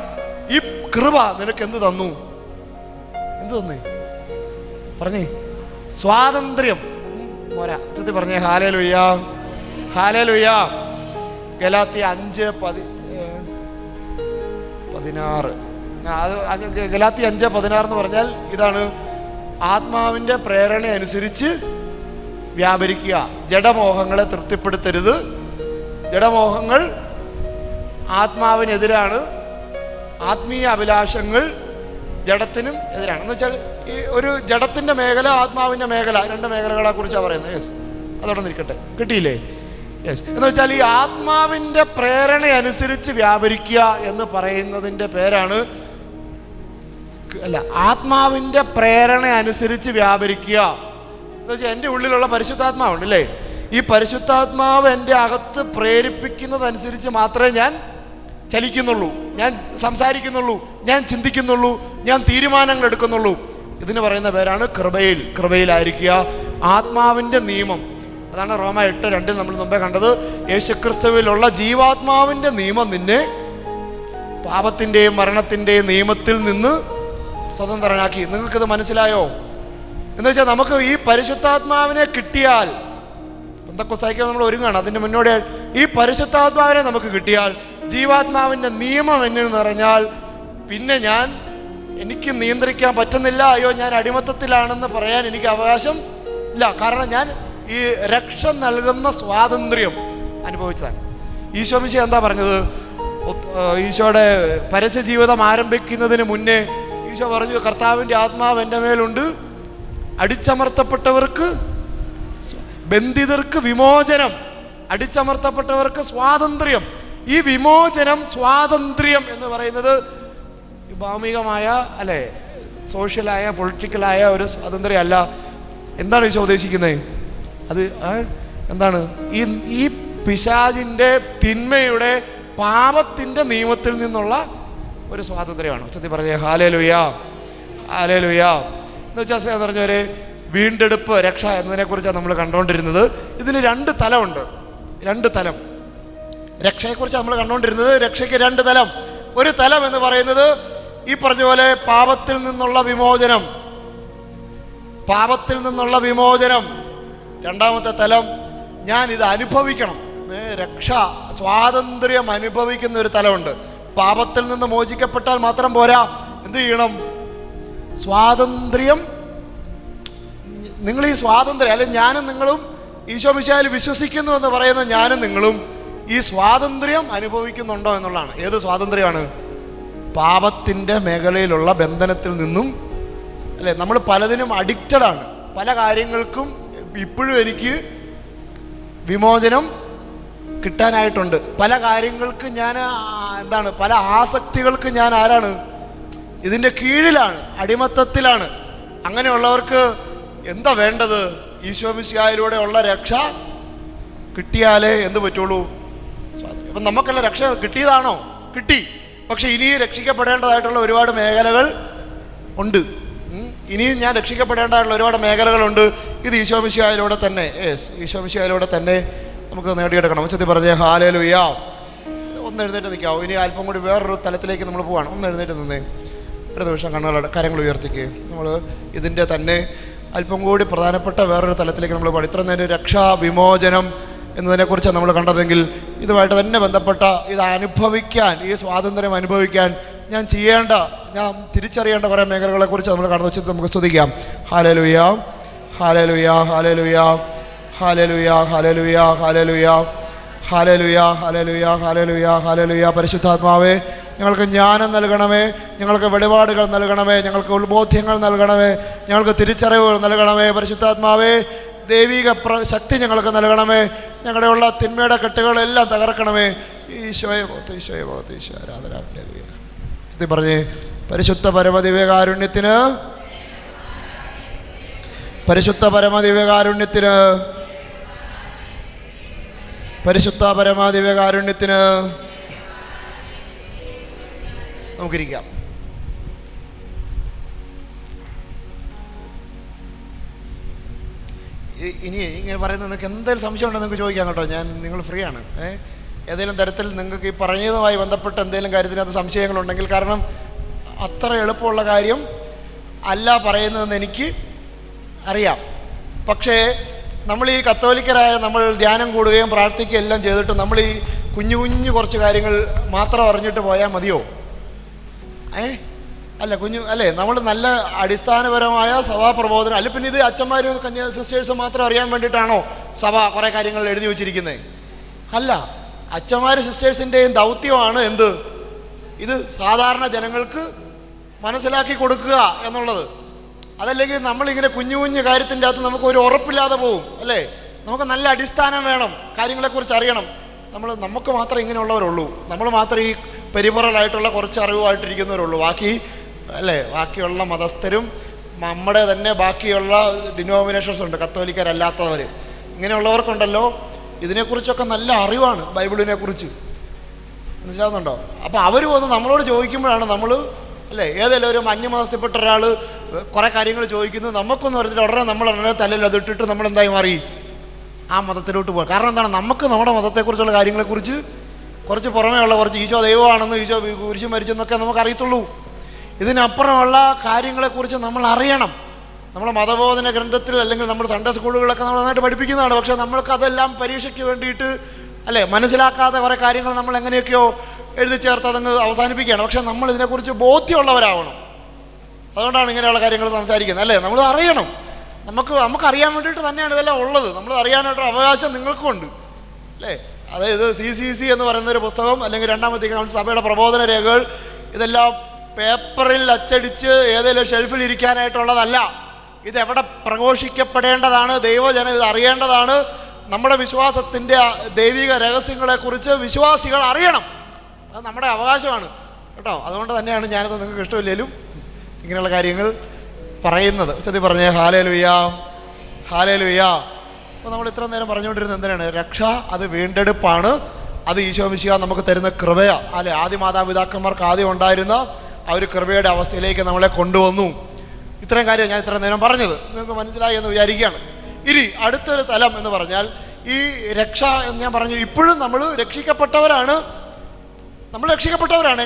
Speaker 4: ഈ കൃപ നിനക്ക് എന്ത് തന്നു? എന്ത് തന്നേ? പറഞ്ഞേ. സ്വാതന്ത്ര്യം. പോരാ, പറഞ്ഞേ. Hallelujah, hallelujah. ഗലാത്യ 5:16. ഗലാത്യ 5:16 എന്ന് പറഞ്ഞാൽ ഇതാണ്: ആത്മാവിന്റെ പ്രേരണ അനുസരിച്ച് വ്യാപരിക്കുക, ജഡമോഹങ്ങളെ തൃപ്തിപ്പെടുത്തരുത്. ജഡമോഹങ്ങൾ ആത്മാവിനെതിരാണ്, ആത്മീയ അഭിലാഷങ്ങൾ ജഡത്തിനും എതിരാണ്. എന്ന് വെച്ചാൽ ഈ ഒരു ജഡത്തിന്റെ മേഖല, ആത്മാവിന്റെ മേഖല, രണ്ട് മേഖലകളെ കുറിച്ചാണ് പറയുന്നത്. യെസ്, അതോടെ നിൽക്കട്ടെ. കിട്ടിയില്ലേ? യെസ്. എന്ന് വെച്ചാൽ ഈ ആത്മാവിന്റെ പ്രേരണ അനുസരിച്ച് വ്യാപരിക്കുക എന്ന് പറയുന്നതിന്റെ പേരാണ്, അല്ല, ആത്മാവിന്റെ പ്രേരണ അനുസരിച്ച് വ്യാപരിക്കുക എന്ന് വെച്ചാൽ എൻ്റെ ഉള്ളിലുള്ള പരിശുദ്ധാത്മാവുണ്ട് അല്ലേ, ഈ പരിശുദ്ധാത്മാവ് എൻ്റെ അകത്ത് പ്രേരിപ്പിക്കുന്നതനുസരിച്ച് മാത്രമേ ഞാൻ ചലിക്കുന്നുള്ളൂ, ഞാൻ സംസാരിക്കുന്നുള്ളൂ, ഞാൻ ചിന്തിക്കുന്നുള്ളൂ, ഞാൻ തീരുമാനങ്ങൾ എടുക്കുന്നുള്ളൂ. ഇതിന് പറയുന്ന പേരാണ് കൃപയിലായിരിക്കുക. ആത്മാവിൻ്റെ നിയമം. അതാണ് റോമ 8:2 നമ്മൾ മുമ്പേ കണ്ടത്. യേശുക്രിസ്തുവിലുള്ള ജീവാത്മാവിൻ്റെ നിയമം നിന്നെ പാപത്തിൻ്റെയും മരണത്തിൻ്റെയും നിയമത്തിൽ നിന്ന് സ്വതന്ത്രനാക്കി. നിങ്ങൾക്കിത് മനസ്സിലായോ? എന്ന് വെച്ചാൽ നമുക്ക് ഈ പരിശുദ്ധാത്മാവിനെ കിട്ടിയാൽ, പെന്തക്കോസ്തായിക്ക് നമ്മൾ ഒരുങ്ങാണ്, അതിൻ്റെ മുന്നോടിയായി ഈ പരിശുദ്ധാത്മാവിനെ നമുക്ക് കിട്ടിയാൽ, ജീവാത്മാവിൻ്റെ നിയമം എന്നിൽ നിറഞ്ഞാൽ, പിന്നെ എനിക്ക് നിയന്ത്രിക്കാൻ പറ്റുന്നില്ല, അയ്യോ ഞാൻ അടിമത്തത്തിലാണെന്ന് പറയാൻ എനിക്ക് അവകാശം ഇല്ല. കാരണം ഞാൻ ഈ രക്ഷ നൽകുന്ന സ്വാതന്ത്ര്യം അനുഭവിച്ചതാണ്. ഈശോ മിശിഹ എന്താ പറഞ്ഞത്? ഈശോയുടെ പരസ്യ ജീവിതം ആരംഭിക്കുന്നതിന് മുന്നേ ഈശോ പറഞ്ഞു, കർത്താവിൻ്റെ ആത്മാവ് എൻ്റെ മേലുണ്ട്, അടിച്ചമർത്തപ്പെട്ടവർക്ക്, ബന്ധിതർക്ക് വിമോചനം, അടിച്ചമർത്തപ്പെട്ടവർക്ക് സ്വാതന്ത്ര്യം. ഈ വിമോചനം, സ്വാതന്ത്ര്യം എന്ന് പറയുന്നത് ഭൗമികമായ, അല്ലെ, സോഷ്യലായ, പൊളിറ്റിക്കലായ ഒരു സ്വാതന്ത്ര്യം അല്ല. എന്താണ് ഈശോ ഉദ്ദേശിക്കുന്നത്? അത് എന്താണ്? ഈ പിശാചിൻ്റെ, തിന്മയുടെ, പാപത്തിൻ്റെ നിയമത്തിൽ നിന്നുള്ള ഒരു സ്വാതന്ത്ര്യമാണ്. ഉച്ചത്തിൽ പറഞ്ഞേ ഹല്ലേലൂയ, ഹല്ലേലൂയ. എന്ന് വെച്ചാൽ പറഞ്ഞവരെ, വീണ്ടെടുപ്പ്, രക്ഷ എന്നതിനെക്കുറിച്ചാണ് നമ്മൾ കണ്ടുകൊണ്ടിരുന്നത്. ഇതിന് 2 തലമുണ്ട്. 2 തലം. രക്ഷയെക്കുറിച്ച് നമ്മൾ കണ്ടുകൊണ്ടിരുന്നത്. രക്ഷയ്ക്ക് 2 തലം. ഒരു തലം എന്ന് പറയുന്നത് ഈ പറഞ്ഞ പോലെ പാപത്തിൽ നിന്നുള്ള വിമോചനം, പാപത്തിൽ നിന്നുള്ള വിമോചനം. രണ്ടാമത്തെ തലം, ഞാൻ ഇത് അനുഭവിക്കണം, രക്ഷ, സ്വാതന്ത്ര്യം അനുഭവിക്കുന്ന ഒരു തലമുണ്ട്. പാപത്തിൽ നിന്ന് മോചിക്കപ്പെട്ടാൽ മാത്രം പോരാ, എന്ത് ചെയ്യണം? സ്വാതന്ത്ര്യം. നിങ്ങൾ ഈ സ്വാതന്ത്ര്യം, അല്ലെങ്കിൽ ഞാനും നിങ്ങളും ഈശോ മിശിഹായിൽ വിശ്വസിക്കുന്നു എന്ന് പറയുന്ന ഞാനും നിങ്ങളും ഈ സ്വാതന്ത്ര്യം അനുഭവിക്കുന്നുണ്ടോ എന്നുള്ളതാണ്. ഏത് സ്വാതന്ത്ര്യമാണ്? പാപത്തിൻ്റെ മേഖലയിലുള്ള ബന്ധനത്തിൽ നിന്നും, അല്ലേ? നമ്മൾ പലതിനും അഡിക്റ്റഡാണ്. പല കാര്യങ്ങൾക്കും ഇപ്പോഴും എനിക്ക് വിമോചനം കിട്ടാനായിട്ടുണ്ട്. പല കാര്യങ്ങൾക്ക് ഞാൻ പല ആസക്തികൾക്ക് ഞാൻ ആരാണ്? ഇതിൻ്റെ കീഴിലാണ്, അടിമത്തത്തിലാണ്. അങ്ങനെയുള്ളവർക്ക് എന്താ വേണ്ടത്? ഈശോ മിശിഹായിലൂടെ ഉള്ള രക്ഷ കിട്ടിയാലേ എന്ത് പറ്റുള്ളൂ? ഇപ്പം നമുക്കെല്ലാം രക്ഷ കിട്ടിയതാണോ? കിട്ടി. പക്ഷെ ഇനിയും രക്ഷിക്കപ്പെടേണ്ടതായിട്ടുള്ള ഒരുപാട് മേഖലകൾ ഉണ്ട്. ഇനിയും ഞാൻ രക്ഷിക്കപ്പെടേണ്ടതായിട്ടുള്ള ഒരുപാട് മേഖലകളുണ്ട്. ഇത് ഈശോ മിശിഹായിലൂടെ തന്നെ, ഈശോ മിശിഹായിലൂടെ തന്നെ നമുക്ക് നേടിയെടുക്കണം. ഉച്ചത്തിൽ പറഞ്ഞേ ഹല്ലേലൂയ. ഒന്ന് എഴുന്നേറ്റ് നിൽക്കാവോ? ഇനി അല്പം കൂടി വേറൊരു തലത്തിലേക്ക് നമ്മൾ പോവാണ്. ഒന്ന് എഴുന്നേറ്റ് നിന്നേ. ഒരു നിമിഷം കണ്ണുകളുടെ കരങ്ങൾ ഉയർത്തിക്ക്. നമ്മൾ ഇതിൻ്റെ തന്നെ അല്പം കൂടി പ്രധാനപ്പെട്ട വേറൊരു തലത്തിലേക്ക് നമ്മൾ പോകണം. ഇത്ര നേരം രക്ഷാ, വിമോചനം എന്നതിനെക്കുറിച്ചാണ് നമ്മൾ കണ്ടതെങ്കിൽ, ഇതുമായിട്ട് തന്നെ ബന്ധപ്പെട്ട ഇത് അനുഭവിക്കാൻ, ഈ സ്വാതന്ത്ര്യം അനുഭവിക്കാൻ ഞാൻ ചെയ്യേണ്ട ഞാൻ തിരിച്ചറിയേണ്ട കുറേ മേഖലകളെക്കുറിച്ച് നമ്മൾ കടന്നു വെച്ചിട്ട് നമുക്ക് സ്തുതിക്കാം. ഹല്ലേലൂയ, ഹല്ലേലൂയ, ഹല്ലേലൂയ, ഹല്ലേലൂയ, ഹല്ലേലൂയ, ഹല്ലേലൂയ, ഹല്ലേലൂയ, ഹല്ലേലൂയ, ഹല്ലേലൂയ, ഹല്ലേലൂയ. പരിശുദ്ധാത്മാവേ, ഞങ്ങൾക്ക് ജ്ഞാനം നൽകണമേ, ഞങ്ങൾക്ക് വെളിപാടുകൾ നൽകണമേ, ഞങ്ങൾക്ക് ഉത്ബോധ്യങ്ങൾ നൽകണമേ, ഞങ്ങൾക്ക് തിരിച്ചറിവുകൾ നൽകണമേ. പരിശുദ്ധാത്മാവേ, ദൈവിക ശക്തി ഞങ്ങൾക്ക് നൽകണമേ. ഞങ്ങളുടെ ഉള്ള തിന്മയുടെ കെട്ടുകളെല്ലാം തകർക്കണമേ. ഈശോയെ ഈശോയെ ഈശോ ആരാധന. ചുറ്റി പറഞ്ഞേ, പരിശുദ്ധ പരമദിവ്യകാരുണ്യത്തിന്, പരിശുദ്ധ പരമദിവ്യകാരുണ്യത്തിന്, പരിശുദ്ധ പരമദിവ്യകാരുണ്യത്തിന്. നമുക്കിരിക്കാം. ഇനി ഇങ്ങനെ പറയുന്നത് നിങ്ങൾക്ക് എന്തെങ്കിലും സംശയം ഉണ്ടെന്ന് നിങ്ങൾക്ക് ചോദിക്കാം കേട്ടോ. നിങ്ങൾ ഫ്രീ ആണ്. ഏതെങ്കിലും തരത്തിൽ നിങ്ങൾക്ക് ഈ പറഞ്ഞതുമായി ബന്ധപ്പെട്ട് എന്തെങ്കിലും കാര്യത്തിനകത്ത് സംശയങ്ങളുണ്ടെങ്കിൽ, കാരണം അത്ര എളുപ്പമുള്ള കാര്യം അല്ല പറയുന്നതെന്ന് എനിക്ക് അറിയാം. പക്ഷേ നമ്മൾ ഈ കത്തോലിക്കരായ നമ്മൾ ധ്യാനം കൂടുകയും പ്രാർത്ഥിക്കുകയും എല്ലാം ചെയ്തിട്ട് നമ്മൾ ഈ കുഞ്ഞു കുഞ്ഞു കുറച്ച് കാര്യങ്ങൾ മാത്രം അറിഞ്ഞിട്ട് പോയാൽ മതിയോ? അല്ലേ, നമ്മൾ നല്ല അടിസ്ഥാനപരമായ സഭാപ്രബോധനം, അല്ല പിന്നെ ഇത് അച്ഛന്മാരും കന്യാ സിസ്റ്റേഴ്സും മാത്രം അറിയാൻ വേണ്ടിയിട്ടാണോ സഭ കുറേ കാര്യങ്ങൾ എഴുതി വച്ചിരിക്കുന്നത്? അല്ല, അച്ഛന്മാർ സിസ്റ്റേഴ്സിൻ്റെയും ദൗത്യമാണ് എന്ത്? ഇത് സാധാരണ ജനങ്ങൾക്ക് മനസ്സിലാക്കി കൊടുക്കുക എന്നുള്ളത്. അതല്ലെങ്കിൽ നമ്മളിങ്ങനെ കുഞ്ഞു കുഞ്ഞു കാര്യത്തിൻ്റെ അകത്ത് നമുക്ക് ഒരു ഉറപ്പില്ലാതെ പോവും, അല്ലേ? നമുക്ക് നല്ല അടിസ്ഥാനം വേണം, കാര്യങ്ങളെക്കുറിച്ച് അറിയണം. നമുക്ക് മാത്രമേ ഇങ്ങനെയുള്ളവരുള്ളൂ, നമ്മൾ മാത്രമേ ഈ പെരിഫറലായിട്ടുള്ള കുറച്ച് അറിവുമായിട്ടിരിക്കുന്നവരുള്ളൂ. ബാക്കിയുള്ള മതസ്ഥരും നമ്മുടെ തന്നെ ബാക്കിയുള്ള ഡിനോമിനേഷൻസ് ഉണ്ട്, കത്തോലിക്കരല്ലാത്തവർ, ഇങ്ങനെയുള്ളവർക്കുണ്ടല്ലോ ഇതിനെക്കുറിച്ചൊക്കെ നല്ല അറിവാണ്, ബൈബിളിനെ കുറിച്ച്. മനസ്സിലാവുന്നുണ്ടോ? അപ്പോൾ അവർ വന്ന് നമ്മളോട് ചോദിക്കുമ്പോഴാണ് നമ്മൾ, ഏതെങ്കിലും ഒരു അന്യമതസ്ഥപ്പെട്ട ഒരാൾ കുറേ കാര്യങ്ങൾ ചോദിക്കുന്നത് നമുക്കൊന്നും അറിയത്തില്ല, ഉടനെ തലയിൽ അതിട്ടിട്ട് നമ്മളെന്തായി മാറി ആ മതത്തിലോട്ട് പോകുക. കാരണം എന്താണ്? നമുക്ക് നമ്മുടെ മതത്തെക്കുറിച്ചുള്ള കാര്യങ്ങളെക്കുറിച്ച് കുറച്ച് പുറമേ ഉള്ള കുറച്ച് ഈശോ ദൈവമാണെന്ന്, ഈശോ കുരിശു മരിച്ചെന്നൊക്കെ നമുക്കറിയത്തുള്ളൂ. ഇതിനപ്പുറമുള്ള കാര്യങ്ങളെക്കുറിച്ച് നമ്മൾ അറിയണം. നമ്മൾ മതബോധന ഗ്രന്ഥത്തിൽ അല്ലെങ്കിൽ നമ്മുടെ സൺഡേ സ്കൂളുകളൊക്കെ നമ്മൾ നന്നായിട്ട് പഠിപ്പിക്കുന്നതാണ്. പക്ഷേ നമ്മൾക്കതെല്ലാം പരീക്ഷയ്ക്ക് വേണ്ടിയിട്ട് മനസ്സിലാക്കാതെ കുറേ കാര്യങ്ങൾ നമ്മൾ എങ്ങനെയൊക്കെയോ എഴുതി ചേർത്ത് അതങ്ങ് അവസാനിപ്പിക്കുകയാണ്. പക്ഷേ നമ്മൾ ഇതിനെക്കുറിച്ച് ബോധ്യമുള്ളവരാവണം. അതുകൊണ്ടാണ് ഇങ്ങനെയുള്ള കാര്യങ്ങൾ സംസാരിക്കുന്നത്, നമ്മൾ അറിയണം. നമുക്കറിയാൻ വേണ്ടിയിട്ട് തന്നെയാണ് ഇതെല്ലാം ഉള്ളത്. നമ്മൾ അറിയാനായിട്ടൊരു അവകാശം നിങ്ങൾക്കുമുണ്ട്, അതായത് CCC എന്ന് പറയുന്നൊരു പുസ്തകം, അല്ലെങ്കിൽ രണ്ടാമത്തെ സഭയുടെ പ്രബോധന രേഖകൾ, ഇതെല്ലാം പേപ്പറിൽ അച്ചടിച്ച് ഏതെങ്കിലും ഷെൽഫിൽ ഇരിക്കാനായിട്ടുള്ളതല്ല. ഇതെവിടെ പ്രഘോഷിക്കപ്പെടേണ്ടതാണ്, ദൈവജനം ഇത് അറിയേണ്ടതാണ്. നമ്മുടെ വിശ്വാസത്തിൻ്റെ ദൈവിക രഹസ്യങ്ങളെക്കുറിച്ച് വിശ്വാസികൾ അറിയണം. അത് നമ്മുടെ അവകാശമാണ് കേട്ടോ. അതുകൊണ്ട് തന്നെയാണ് ഞാനത് നിങ്ങൾക്ക് ഇഷ്ടമില്ലെങ്കിലും ഇങ്ങനെയുള്ള കാര്യങ്ങൾ പറയുന്നത്. ഉച്ചത്തിൽ പറഞ്ഞേ ഹല്ലേലൂയ, ഹല്ലേലൂയ. അപ്പോൾ നമ്മൾ ഇത്ര നേരം പറഞ്ഞുകൊണ്ടിരുന്നത് എന്തിനാണ്? രക്ഷ, അത് വീണ്ടെടുപ്പാണ്. അത് ഈശോ മിശിഹ നമുക്ക് തരുന്ന കൃപയാണ്, ആദ്യ മാതാപിതാക്കന്മാർക്ക് ആദ്യം ഉണ്ടായിരുന്ന ആ ഒരു കൃപയുടെ അവസ്ഥയിലേക്ക് നമ്മളെ കൊണ്ടുവന്നു. ഇത്രയും കാര്യം ഞാൻ ഇത്ര നേരം പറഞ്ഞത് നിങ്ങൾക്ക് മനസ്സിലായി എന്ന് വിചാരിക്കുകയാണ്. ഇനി അടുത്തൊരു തലം എന്ന് പറഞ്ഞാൽ ഈ രക്ഷ എന്ന് ഞാൻ പറഞ്ഞു, ഇപ്പോഴും നമ്മൾ രക്ഷിക്കപ്പെട്ടവരാണ്.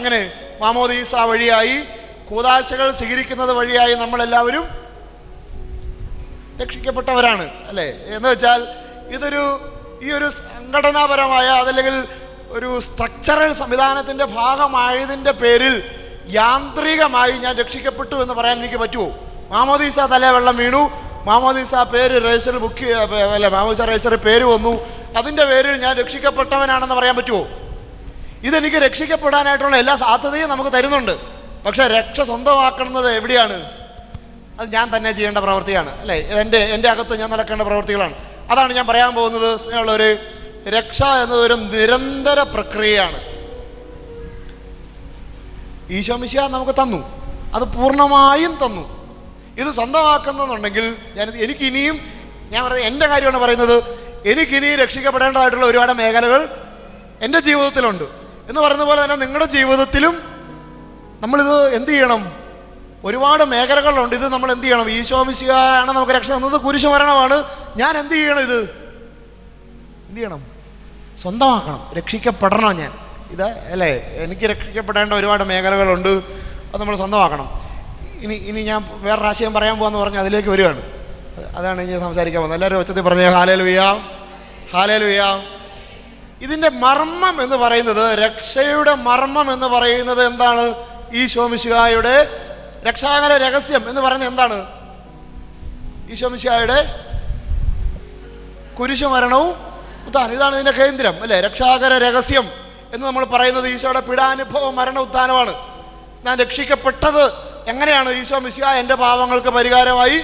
Speaker 4: എങ്ങനെ? മാമോദീസ വഴിയായി, കൂദാശകൾ സ്വീകരിക്കുന്നത് വഴിയായി നമ്മളെല്ലാവരും രക്ഷിക്കപ്പെട്ടവരാണ്, അല്ലേ? എന്ന് വെച്ചാൽ ഈ ഒരു സംഘടനാപരമായ അതല്ലെങ്കിൽ ഒരു സ്ട്രക്ചറൽ സംവിധാനത്തിൻ്റെ ഭാഗമായതിൻ്റെ പേരിൽ യാന്ത്രികമായി ഞാൻ രക്ഷിക്കപ്പെട്ടു എന്ന് പറയാൻ എനിക്ക് പറ്റുമോ? മാമോദീസ തലേ വെള്ളം വീണു, മാമോദീസ പേര് രജിസ്റ്റർ മാമോദീസ രജിസ്റ്ററിൽ പേര് വന്നു, അതിൻ്റെ പേരിൽ ഞാൻ രക്ഷിക്കപ്പെട്ടവനാണെന്ന് പറയാൻ പറ്റുമോ? ഇതെനിക്ക് രക്ഷിക്കപ്പെടാനായിട്ടുള്ള എല്ലാ സാധ്യതയും നമുക്ക് തരുന്നുണ്ട്. പക്ഷേ രക്ഷ സ്വന്തമാക്കുന്നത് എവിടെയാണ്? അത് ഞാൻ തന്നെ ചെയ്യേണ്ട പ്രവൃത്തിയാണ്, അല്ലേ? എൻ്റെ അകത്ത് ഞാൻ നടക്കേണ്ട പ്രവൃത്തികളാണ്. അതാണ് ഞാൻ പറയാൻ പോകുന്നത്. സ്നേഹമുള്ളവര്, രക്ഷ എന്നതൊരു നിരന്തര പ്രക്രിയയാണ്. ഈശോ മിശിഹ നമുക്ക് തന്നു, അത് പൂർണ്ണമായും തന്നു. ഇത് സ്വന്തമാക്കുന്നുണ്ടെങ്കിൽ എനിക്കിനിയും, ഞാൻ പറയുന്നത് എൻ്റെ കാര്യമാണ് പറയുന്നത്, എനിക്കിനിയും രക്ഷിക്കപ്പെടേണ്ടതായിട്ടുള്ള ഒരുപാട് മേഖലകൾ എൻ്റെ ജീവിതത്തിലുണ്ട്. എന്ന് പറയുന്ന പോലെ തന്നെ നിങ്ങളുടെ ജീവിതത്തിലും നമ്മളിത് എന്ത് ചെയ്യണം? ഒരുപാട് മേഖലകളുണ്ട്. ഇത് നമ്മൾ എന്ത് ചെയ്യണം? ഈശോ മിശിഹയാണ് നമുക്ക് രക്ഷ തന്നത്, കുരിശു മരണമാണ്. ഞാൻ എന്ത് ചെയ്യണം? ഇത് എന്ത് ചെയ്യണം? സ്വന്തമാക്കണം, രക്ഷിക്കപ്പെടണം. ഞാൻ എനിക്ക് രക്ഷിക്കപ്പെടേണ്ട ഒരുപാട് മേഖലകളുണ്ട്, അത് നമ്മൾ സ്വന്തമാക്കണം. ഇനി ഞാൻ വേറൊരു ആശയം പറയാൻ പോകാമെന്ന് പറഞ്ഞാൽ അതിലേക്ക് വരികയാണ്. അതാണ് ഇനി സംസാരിക്കാൻ പോകുന്നത്. എല്ലാവരും ഉച്ചത്തിൽ പറഞ്ഞേ ഹല്ലേലൂയ, ഹല്ലേലൂയ. ഇതിൻ്റെ മർമ്മം എന്ന് പറയുന്നത്, രക്ഷയുടെ മർമ്മം എന്ന് പറയുന്നത് എന്താണ്? ഈശോ മിശിഹായുടെ രക്ഷാകര രഹസ്യം എന്ന് പറയുന്നത് എന്താണ്? ഈശോ മിശിഹായുടെ കുരിശുമരണവും ഉത്ഥാനം, ഇതാണ് ഇതിൻ്റെ കേന്ദ്രം അല്ലേ? രക്ഷാകര രഹസ്യം എന്ന് നമ്മൾ പറയുന്നത് ഈശോയുടെ പീഡാനുഭവം മരണ ഉത്ഥാനമാണ്. ഞാൻ രക്ഷിക്കപ്പെട്ടത് എങ്ങനെയാണ്? ഈശോ മിശിഹാ എൻ്റെ പാപങ്ങൾക്ക് പരിഹാരമായി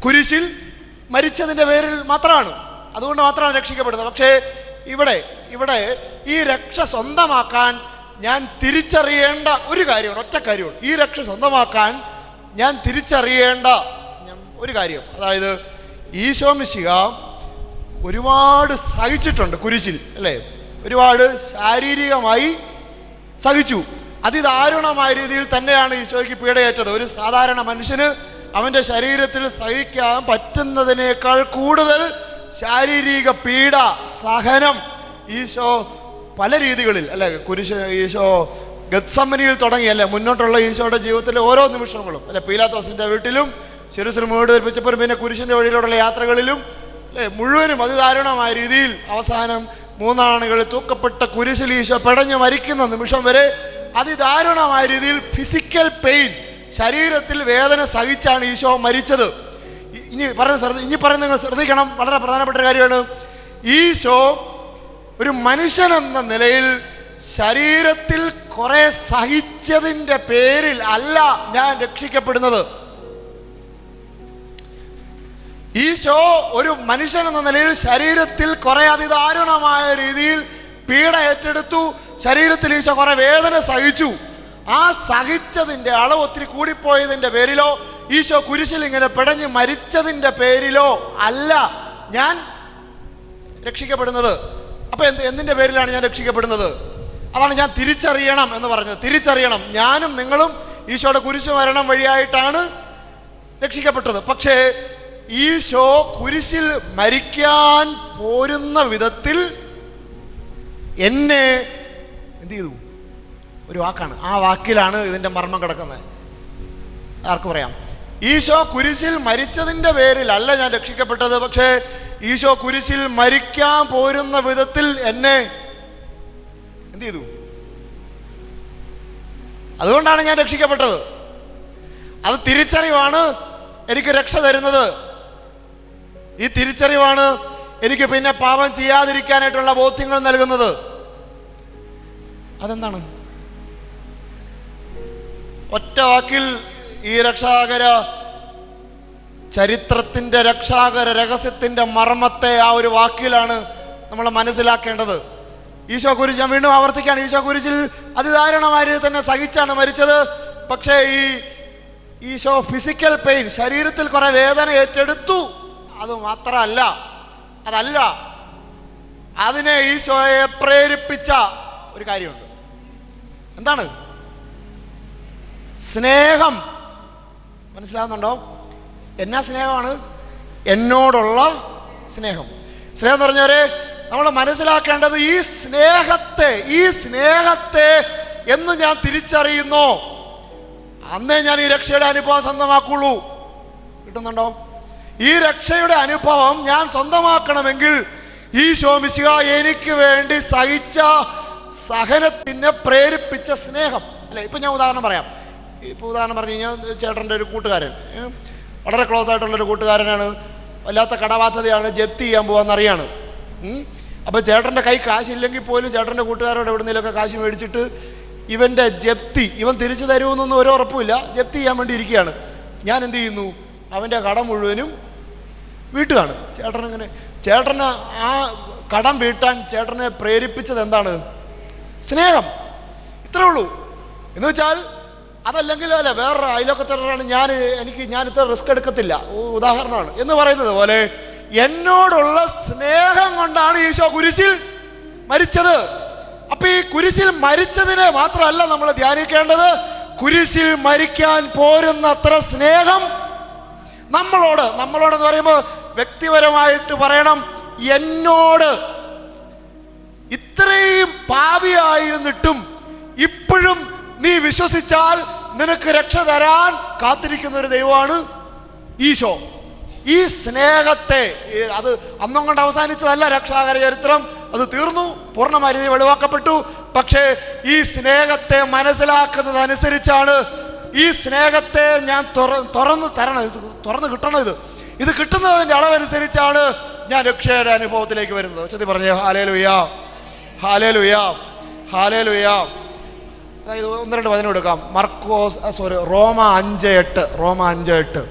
Speaker 4: കുരിശിൽ മരിച്ചതിൻ്റെ പേരിൽ മാത്രമാണ്. അതുകൊണ്ട് മാത്രമാണ് രക്ഷിക്കപ്പെടുന്നത്. പക്ഷേ ഇവിടെ ഈ രക്ഷ സ്വന്തമാക്കാൻ ഞാൻ തിരിച്ചറിയേണ്ട ഒരു കാര്യമാണ്, ഒറ്റ കാര്യമാണ്. ഈ രക്ഷ സ്വന്തമാക്കാൻ ഞാൻ തിരിച്ചറിയേണ്ട ഒരു കാര്യം, അതായത് ഈശോ മിശിഹ ഒരുപാട് സഹിച്ചിട്ടുണ്ട് കുരിശിൽ അല്ലേ? ഒരുപാട് ശാരീരികമായി സഹിച്ചു. അതിദാരുണമായ രീതിയിൽ തന്നെയാണ് ഈശോയ്ക്ക് പീഡയേറ്റത്. ഒരു സാധാരണ മനുഷ്യന് അവൻ്റെ ശരീരത്തിൽ സഹിക്കാൻ പറ്റുന്നതിനേക്കാൾ കൂടുതൽ ശാരീരിക പീഡ സഹനം ഈശോ പല രീതികളിൽ അല്ലെ ഈശോ ഗത്സമനിയിൽ തുടങ്ങിയല്ലേ മുന്നോട്ടുള്ള ഈശോയുടെ ജീവിതത്തിലെ ഓരോ നിമിഷങ്ങളും അല്ലെ? പീലാത്തോസിൻ്റെ വീട്ടിലും ശിരസിൽ മുഴുവൻ ധരിപ്പിച്ചപ്പോഴും പിന്നെ കുരിശിൻ്റെ വഴിയിലുള്ള യാത്രകളിലും അല്ലേ മുഴുവനും അതിദാരുണമായ രീതിയിൽ അവസാനം 3 ആണുകളിൽ തൂക്കപ്പെട്ട കുരിശിൽ ഈശോ പിടഞ്ഞ് മരിക്കുന്ന നിമിഷം വരെ അതിദാരുണമായ രീതിയിൽ ഫിസിക്കൽ പെയിൻ, ശരീരത്തിൽ വേദന സഹിച്ചാണ് ഈശോ മരിച്ചത്. ഇനി പറയുന്നത് നിങ്ങൾ ശ്രദ്ധിക്കണം, വളരെ പ്രധാനപ്പെട്ട കാര്യമാണ്. ഈശോ ഒരു മനുഷ്യൻ എന്ന നിലയിൽ ശരീരത്തിൽ കുറെ സഹിച്ചതിൻ്റെ പേരിൽ അല്ല ഞാൻ രക്ഷിക്കപ്പെടുന്നത്. ഈശോ ഒരു മനുഷ്യൻ എന്ന നിലയിൽ ശരീരത്തിൽ കുറെ അതിദാരുണമായ രീതിയിൽ പീഡ ഏറ്റെടുത്തു. ശരീരത്തിൽ ഈശോ കുറെ വേദന സഹിച്ചു. ആ സഹിച്ചതിൻ്റെ അളവ് ഒത്തിരി കൂടിപ്പോയതിൻ്റെ പേരിലോ ഈശോ കുരിശിൽ ഇങ്ങനെ പിടഞ്ഞ് മരിച്ചതിൻ്റെ പേരിലോ അല്ല ഞാൻ രക്ഷിക്കപ്പെടുന്നത്. അപ്പൊ എന്തിൻ്റെ പേരിലാണ് ഞാൻ രക്ഷിക്കപ്പെടുന്നത്? അതാണ് ഞാൻ തിരിച്ചറിയണം എന്ന് പറഞ്ഞത്. തിരിച്ചറിയണം, ഞാനും നിങ്ങളും ഈശോയുടെ കുരിശു മരണം വഴിയായിട്ടാണ് രക്ഷിക്കപ്പെട്ടത്. പക്ഷേ ഈശോ കുരിശിൽ മരിക്കാൻ പോരുന്ന വിധത്തിൽ എന്നെ എന്ത് ചെയ്തു? ഒരു വാക്കാണ്, ആ വാക്കിലാണ് ഇതിൻ്റെ മർമ്മം കിടക്കുന്നത്. ആർക്ക് പറയാം? ഈശോ കുരിശിൽ മരിച്ചതിൻ്റെ പേരിലല്ല ഞാൻ രക്ഷിക്കപ്പെട്ടത്. പക്ഷേ ഈശോ കുരിശിൽ മരിക്കാൻ പോരുന്ന വിധത്തിൽ എന്നെ എന്ത് ചെയ്തു? അതുകൊണ്ടാണ് ഞാൻ രക്ഷിക്കപ്പെട്ടത്. അത് തിരിച്ചറിവാണ് എനിക്ക് രക്ഷ തരുന്നത്. ഈ തിരിച്ചറിവാണ് എനിക്ക് പിന്നെ പാപം ചെയ്യാതിരിക്കാനായിട്ടുള്ള ബോധ്യങ്ങൾ നൽകുന്നത്. അതെന്താണ്? ഒറ്റ വാക്കിൽ ഈ രക്ഷാകര ചരിത്രത്തിൻ്റെ രക്ഷാകര രഹസ്യത്തിൻ്റെ മർമ്മത്തെ ആ ഒരു വാക്കിലാണ് നമ്മൾ മനസ്സിലാക്കേണ്ടത്. ഈശോ കുരിശ്, ഞാൻ വീണ്ടും ആവർത്തിക്കുകയാണ്, ഈശോ കുരിശിൽ അതിദാരുണമായി തന്നെ സഹിച്ചാണ് മരിച്ചത്. പക്ഷേ ഈ ഈശോ ഫിസിക്കൽ പെയിൻ, ശരീരത്തിൽ കുറെ വേദന ഏറ്റെടുത്തു. അത് മാത്രമല്ല, അതിനെ ഈശോയെ പ്രേരിപ്പിച്ച ഒരു കാര്യമുണ്ട്. എന്താണ്? സ്നേഹം. മനസ്സിലാകുന്നുണ്ടോ? എന്നാ സ്നേഹമാണ്? എന്നോടുള്ള സ്നേഹം. സ്നേഹം എന്ന് പറഞ്ഞവരെ നമ്മൾ മനസ്സിലാക്കേണ്ടത് ഈ സ്നേഹത്തെ എന്ന് ഞാൻ തിരിച്ചറിയുന്നോ അന്നേ ഞാൻ ഈ രക്ഷയുടെ അനുഭവം സ്വന്തമാക്കുള്ളൂ. കിട്ടുന്നുണ്ടോ? ഈ രക്ഷയുടെ അനുഭവം ഞാൻ സ്വന്തമാക്കണമെങ്കിൽ ഈശോ മിശിഹ എനിക്ക് വേണ്ടി സഹിച്ച സഹനത്തിനെ പ്രേരിപ്പിച്ച സ്നേഹം അല്ലെ? ഇപ്പം ഞാൻ ഉദാഹരണം പറഞ്ഞു കഴിഞ്ഞാൽ ചേട്ടൻ്റെ ഒരു കൂട്ടുകാരൻ, വളരെ ക്ലോസ് ആയിട്ടുള്ളൊരു കൂട്ടുകാരനാണ്, വല്ലാത്ത കടബാധ്യതയാണ്, ജപ്തി ചെയ്യാൻ പോകാമെന്നറിയാണ്. അപ്പോൾ ചേട്ടൻ്റെ കൈ കാശില്ലെങ്കിൽ പോലും ചേട്ടൻ്റെ കൂട്ടുകാരോട് എവിടുന്നേലൊക്കെ കാശ് മേടിച്ചിട്ട് ഇവൻ്റെ ജപ്തി ഇവൻ തിരിച്ചു തരുമെന്നൊന്നും ഒരു ഉറപ്പുമില്ല, ജപ്തി ചെയ്യാൻ വേണ്ടി ഇരിക്കുകയാണ്. ഞാൻ എന്ത് ചെയ്യുന്നു? അവൻ്റെ കടം മുഴുവനും വീട്ടുകയാണ്. ചേട്ടന് ആ കടം വീട്ടാൻ ചേട്ടനെ പ്രേരിപ്പിച്ചത് എന്താണ്? സ്നേഹം. ഇത്രേ ഉള്ളൂ. എന്ന് വെച്ചാൽ അതല്ലെങ്കിൽ അല്ല വേറൊരു അയലോക്കത്തോടാണ് ഞാൻ ഇത്ര റിസ്ക് എടുക്കത്തില്ല, ഉദാഹരണമാണ് എന്ന് പറയുന്നത് പോലെ എന്നോടുള്ള സ്നേഹം കൊണ്ടാണ് ഈശോ കുരിശിൽ മരിച്ചത്. അപ്പൊ ഈ കുരിശിൽ മരിച്ചതിനെ മാത്രമല്ല നമ്മൾ ധ്യാനിക്കേണ്ടത്, കുരിശിൽ മരിക്കാൻ പോരുന്നത്ര സ്നേഹം നമ്മളോടെന്ന് പറയുമ്പോൾ വ്യക്തിപരമായിട്ട് പറയണം, എന്നോട് ഇത്രയും പാപിയായിരുന്നിട്ടും ഇപ്പോഴും നീ വിശ്വസിച്ചാൽ നിനക്ക് രക്ഷ തരാൻ കാത്തിരിക്കുന്ന ഒരു ദൈവമാണ് ഈശോ. ഈ സ്നേഹത്തെ അത് അന്നും കൊണ്ട് അവസാനിച്ചതല്ല രക്ഷാകര ചരിത്രം. അത് തീർന്നു, പൂർണ്ണമായി വെളിവാക്കപ്പെട്ടു. പക്ഷേ ഈ സ്നേഹത്തെ മനസ്സിലാക്കുന്നതനുസരിച്ചാണ്, ഈ സ്നേഹത്തെ ഞാൻ തുറന്ന് തരണം, തുറന്ന് കിട്ടണം. ഇത് കിട്ടുന്നതിൻ്റെ അളവനുസരിച്ചാണ് ഞാൻ രക്ഷയുടെ അനുഭവത്തിലേക്ക് വരുന്നത്. ഉച്ചത്തി പറഞ്ഞേ ഹല്ലേലൂയ, ഹല്ലേലൂയ, ഹല്ലേലൂയ. അതായത് 1-2 വചനം എടുക്കാം. റോമ 5:8. റോമ 5:8.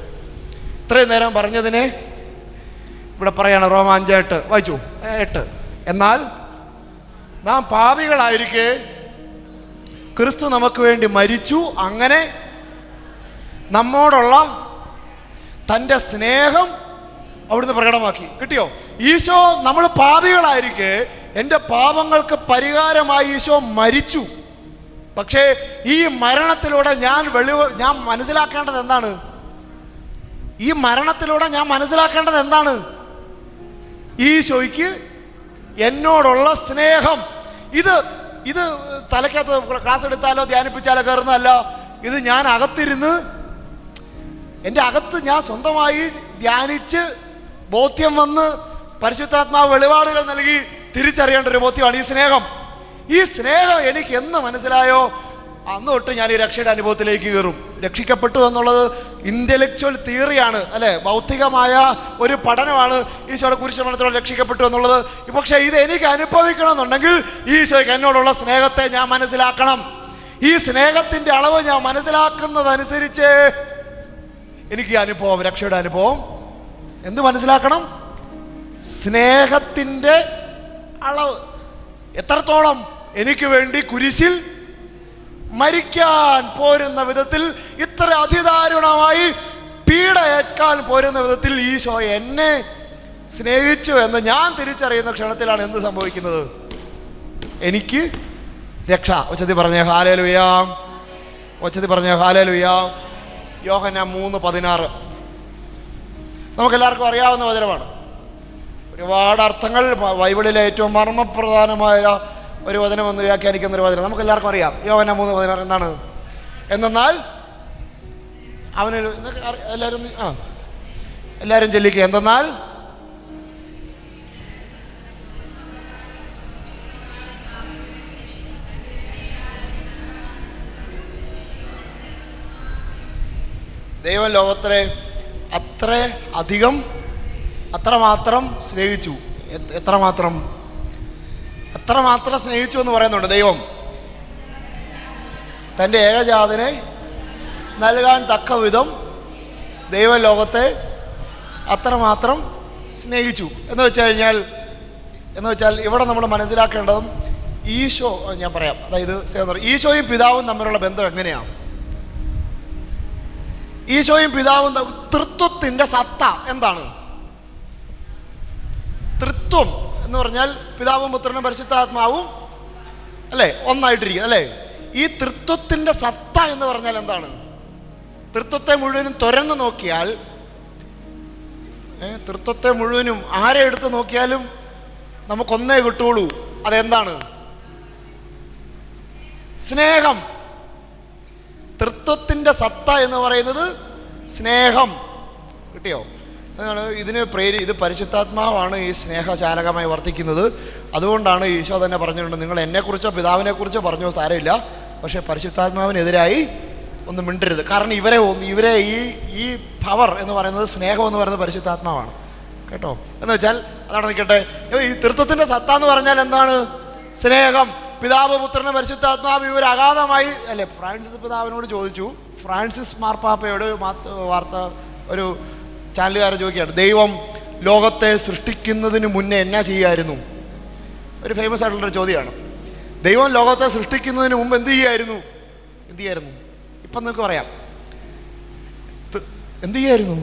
Speaker 4: ഇത്രയും നേരം പറഞ്ഞതിനെ ഇവിടെ പറയാണ്. റോമ 5:8 വായിച്ചു. 8. എന്നാൽ നാം പാപികളായിരിക്കെ ക്രിസ്തു നമുക്ക് വേണ്ടി മരിച്ചു, അങ്ങനെ നമ്മോടുള്ള തൻ്റെ സ്നേഹം അവിടുന്ന് പ്രകടമാക്കി. കിട്ടിയോ? ഈശോ, നമ്മൾ പാപികളായിരിക്കെ എൻ്റെ പാപങ്ങൾക്ക് പരിഹാരമായി ഈശോ മരിച്ചു. പക്ഷേ ഈ മരണത്തിലൂടെ ഞാൻ മനസ്സിലാക്കേണ്ടത് എന്താണ്? ഈ മരണത്തിലൂടെ ഞാൻ മനസ്സിലാക്കേണ്ടത് എന്താണ്? ഈശോയ്ക്ക് എന്നോടുള്ള സ്നേഹം. ഇത് തലയ്ക്കകത്ത് ക്ലാസ് എടുത്താലോ ധ്യാനിപ്പിച്ചാലോ കയറുന്നതല്ല. ഇത് ഞാൻ അകത്തിരുന്ന്, എൻ്റെ അകത്ത് ഞാൻ സ്വന്തമായി ധ്യാനിച്ച് ബോധ്യം വന്ന് പരിശുദ്ധാത്മാവ് വെളിപാടുകൾ നൽകി തിരിച്ചറിയേണ്ട ഒരു ബോധ്യമാണ് ഈ സ്നേഹം. ഈ സ്നേഹം എനിക്ക് എന്ന് മനസ്സിലായോ, അന്ന് തൊട്ട് ഞാൻ ഈ രക്ഷയുടെ അനുഭവത്തിലേക്ക് കയറും. രക്ഷിക്കപ്പെട്ടു എന്നുള്ളത് ഇൻ്റലക്ച്വൽ തിയറിയാണ്, അല്ലേ? ഭൗതികമായ ഒരു പഠനമാണ് ഈശോയുടെ കുരിശുമരണത്തിലൂടെ രക്ഷിക്കപ്പെട്ടു എന്നുള്ളത്. പക്ഷേ ഇത് എനിക്ക് അനുഭവിക്കണമെന്നുണ്ടെങ്കിൽ ഈശോയ്ക്ക് എന്നോടുള്ള സ്നേഹത്തെ ഞാൻ മനസ്സിലാക്കണം. ഈ സ്നേഹത്തിൻ്റെ അളവ് ഞാൻ മനസ്സിലാക്കുന്നതനുസരിച്ച് എനിക്ക് ഈ അനുഭവം, രക്ഷയുടെ അനുഭവം എന്ത് മനസ്സിലാക്കണം? സ്നേഹത്തിൻ്റെ അളവ് എത്രത്തോളം എനിക്ക് വേണ്ടി കുരിശിൽ മരിക്കാൻ പോരുന്ന വിധത്തിൽ, ഇത്ര അതിദാരുണമായി പീഡയേൽക്കാൻ പോരുന്ന വിധത്തിൽ ഈശോ എന്നെ സ്നേഹിച്ചു എന്ന് ഞാൻ തിരിച്ചറിയുന്ന ക്ഷണത്തിലാണ് എന്ത് സംഭവിക്കുന്നത്? എനിക്ക് രക്ഷ. ഉച്ചത്തിൽ പറഞ്ഞ ഹല്ലേലൂയ, ഉച്ചത്തിൽ പറഞ്ഞ ഹല്ലേലൂയ. യോഹന്നാൻ 3:16 നമുക്കെല്ലാവർക്കും അറിയാവുന്ന വചനമാണ്. ഒരുപാട് അർത്ഥങ്ങൾ, ബൈബിളിലെ ഏറ്റവും മർമ്മപ്രധാനമായ ഒരു വചനം എന്ന് വ്യാഖ്യാനിക്കുന്നൊരു വചനം നമുക്കെല്ലാവർക്കും അറിയാം. യോഹന്നാൻ 3:16 എന്താണ്? എന്തെന്നാൽ അവന് എല്ലാവരും ചൊല്ലിക്കുക. എന്തെന്നാൽ ദൈവം ലോകത്തെ അത്രമാത്രം സ്നേഹിച്ചു. എത്രമാത്രം സ്നേഹിച്ചു എന്ന് പറയുന്നുണ്ട്. ദൈവം തൻ്റെ ഏകജാതനെ നൽകാൻ തക്ക വിധം ദൈവം ലോകത്തെ അത്രമാത്രം സ്നേഹിച്ചു എന്ന് വെച്ചാൽ ഇവിടെ നമ്മൾ മനസ്സിലാക്കേണ്ടതും ഈശോ, ഞാൻ പറയാം, അതായത് ഈശോയും പിതാവും തമ്മിലുള്ള ബന്ധം എങ്ങനെയാണ്? ഈശോയും പിതാവും തൃത്വത്തിൻ്റെ സത്ത എന്താണ്? തൃത്വം എന്ന് പറഞ്ഞാൽ പിതാവും പുത്രനും പരിശുദ്ധാത്മാവും, അല്ലേ, ഒന്നായിട്ടിരിക്കും, അല്ലേ? ഈ തൃത്വത്തിൻ്റെ സത്ത എന്ന് പറഞ്ഞാൽ എന്താണ്? തൃത്വത്തെ മുഴുവനും തുറന്നു നോക്കിയാൽ, തൃത്വത്തെ മുഴുവനും ആരെ എടുത്ത് നോക്കിയാലും നമുക്കൊന്നേ കിട്ടുള്ളൂ. അതെന്താണ്? സ്നേഹം. തൃത്വത്തിൻ്റെ സത്ത എന്ന് പറയുന്നത് സ്നേഹം. കിട്ടിയോ? അതാണ് ഇത് പരിശുദ്ധാത്മാവാണ് ഈ സ്നേഹചാലകമായി വർത്തിക്കുന്നത്. അതുകൊണ്ടാണ് ഈശോ തന്നെ പറഞ്ഞിട്ടുണ്ട്, നിങ്ങൾ എന്നെക്കുറിച്ചോ പിതാവിനെക്കുറിച്ചോ പറഞ്ഞോ സാരമില്ല, പക്ഷേ പരിശുദ്ധാത്മാവിനെതിരായി ഒന്നും മിണ്ടരുത്. കാരണം ഇവരെ ഈ പവർ എന്ന് പറയുന്നത്, സ്നേഹം എന്ന് പറയുന്നത് പരിശുദ്ധാത്മാവാണ്. കേട്ടോ? എന്ന് വെച്ചാൽ അതാണ് നിൽക്കട്ടെ. ഈ തൃത്വത്തിൻ്റെ സത്ത എന്ന് പറഞ്ഞാൽ എന്താണ്? സ്നേഹം. പിതാവ്, പുത്രന്, പരിശുദ്ധാത്മാവ് ഇവർ അഗാധമായി, അല്ലേ? ഫ്രാൻസിസ് പിതാവിനോട് ചോദിച്ചു, ഫ്രാൻസിസ് മാർപ്പാപ്പയോട് ഒരു ചാനലുകാരൻ ചോദിക്കുകയാണ്, ദൈവം ലോകത്തെ സൃഷ്ടിക്കുന്നതിന് മുന്നേ എന്നാ ചെയ്യായിരുന്നു? ഒരു ഫേമസ് ആയിട്ടുള്ളൊരു ചോദ്യമാണ്. ദൈവം ലോകത്തെ സൃഷ്ടിക്കുന്നതിന് മുമ്പ് എന്ത് ചെയ്യായിരുന്നു? ഇപ്പം നിങ്ങൾക്ക് പറയാം, എന്ത് ചെയ്യായിരുന്നു?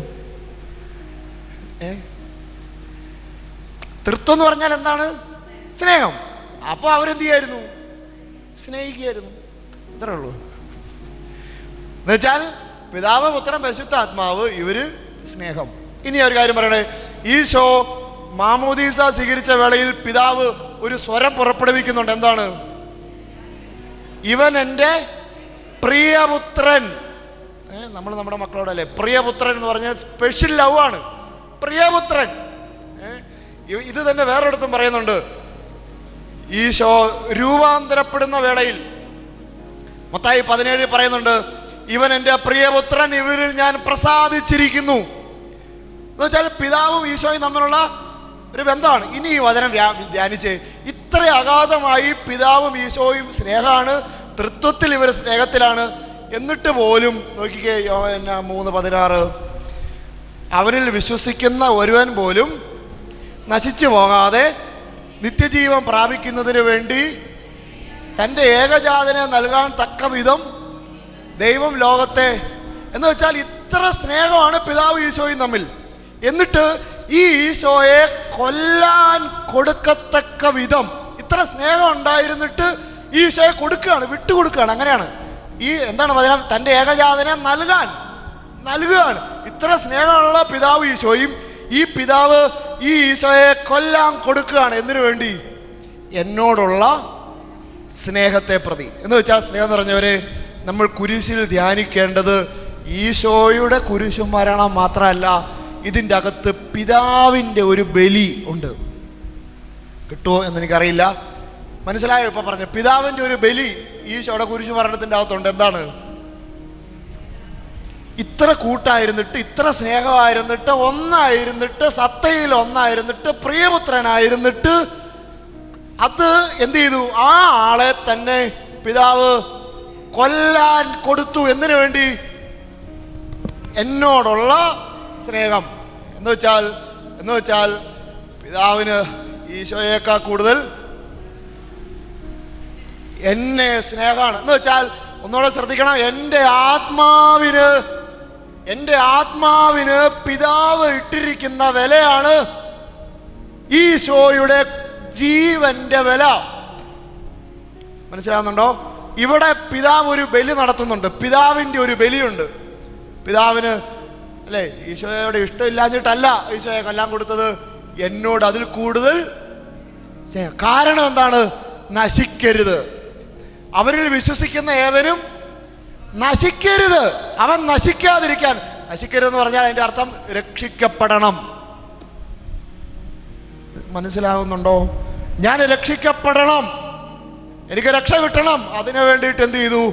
Speaker 4: തൃത്വം എന്ന് പറഞ്ഞാൽ എന്താണ്? സ്നേഹം. അപ്പോൾ അവരെന്ത് ചെയ്യായിരുന്നു? സ്നേഹിക്കുകയായിരുന്നു. ഇത്രേ ഉള്ളൂ. എന്നുവെച്ചാൽ പിതാവ്, പുത്രൻ, പരിശുദ്ധാത്മാവ് ഇവര് സ്നേഹം. ഇനി ഒരു കാര്യം പറയണേ. ഈശോ മാമോദീസ സ്വീകരിച്ച വേളയിൽ പിതാവ് ഒരു സ്വരം പുറപ്പെടുവിക്കുന്നുണ്ട്. എന്താണ്? ഇവൻ എൻ്റെ പ്രിയപുത്രൻ. നമ്മൾ നമ്മുടെ മക്കളോടല്ലേ പ്രിയപുത്രൻ എന്ന് പറഞ്ഞാൽ സ്പെഷ്യൽ ലവ് ആണ്. പ്രിയപുത്രൻ. ഇത് തന്നെ വേറൊരിടത്തും പറയുന്നുണ്ട്. ഈശോ രൂപാന്തരപ്പെടുന്ന വേളയിൽ മത്തായി 17 പറയുന്നുണ്ട്, ഇവൻ എൻ്റെ പ്രിയപുത്രൻ, ഇവരിൽ ഞാൻ പ്രസാദിച്ചിരിക്കുന്നു. എന്ന് വെച്ചാൽ പിതാവും ഈശോയും തമ്മിലുള്ള ഒരു ബന്ധമാണ്. ഇനി ഈ വചനം ധ്യാനിച്ച് ഇത്ര അഗാധമായി പിതാവും ഈശോയും സ്നേഹമാണ്, തൃത്വത്തിൽ ഇവർ സ്നേഹത്തിലാണ്. എന്നിട്ട് പോലും നോക്കിക്കേ, യോഹന്നാൻ 3:16, അവനിൽ വിശ്വസിക്കുന്ന ഒരുവൻ പോലും നശിച്ചു പോകാതെ നിത്യജീവൻ പ്രാപിക്കുന്നതിന് വേണ്ടി തൻ്റെ ഏകജാതനെ നൽകാൻ തക്ക വിധം ദൈവം ലോകത്തെ, എന്ന് വെച്ചാൽ ഇത്ര സ്നേഹമാണ് പിതാവ് ഈശോയും തമ്മിൽ. എന്നിട്ട് ഈ ഈശോയെ കൊല്ലാൻ കൊടുക്കത്തക്ക വിധം ഇത്ര സ്നേഹം ഉണ്ടായിരുന്നിട്ട് ഈശോയെ കൊടുക്കുകയാണ്, വിട്ടുകൊടുക്കുകയാണ്. അങ്ങനെയാണ് ഈ എന്താണ് വചനം? തൻ്റെ ഏകജാതനെ നൽകുകയാണ്. ഇത്ര സ്നേഹമുള്ള പിതാവ് ഈശോയും ഈ പിതാവ് ഈ ഈശോയെ കൊല്ലാൻ കൊടുക്കുകയാണ്. എന്തിനു വേണ്ടി? എന്നോടുള്ള സ്നേഹത്തെ പ്രതി. എന്ന് വെച്ചാൽ സ്നേഹം നിറഞ്ഞവരെ, നമ്മൾ കുരിശിൽ ധ്യാനിക്കേണ്ടത് ഈശോയുടെ കുരിശു മരണം മാത്രമല്ല, ഇതിൻ്റെ അകത്ത് പിതാവിൻ്റെ ഒരു ബലി ഉണ്ട്. കിട്ടുമോ എന്നെനിക്കറിയില്ല. മനസ്സിലായോ? ഇപ്പം പറഞ്ഞു, പിതാവിൻ്റെ ഒരു ബലി ഈശോയുടെ കുരിശു മരണത്തിൻ്റെ അകത്തുണ്ട്. എന്താണ്? ഇത്ര കൂട്ടായിരുന്നിട്ട്, ഇത്ര സ്നേഹമായിരുന്നിട്ട്, ഒന്നായിരുന്നിട്ട്, സത്തയിൽ ഒന്നായിരുന്നിട്ട്, പ്രിയപുത്രനായിരുന്നിട്ട്, അത് എന്ത് ചെയ്തു? ആ ആളെ തന്നെ പിതാവ് കൊല്ലാൻ കൊടുത്തു. എന്തിനു വേണ്ടി? എന്നോടുള്ള സ്നേഹം. എന്ന് വെച്ചാൽ പിതാവിന് ഈശോയേക്കാൾ കൂടുതൽ എന്നെ സ്നേഹമാണ്. എന്ന് വെച്ചാൽ ഒന്നുകൂടെ ശ്രദ്ധിക്കണം, എൻ്റെ ആത്മാവിന് പിതാവ് ഇട്ടിരിക്കുന്ന വിലയാണ് ഈശോയുടെ ജീവന്റെ വില. മനസ്സിലാവുന്നുണ്ടോ? ഇവിടെ പിതാവ് ഒരു ബലി നടത്തുന്നുണ്ട്, പിതാവിൻ്റെ ഒരു ബലിയുണ്ട്. പിതാവിന് അല്ലേ ഈശോയോട് ഇഷ്ടമില്ലാഞ്ഞിട്ടല്ല ഈശോയെ കൊല്ലാൻ കൊടുത്തത്, എന്നോട് അതിൽ കൂടുതൽ കാരണം എന്താണ്? നശിക്കരുത്. അവരിൽ വിശ്വസിക്കുന്ന ഏവനും നശിക്കരുത്. അവൻ നശിക്കാതിരിക്കാൻ. നശിക്കരുതെന്ന് പറഞ്ഞാൽ അതിൻ്റെ അർത്ഥം രക്ഷിക്കപ്പെടണം. മനസ്സിലാവുന്നുണ്ടോ? ഞാൻ രക്ഷിക്കപ്പെടണം, എനിക്ക് രക്ഷ കിട്ടണം. അതിനു വേണ്ടിയിട്ട് എന്ത് ചെയ്തു?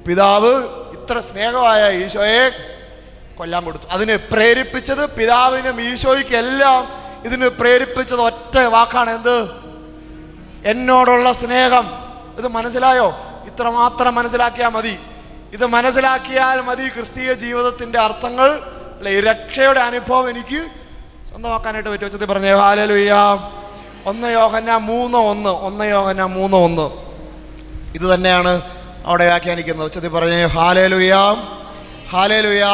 Speaker 4: പിതാവ് ഇത്ര സ്നേഹമായ ഈശോയെ കൊല്ലാൻ കൊടുത്തു. അതിനെ പ്രേരിപ്പിച്ചത് പിതാവിനും ഈശോയ്ക്ക് എല്ലാം ഇതിന് പ്രേരിപ്പിച്ചത് ഒറ്റ വാക്കാണ്. എന്ത്? എന്നോടുള്ള സ്നേഹം. ഇത് മനസ്സിലായോ? ഇത്ര മാത്രം മനസ്സിലാക്കിയാൽ മതി. ഇത് മനസ്സിലാക്കിയാൽ മതി ക്രിസ്തീയ ജീവിതത്തിൻ്റെ അർത്ഥങ്ങൾ, അല്ലെ രക്ഷയുടെ അനുഭവം എനിക്ക് സ്വന്തമാക്കാനായിട്ട് പറ്റും. ഉച്ചത്തിൽ പറഞ്ഞേ ഹല്ലേലൂയ. 1 യോഹന്നാൻ 3:1 ഇത് തന്നെയാണ് അവിടെ വ്യാഖ്യാനിക്കുന്നത്. ഉച്ചത്തിൽ പറഞ്ഞേ ഹല്ലേലൂയ, ഹല്ലേലൂയ.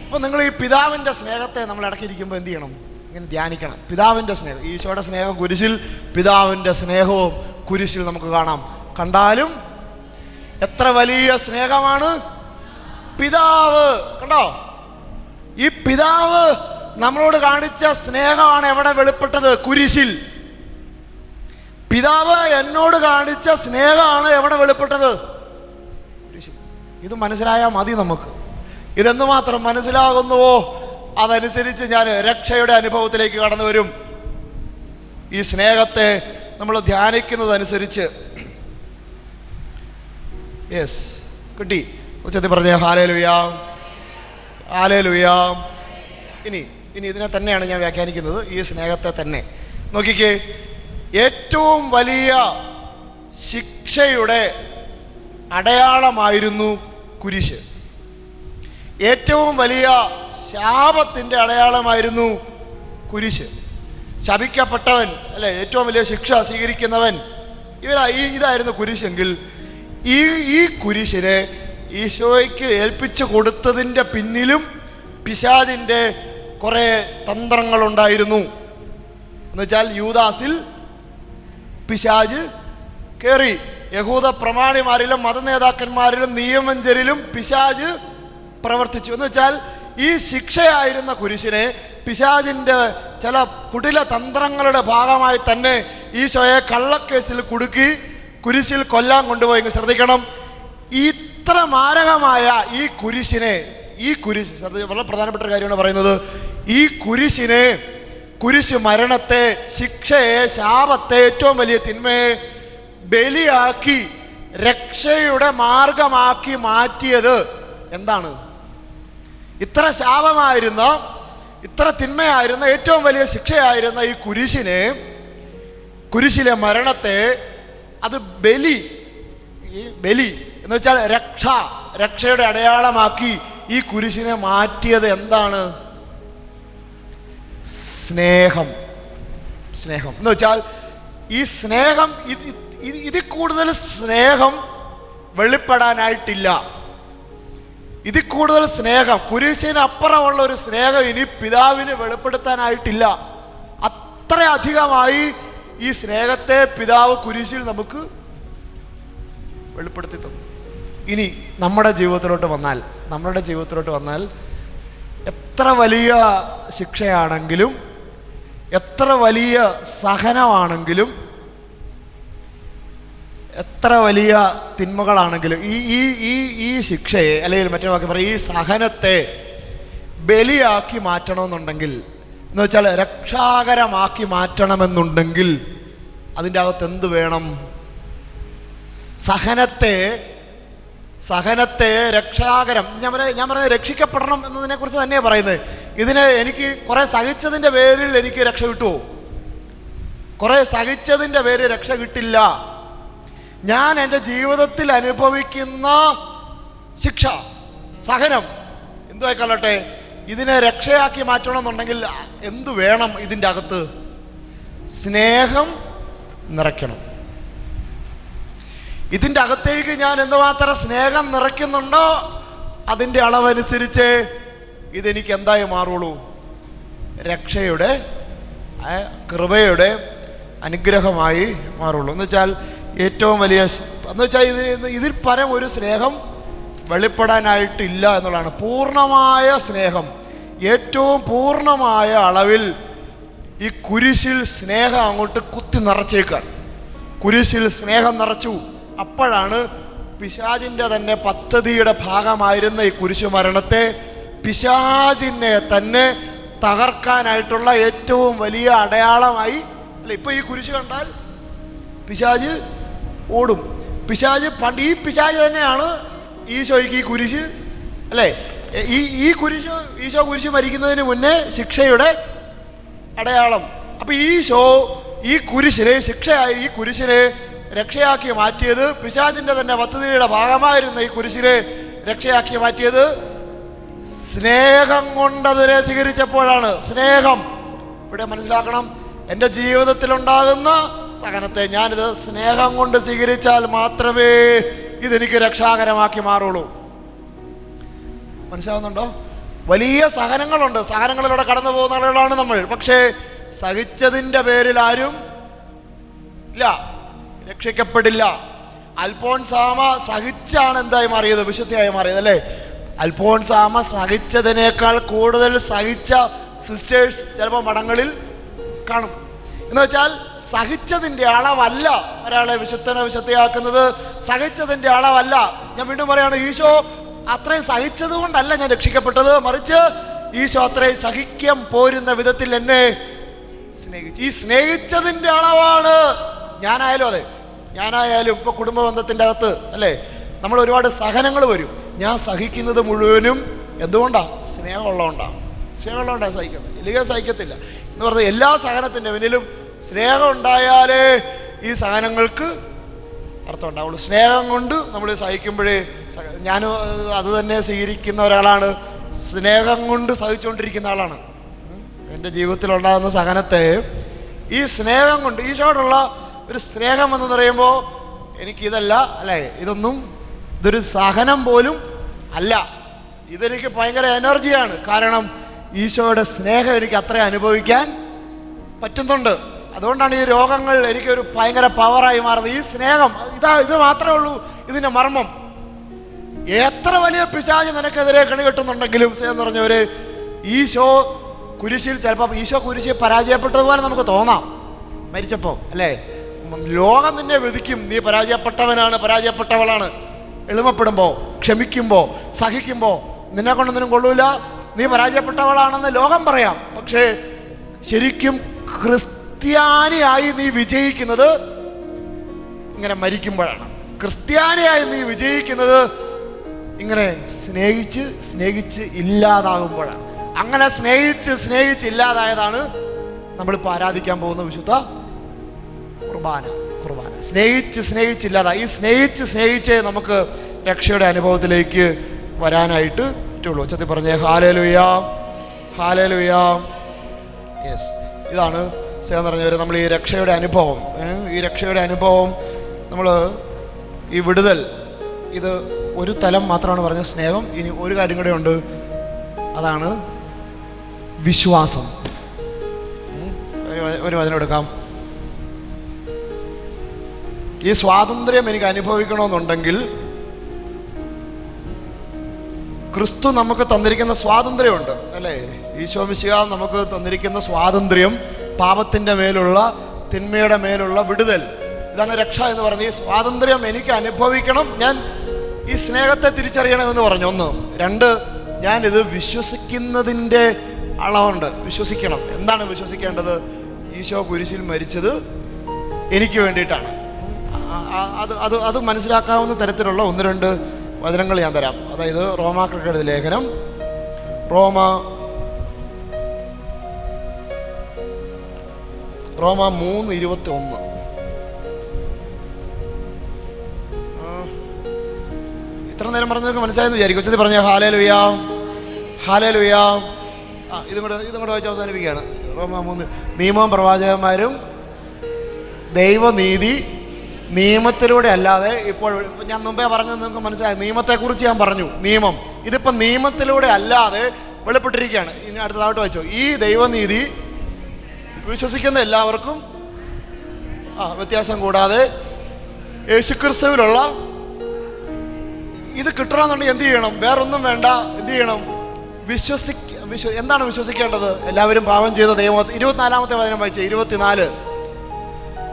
Speaker 4: അപ്പോൾ നിങ്ങൾ ഈ പിതാവിൻ്റെ സ്നേഹത്തെ നമ്മൾ ഇടയ്ക്കിരിക്കുമ്പോൾ എന്ത് ചെയ്യണം? ഇങ്ങനെ ധ്യാനിക്കണം. പിതാവിൻ്റെ സ്നേഹം, ഈശോയുടെ സ്നേഹം കുരിശിൽ, പിതാവിൻ്റെ സ്നേഹവും കുരിശിൽ നമുക്ക് കാണാം. കണ്ടാലും എത്ര വലിയ സ്നേഹമാണ് പിതാവ്. കണ്ടോ? ഈ പിതാവ് നമ്മളോട് കാണിച്ച സ്നേഹമാണ് എവിടെ വെളിപ്പെട്ടത്? കുരിശിൽ. പിതാവ് എന്നോട് കാണിച്ച സ്നേഹമാണ് എവിടെ വെളിപ്പെട്ടത്? കുരിശിൽ. ഇത് മനസ്സിലായാൽ മതി നമുക്ക്. ഇതെന്ന് മാത്രം മനസ്സിലാകുന്നുവോ അതനുസരിച്ച് ഞാൻ രക്ഷയുടെ അനുഭവത്തിലേക്ക് കടന്നു വരും. ഈ സ്നേഹത്തെ നമ്മൾ ധ്യാനിക്കുന്നതനുസരിച്ച്. യെസ്, കിട്ടി. ഉച്ചത്തിൽ പറഞ്ഞേ ഹല്ലേലൂയ, ഹല്ലേലൂയ. ഇനി ഇതിനെ തന്നെയാണ് ഞാൻ വ്യാഖ്യാനിക്കുന്നത്, ഈ സ്നേഹത്തെ തന്നെ. നോക്കിക്കേ, ഏറ്റവും വലിയ ശിക്ഷയുടെ അടയാളമായിരുന്നു കുരിശ്. ഏറ്റവും വലിയ ശാപത്തിൻ്റെ അടയാളമായിരുന്നു കുരിശ്. ശപിക്കപ്പെട്ടവൻ അല്ലെ, ഏറ്റവും വലിയ ശിക്ഷ സ്വീകരിക്കുന്നവൻ, ഇതായിരുന്നു കുരിശെങ്കിൽ ഈ കുരിശിനെ ഈശോയ്ക്ക് ഏൽപ്പിച്ചു കൊടുത്തതിൻ്റെ പിന്നിലും പിശാചിൻ്റെ കുറേ തന്ത്രങ്ങളുണ്ടായിരുന്നു. എന്നുവെച്ചാൽ യൂദാസിൽ പിശാച് കയറി. യഹൂദ പ്രമാണിമാരിലും മതനേതാക്കന്മാരിലും നിയമജ്ഞരിലും പിശാച് പ്രവർത്തിച്ചു. എന്ന് വെച്ചാൽ ഈ ശിക്ഷയായിരുന്ന കുരിശിനെ പിശാചിൻ്റെ ചില കുടില തന്ത്രങ്ങളുടെ ഭാഗമായി തന്നെ ഈശോയെ കള്ളക്കേസിൽ കുടുക്കി കുരിശിൽ കൊല്ലാൻ കൊണ്ടുപോയി. ശ്രദ്ധിക്കണം, ഇത്ര മാരകമായ ഈ കുരിശ് വളരെ പ്രധാനപ്പെട്ട ഒരു കാര്യമാണ് പറയുന്നത്. ഈ കുരിശിനെ കുരിശ് മരണത്തെ, ശിക്ഷയെ, ശാപത്തെ, ഏറ്റവും വലിയ തിന്മയെ ബലിയാക്കി രക്ഷയുടെ മാർഗമാക്കി മാറ്റിയത് എന്താണ്? ഇത്ര ശാപമായിരുന്ന, ഇത്ര തിന്മയായിരുന്ന, ഏറ്റവും വലിയ ശിക്ഷയായിരുന്ന ഈ കുരിശിലെ മരണത്തെ, അത് ബലി എന്ന് വെച്ചാൽ രക്ഷയുടെ അടയാളമാക്കി ഈ കുരിശിനെ മാറ്റിയത് എന്താണ്? സ്നേഹം എന്ന് വെച്ചാൽ ഈ സ്നേഹം, ഇതിൽ കൂടുതൽ സ്നേഹം വെളിപ്പെടാനായിട്ടില്ല. ഇതിൽ കൂടുതൽ സ്നേഹം, കുരിശിനപ്പുറമുള്ള ഒരു സ്നേഹം ഇനി പിതാവിന് വെളിപ്പെടുത്താനായിട്ടില്ല. അത്രയധികമായി ഈ സ്നേഹത്തെ പിതാവ് കുരിശിൽ നമുക്ക് വെളിപ്പെടുത്തി തന്നു. ഇനി നമ്മുടെ ജീവിതത്തിലോട്ട് വന്നാൽ എത്ര വലിയ ശിക്ഷയാണെങ്കിലും, എത്ര വലിയ സഹനമാണെങ്കിലും, എത്ര വലിയ തിന്മകളാണെങ്കിലും ഈ ശിക്ഷയെ, അല്ലെങ്കിൽ മറ്റേ വാക്കി പറയും, ഈ സഹനത്തെ ബലിയാക്കി മാറ്റണമെന്നുണ്ടെങ്കിൽ, എന്ന് വെച്ചാൽ രക്ഷാകരമാക്കി മാറ്റണമെന്നുണ്ടെങ്കിൽ അതിൻ്റെ അകത്ത് എന്ത് വേണം? സഹനത്തെ രക്ഷാകരം. ഞാൻ പറയുന്നത് രക്ഷിക്കപ്പെടണം എന്നതിനെ കുറിച്ച് തന്നെയാണ് പറയുന്നത്. ഇതിന് എനിക്ക് കുറെ സഹിച്ചതിൻ്റെ പേരിൽ എനിക്ക് രക്ഷ കിട്ടുമോ? കുറെ സഹിച്ചതിൻ്റെ പേരിൽ രക്ഷ കിട്ടില്ല. ഞാൻ എൻ്റെ ജീവിതത്തിൽ അനുഭവിക്കുന്ന ശിക്ഷ, സഹനം എന്തുവായിക്കൊള്ളട്ടെ, ഇതിനെ രക്ഷയാക്കി മാറ്റണമെന്നുണ്ടെങ്കിൽ എന്തു വേണം? ഇതിൻ്റെ അകത്ത് സ്നേഹം നിറയ്ക്കണം. ഇതിൻ്റെ അകത്തേക്ക് ഞാൻ എന്തുമാത്രം സ്നേഹം നിറയ്ക്കുന്നുണ്ടോ അതിൻ്റെ അളവനുസരിച്ച് ഇതെനിക്ക് എന്തായി മാറുള്ളൂ? രക്ഷയുടെ, കൃപയുടെ അനുഗ്രഹമായി മാറുള്ളൂ. എന്ന് വെച്ചാൽ ഏറ്റവും വലിയ, എന്ന് വെച്ചാൽ ഇതിൽ പരം ഒരു സ്നേഹം വെളിപ്പെടാനായിട്ടില്ല എന്നുള്ളതാണ്. പൂർണ്ണമായ സ്നേഹം, ഏറ്റവും പൂർണ്ണമായ അളവിൽ ഈ കുരിശിൽ സ്നേഹം അങ്ങോട്ട് കുത്തി നിറച്ചേക്കാൻ. കുരിശിൽ സ്നേഹം നിറച്ചു. അപ്പോഴാണ് പിശാചിൻ്റെ തന്നെ പദ്ധതിയുടെ ഭാഗമായിരുന്ന ഈ കുരിശു മരണത്തെ, പിശാചിനെ തന്നെ തകർക്കാനായിട്ടുള്ള ഏറ്റവും വലിയ അടയാളമായി. അല്ല, ഇപ്പൊ ഈ കുരിശ് കണ്ടാൽ പിശാച് ഓടും. ഈ പിശാച് തന്നെയാണ് ഈശോയ്ക്ക് ഈ കുരിശ്, അല്ലേ, ഈശോ കുരിശ് മരിക്കുന്നതിന് മുന്നേ ശിക്ഷയുടെ അടയാളം. അപ്പൊ ഈശോ ഈ കുരിശിനെ ശിക്ഷയായി, ഈ കുരിശിനെ രക്ഷയാക്കി മാറ്റിയത്, പിശാചിന്റെ തന്നെ പദ്ധതിയുടെ ഭാഗമായിരുന്ന ഈ കുരിശിനെ രക്ഷയാക്കി മാറ്റിയത് സ്നേഹം കൊണ്ടതിനെ സ്വീകരിച്ചപ്പോഴാണ്. സ്നേഹം, ഇവിടെ മനസ്സിലാക്കണം, എൻ്റെ ജീവിതത്തിലുണ്ടാകുന്ന സഹനത്തെ ഞാനിത് സ്നേഹം കൊണ്ട് സ്വീകരിച്ചാൽ മാത്രമേ ഇതെനിക്ക് രക്ഷാകരമാക്കി മാറുള്ളൂ. മനസ്സിലാവുന്നുണ്ടോ? വലിയ സഹനങ്ങളുണ്ട്, സഹനങ്ങളിലൂടെ കടന്നു പോകുന്ന ആളുകളാണ് നമ്മൾ. പക്ഷേ സഹിച്ചതിൻ്റെ പേരിൽ ആരും ഇല്ല, രക്ഷിക്കപ്പെടില്ല. അൽഫോൻസാമ സഹിച്ചാണ് എന്തായി മാറിയത്? വിശുദ്ധിയായി മാറിയത്, അല്ലേ? അൽഫോൻസാമ സഹിച്ചതിനേക്കാൾ കൂടുതൽ സഹിച്ച സിസ്റ്റേഴ്സ് ചിലപ്പോൾ മഠങ്ങളിൽ കാണും. എന്ന് വെച്ചാൽ സഹിച്ചതിൻ്റെ അളവല്ല ഒരാളെ വിശുദ്ധിയാക്കുന്നത്, സഹിച്ചതിൻ്റെ അളവല്ല. ഞാൻ വീണ്ടും പറയാണ്, ഈശോ അത്രയും സഹിച്ചത് കൊണ്ടല്ല ഞാൻ രക്ഷിക്കപ്പെട്ടത്, മറിച്ച് ഈശോ അത്രയും സഹിക്കാൻ പോരുന്ന വിധത്തിൽ എന്നെ സ്നേഹിച്ചു. ഈ സ്നേഹിച്ചതിൻ്റെ അളവാണ്. ഞാനായാലും ഇപ്പൊ കുടുംബ ബന്ധത്തിൻ്റെ അകത്ത്, അല്ലേ, നമ്മൾ ഒരുപാട് സഹനങ്ങൾ വരും. ഞാൻ സഹിക്കുന്നത് മുഴുവനും എന്തുകൊണ്ടാ? സ്നേഹമുള്ളതുകൊണ്ടാണ് സഹിക്കുന്നത്, ഇല്ലെങ്കിൽ സഹിക്കത്തില്ല എന്ന് പറഞ്ഞാൽ എല്ലാ സഹനത്തിൻ്റെ പിന്നിലും സ്നേഹം ഉണ്ടായാലേ ഈ സഹനങ്ങൾക്ക് അർത്ഥം ഉണ്ടാവുള്ളൂ. സ്നേഹം കൊണ്ട് നമ്മൾ സഹിക്കുമ്പോഴേ, ഞാനും അത് തന്നെ സ്വീകരിക്കുന്ന ഒരാളാണ്, സ്നേഹം കൊണ്ട് സഹിച്ചുകൊണ്ടിരിക്കുന്ന ആളാണ്. എൻ്റെ ജീവിതത്തിലുണ്ടാകുന്ന സഹനത്തെ ഈ സ്നേഹം കൊണ്ട്, ഈശോയോടുള്ള ഒരു സ്നേഹം എന്ന് പറയുമ്പോൾ എനിക്കിതല്ല, അല്ലേ, ഇതൊരു സഹനം പോലും അല്ല, ഇതെനിക്ക് ഭയങ്കര എനർജിയാണ്. കാരണം ഈശോയുടെ സ്നേഹം എനിക്ക് അത്ര അനുഭവിക്കാൻ പറ്റുന്നുണ്ട്. അതുകൊണ്ടാണ് ഈ രോഗങ്ങൾ എനിക്കൊരു ഭയങ്കര പവറായി മാറുന്നത്. ഈ സ്നേഹം, ഇത് മാത്രമേ ഉള്ളൂ ഇതിൻ്റെ മർമ്മം. എത്ര വലിയ പിശാച് നിനക്കെതിരെ കണി കെട്ടുന്നുണ്ടെങ്കിലും എന്ന് പറഞ്ഞവര്, ഈശോ കുരിശിൽ, ചിലപ്പോൾ ഈശോ കുരിശിൽ പരാജയപ്പെട്ടതുപോലെ നമുക്ക് തോന്നാം മരിച്ചപ്പോൾ, അല്ലേ? ലോകം നിന്നെ വിധിക്കും, നീ പരാജയപ്പെട്ടവളാണ്. എളിമപ്പെടുമ്പോൾ, ക്ഷമിക്കുമ്പോൾ, സഹിക്കുമ്പോൾ നിന്നെ കൊണ്ടൊന്നിനും കൊള്ളൂല, നീ പരാജയപ്പെട്ടവളാണെന്ന് ലോകം പറയാം. പക്ഷേ ശരിക്കും ക്രിസ്ത്യാനിയായി നീ വിജയിക്കുന്നത് ഇങ്ങനെ മരിക്കുമ്പോഴാണ്. ക്രിസ്ത്യാനിയായി നീ വിജയിക്കുന്നത് ഇങ്ങനെ സ്നേഹിച്ച് ഇല്ലാതാകുമ്പോഴാണ്. അങ്ങനെ സ്നേഹിച്ച് ഇല്ലാതായതാണ് നമ്മളിപ്പോൾ ആരാധിക്കാൻ പോകുന്ന വിശുദ്ധ കുർബാന. സ്നേഹിച്ചില്ലാതായി. ഈ സ്നേഹിച്ച് നമുക്ക് രക്ഷയുടെ അനുഭവത്തിലേക്ക് വരാനായിട്ട് പറ്റുള്ളൂ. ഉച്ചത്തിൽ പറഞ്ഞേ ഹല്ലേലൂയാ, ഹല്ലേലൂയാ. യെസ്, ഇതാണ് സ്നേഹം നിറഞ്ഞവർ നമ്മൾ ഈ രക്ഷയുടെ അനുഭവം. ഈ രക്ഷയുടെ അനുഭവം, നമ്മൾ ഈ വിടുതൽ, ഇത് ഒരു തലം മാത്രമാണ് പറഞ്ഞ സ്നേഹം. ഇനി ഒരു കാര്യം കൂടെ ഉണ്ട്, അതാണ് വിശ്വാസം. ഒരു വചനം എടുക്കാം. ഈ സ്വാതന്ത്ര്യം എനിക്ക് അനുഭവിക്കണമെന്നുണ്ടെങ്കിൽ ക്രിസ്തു നമുക്ക് തന്നിരിക്കുന്ന സ്വാതന്ത്ര്യമുണ്ട്, അല്ലേ? ഈശോ മിശിഹാ നമുക്ക് തന്നിരിക്കുന്ന സ്വാതന്ത്ര്യം, പാപത്തിൻ്റെ മേലുള്ള, തിന്മയുടെ മേലുള്ള വിടുതൽ, ഇതാണ് രക്ഷ എന്ന് പറഞ്ഞ് ഈ സ്വാതന്ത്ര്യം എനിക്ക് അനുഭവിക്കണം. ഞാൻ ഈ സ്നേഹത്തെ തിരിച്ചറിയണമെന്ന് പറഞ്ഞു. 1. 2, ഞാനിത് വിശ്വസിക്കുന്നതിൻ്റെ അളവുണ്ട്. വിശ്വസിക്കണം. എന്താണ് വിശ്വസിക്കേണ്ടത്? ഈശോ കുരിശിൽ മരിച്ചത് എനിക്ക് വേണ്ടിയിട്ടാണ്. അത് മനസ്സിലാക്കാവുന്ന തരത്തിലുള്ള 1-2 വചനങ്ങൾ ഞാൻ തരാം. അതായത് റോമാക്കാർക്ക് എഴുതിയ ലേഖനം, റോമ 3:21. ഇത്ര നേരം പറഞ്ഞതൊക്കെ മനസ്സിലായെന്ന് വിചാരിക്കും. ഉച്ചത്തിൽ പറഞ്ഞ ഹല്ലേലൂയാ, ഹല്ലേലൂയാ. ഇതും കൂടെ വെച്ച് അവസാനിപ്പിക്കുകയാണ്. റോമ 3. നിയമവും പ്രവാചകന്മാരും ദൈവനീതി നിയമത്തിലൂടെ അല്ലാതെ, ഇപ്പോൾ ഞാൻ മുമ്പേ പറഞ്ഞത് നിങ്ങൾക്ക് മനസ്സിലായി. നിയമത്തെക്കുറിച്ച് ഞാൻ പറഞ്ഞു. നിയമം ഇതിപ്പോൾ നിയമത്തിലൂടെ അല്ലാതെ വെളിപ്പെട്ടിരിക്കുകയാണ്. ഇനി അടുത്തതായിട്ട് വെച്ചോ. ഈ ദൈവനീതി വിശ്വസിക്കുന്ന എല്ലാവർക്കും വ്യത്യാസം കൂടാതെ യേശുക്രിസ്തുവിലുള്ള ഇത് കിട്ടണമെന്നുണ്ടെങ്കിൽ എന്ത് ചെയ്യണം? വേറൊന്നും വേണ്ട. എന്ത് ചെയ്യണം? എന്താണ് വിശ്വസിക്കേണ്ടത്? എല്ലാവരും പാപം ചെയ്ത ദൈവം. 24-ാമത്തെ വചനം വായിച്ചേ. 24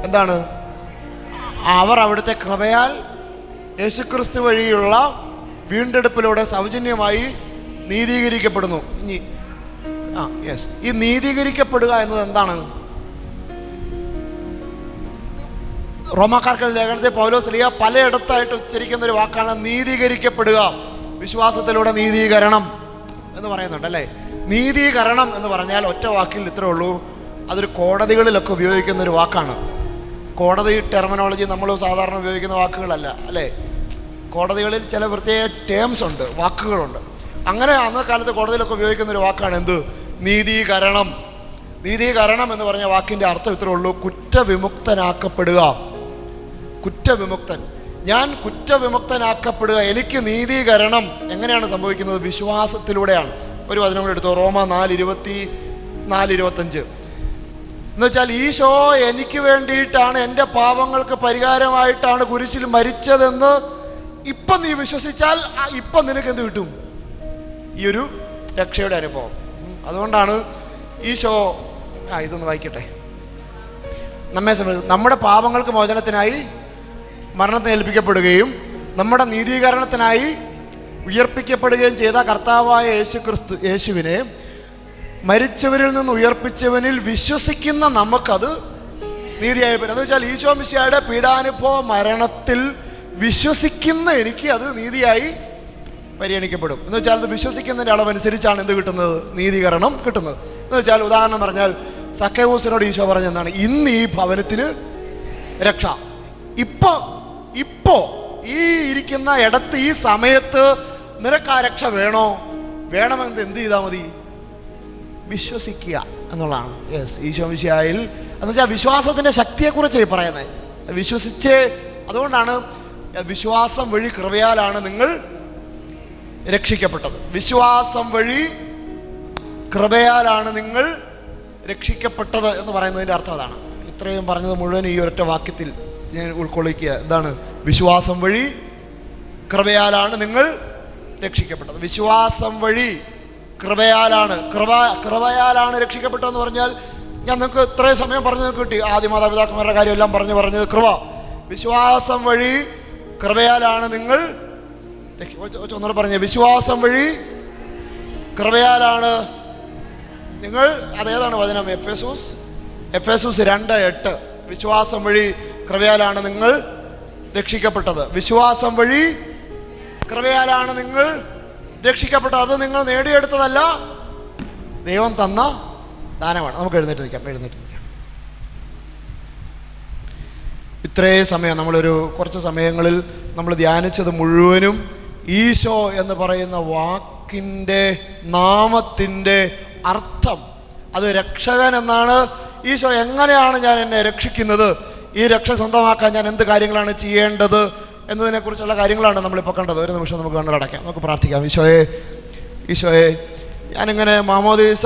Speaker 4: എന്താണ്? അവർ അവിടുത്തെ കൃപയാൽ യേശുക്രിസ്തു വഴിയുള്ള വീണ്ടെടുപ്പിലൂടെ സൗജന്യമായി നീതീകരിക്കപ്പെടുന്നു. ഇനി യെസ്, ഈ നീതീകരിക്കപ്പെടുക എന്നത് എന്താണ്? റോമാക്കാർക്ക് ലേഖനത്തിൽ പൗലോസ് പലയിടത്തായിട്ട് ഉച്ചരിക്കുന്ന ഒരു വാക്കാണ് നീതീകരിക്കപ്പെടുക. വിശ്വാസത്തിലൂടെ നീതീകരണം എന്ന് പറയുന്നുണ്ട്, അല്ലേ? നീതീകരണം എന്ന് പറഞ്ഞാൽ ഒറ്റ വാക്കിൽ ഇത്രേ ഉള്ളൂ. അതൊരു കോടതികളിലൊക്കെ ഉപയോഗിക്കുന്ന ഒരു വാക്കാണ്. കോടതി ടെർമിനോളജി നമ്മൾ സാധാരണ ഉപയോഗിക്കുന്ന വാക്കുകളല്ല, അല്ലേ? കോടതികളിൽ ചില പ്രത്യേക ടേംസ് ഉണ്ട്, വാക്കുകളുണ്ട്. അങ്ങനെ അന്നത്തെ കാലത്ത് കോടതിയിലൊക്കെ ഉപയോഗിക്കുന്ന ഒരു വാക്കാണ് എന്ത്? നീതീകരണം. നീതീകരണം എന്ന് പറഞ്ഞ വാക്കിൻ്റെ അർത്ഥം ഇത്രേ ഉള്ളൂ: കുറ്റവിമുക്തനാക്കപ്പെടുക. കുറ്റവിമുക്തൻ. ഞാൻ കുറ്റവിമുക്തനാക്കപ്പെടുക. എനിക്ക് നീതീകരണം എങ്ങനെയാണ് സംഭവിക്കുന്നത്? വിശ്വാസത്തിലൂടെയാണ്. ഒരു വചനം കൂടെ എടുത്തോ. റോമ 4:24-25 എന്നുവെച്ചാൽ ഈശോ എനിക്ക് വേണ്ടിയിട്ടാണ്, എൻ്റെ പാപങ്ങൾക്ക് പരിഹാരമായിട്ടാണ് കുരിശിൽ മരിച്ചതെന്ന് ഇപ്പം നീ വിശ്വസിച്ചാൽ ഇപ്പം നിനക്ക് എന്ത് കിട്ടും? ഈ ഒരു രക്ഷയുടെ അനുഭവം. അതുകൊണ്ടാണ് ഈശോ ഇതൊന്ന് വായിക്കട്ടെ. നമ്മെ സംബന്ധിച്ച് നമ്മുടെ പാപങ്ങൾക്ക് മോചനത്തിനായി മരണത്തിന് ഏൽപ്പിക്കപ്പെടുകയും നമ്മുടെ നീതീകരണത്തിനായി ഉയർപ്പിക്കപ്പെടുകയും ചെയ്ത കർത്താവായ യേശുവിനെ മരിച്ചവരിൽ നിന്ന് ഉയർപ്പിച്ചവനിൽ വിശ്വസിക്കുന്ന നമുക്കത് നീതിയായി വരും. എന്ന് വെച്ചാൽ ഈശോ മിശിഹായുടെ പീഡാനുഭവ മരണത്തിൽ വിശ്വസിക്കുന്ന എനിക്ക് അത് നീതിയായി പരിഗണിക്കപ്പെടും. എന്ന് വെച്ചാൽ അത് വിശ്വസിക്കുന്നതിൻ്റെ അളവനുസരിച്ചാണ് എന്ത് കിട്ടുന്നത്? നീതീകരണം കിട്ടുന്നത്. എന്ന് വെച്ചാൽ ഉദാഹരണം പറഞ്ഞാൽ സക്കൈവൂസിനോട് ഈശോ പറഞ്ഞെന്താണ്? ഇന്ന് ഈ ഭവനത്തിന് രക്ഷ. ഇപ്പോ ഈ ഇരിക്കുന്ന ഇടത്ത് ഈ സമയത്ത് നിനക്ക് ആ രക്ഷ വേണോ? വേണമെന്ന് എന്ത് ചെയ്താൽ മതി? വിശ്വസിക്കുക എന്നുള്ളതാണ്. യെസ്, ഈശോ മിശിഹായിൽ എന്ന് വെച്ചാൽ വിശ്വാസത്തിൻ്റെ ശക്തിയെക്കുറിച്ച് പറയുന്നത്. വിശ്വസിച്ച്, അതുകൊണ്ടാണ് വിശ്വാസം വഴി കൃപയാലാണ് നിങ്ങൾ രക്ഷിക്കപ്പെട്ടത്. വിശ്വാസം വഴി കൃപയാലാണ് നിങ്ങൾ രക്ഷിക്കപ്പെട്ടത് എന്ന് പറയുന്നതിൻ്റെ അർത്ഥം അതാണ്. ഇത്രയും പറഞ്ഞത് മുഴുവൻ ഈ ഒരൊറ്റ വാക്യത്തിൽ ഞാൻ ഉൾക്കൊള്ളിക്കുക. എന്താണ്? വിശ്വാസം വഴി കൃപയാലാണ് നിങ്ങൾ രക്ഷിക്കപ്പെട്ടത്. വിശ്വാസം വഴി കൃപയാലാണ് കൃപയാലാണ് രക്ഷിക്കപ്പെട്ടതെന്ന് പറഞ്ഞാൽ, ഞാൻ നിങ്ങൾക്ക് ഇത്രയും സമയം പറഞ്ഞു കിട്ടി. ആദ്യ മാതാപിതാക്കന്മാരുടെ കാര്യമെല്ലാം പറഞ്ഞത് കൃപ. വിശ്വാസം വഴി കൃപയാലാണ് നിങ്ങൾ ഒന്നുകൂടെ പറഞ്ഞേ. വിശ്വാസം വഴി കൃപയാലാണ് നിങ്ങൾ അതേതാണ് വചനം? എഫേസൂസ് 2:8. വിശ്വാസം വഴി കൃപയാലാണ് നിങ്ങൾ രക്ഷിക്കപ്പെട്ടത്. വിശ്വാസം വഴി കൃപയാലാണ് നിങ്ങൾ രക്ഷിക്കപ്പെട്ടത്. അത് നിങ്ങൾ നേടിയെടുത്തതല്ല, ദൈവം തന്ന ദാനമാണ്. നമുക്ക് എഴുന്നേറ്റ് നിൽക്കാം. ഇത്രയും സമയം കുറച്ച് സമയങ്ങളിൽ നമ്മൾ ധ്യാനിച്ചത് മുഴുവനും ഈശോ എന്ന് പറയുന്ന വാക്കിൻ്റെ നാമത്തിൻ്റെ അർത്ഥം, അത് രക്ഷകൻ എന്നാണ്. ഈശോ എങ്ങനെയാണ് എന്നെ രക്ഷിക്കുന്നത്, ഈ രക്ഷ സ്വന്തമാക്കാൻ ഞാൻ എന്ത് കാര്യങ്ങളാണ് ചെയ്യേണ്ടത് എന്നതിനെക്കുറിച്ചുള്ള കാര്യങ്ങളാണ് നമ്മളിപ്പോൾ കണ്ടത്. ഒരു നിമിഷം നമുക്ക് കണ്ണടയ്ക്കാം, നമുക്ക് പ്രാർത്ഥിക്കാം. ഈശോയെ ഞാനിങ്ങനെ മാമോദീസ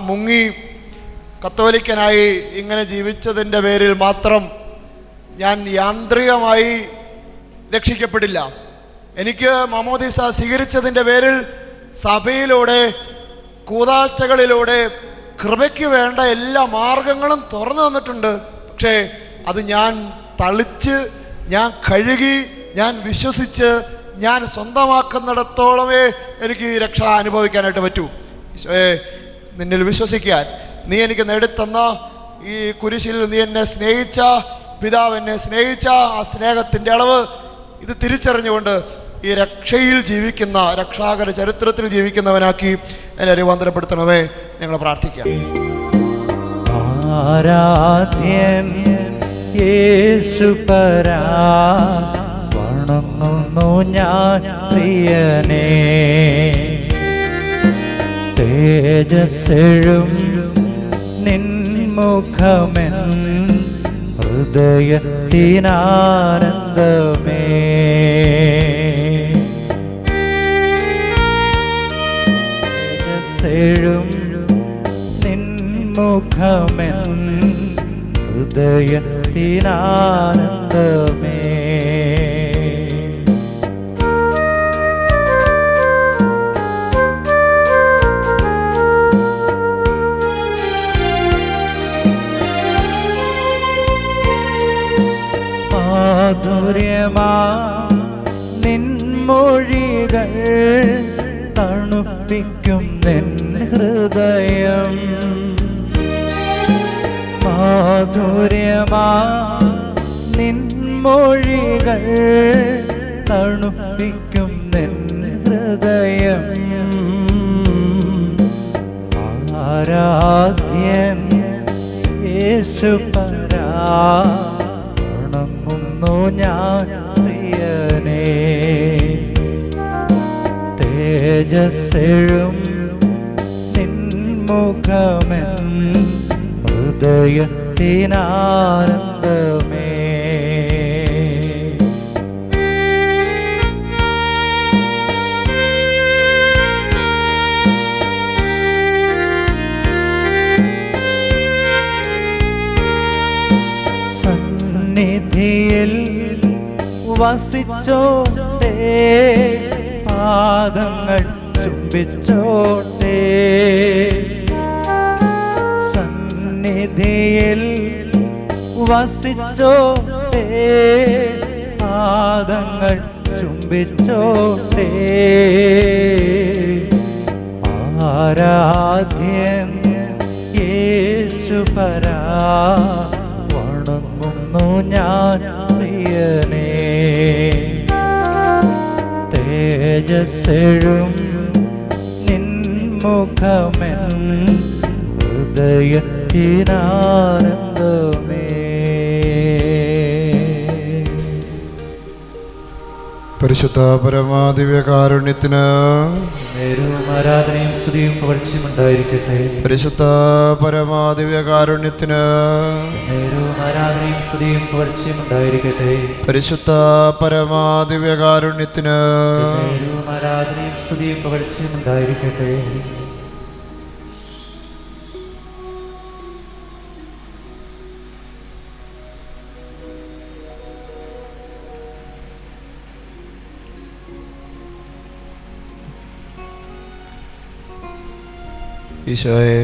Speaker 4: മുങ്ങി കത്തോലിക്കനായി ഇങ്ങനെ ജീവിച്ചതിൻ്റെ പേരിൽ മാത്രം ഞാൻ യാന്ത്രികമായി രക്ഷിക്കപ്പെടില്ല. എനിക്ക് മാമോദീസ സ്വീകരിച്ചതിൻ്റെ പേരിൽ സഭയിലൂടെ കൂദാശകളിലൂടെ കൃപയ്ക്ക് വേണ്ട എല്ലാ മാർഗങ്ങളും തുറന്നു തന്നിട്ടുണ്ട്. പക്ഷേ അത് ഞാൻ തളിച്ച്, ഞാൻ കഴുകി, ഞാൻ വിശ്വസിച്ച്, ഞാൻ സ്വന്തമാക്കുന്നിടത്തോളമേ എനിക്ക് ഈ രക്ഷ അനുഭവിക്കാനായിട്ട് പറ്റൂ. ഈശോയെ, നിന്നിൽ വിശ്വസിക്കാൻ, നീ എനിക്ക് നേടിത്തന്ന ഈ കുരിശിൽ നീ എന്നെ സ്നേഹിച്ച, പിതാവ് എന്നെ സ്നേഹിച്ച ആ സ്നേഹത്തിൻ്റെ അളവ് ഇത് തിരിച്ചറിഞ്ഞുകൊണ്ട് ഈ രക്ഷയിൽ ജീവിക്കുന്ന, രക്ഷാകര ചരിത്രത്തിൽ ജീവിക്കുന്നവനാക്കി എന്നെ രൂപാന്തരപ്പെടുത്തണമേ. ഞങ്ങൾ പ്രാർത്ഥിക്കാം.
Speaker 5: ആരാധ്യൻ യേശുപരാ, വണങ്ങുന്നു ഞാൻ പ്രിയനേ. തേജസ്സെഴും നിൻമുഖമെൻ ഹൃദയത്തിനാനന്ദമേ. തേജസ്സെഴും നിൻമുഖമെൻ ഹൃദയത്തിനാനന്ദമേ. മാധുര്യമാ നിൻമൊഴികൾ തണുപ്പിക്കും നിൻ ഹൃദയം. മാധുര്യമാ നിൻമൊഴികൾ തണുപ്പിക്കും നിൻ ഹൃദയം. ആരാധ്യൻ യേശുപരാ, വണങ്ങുന്നു ഞാൻ പ്രിയനേ. തേജസ്സെഴും നിൻമുഖമെൻ ഹൃദയത്തിനാനന്ദമേ. സന്നിധിയിൽ വസിച്ചോട്ടെ, പാദങ്ങൾ ചുംബിച്ചോട്ടെ. സന്നിധിയിൽ വസിച്ചോട്ടെ, പാദങ്ങൾ ചുംബിച്ചോട്ടെ. ആരാധ്യൻ യേശുപരാ, വണങ്ങുന്നു ഞാൻ പ്രിയനേ. തേജസ്സെഴും നിൻമുഖമെൻ ഹൃദയത്തിനാനന്ദമേ.
Speaker 1: പരിശുദ്ധ പരമാദിവ്യകാരുണ്യത്തിന്
Speaker 5: നേരവും ആരാധനയും സ്തുതിയും പുകഴ്ചയും ഉണ്ടായിരിക്കട്ടെ.
Speaker 1: പരിശുദ്ധ പരമാദിവ്യകാരുണ്യത്തിന്
Speaker 5: നേരവും ആരാധനയും സ്തുതിയും പുകഴ്ചയും ഉണ്ടായിരിക്കട്ടെ.
Speaker 1: പരിശുദ്ധ പരമാദിവ്യകാരുണ്യത്തിന്
Speaker 5: നേരവും ആരാധനയും സ്തുതിയും പുകഴ്ചയും ഉണ്ടായിരിക്കട്ടെ.
Speaker 1: ഈശോയെ,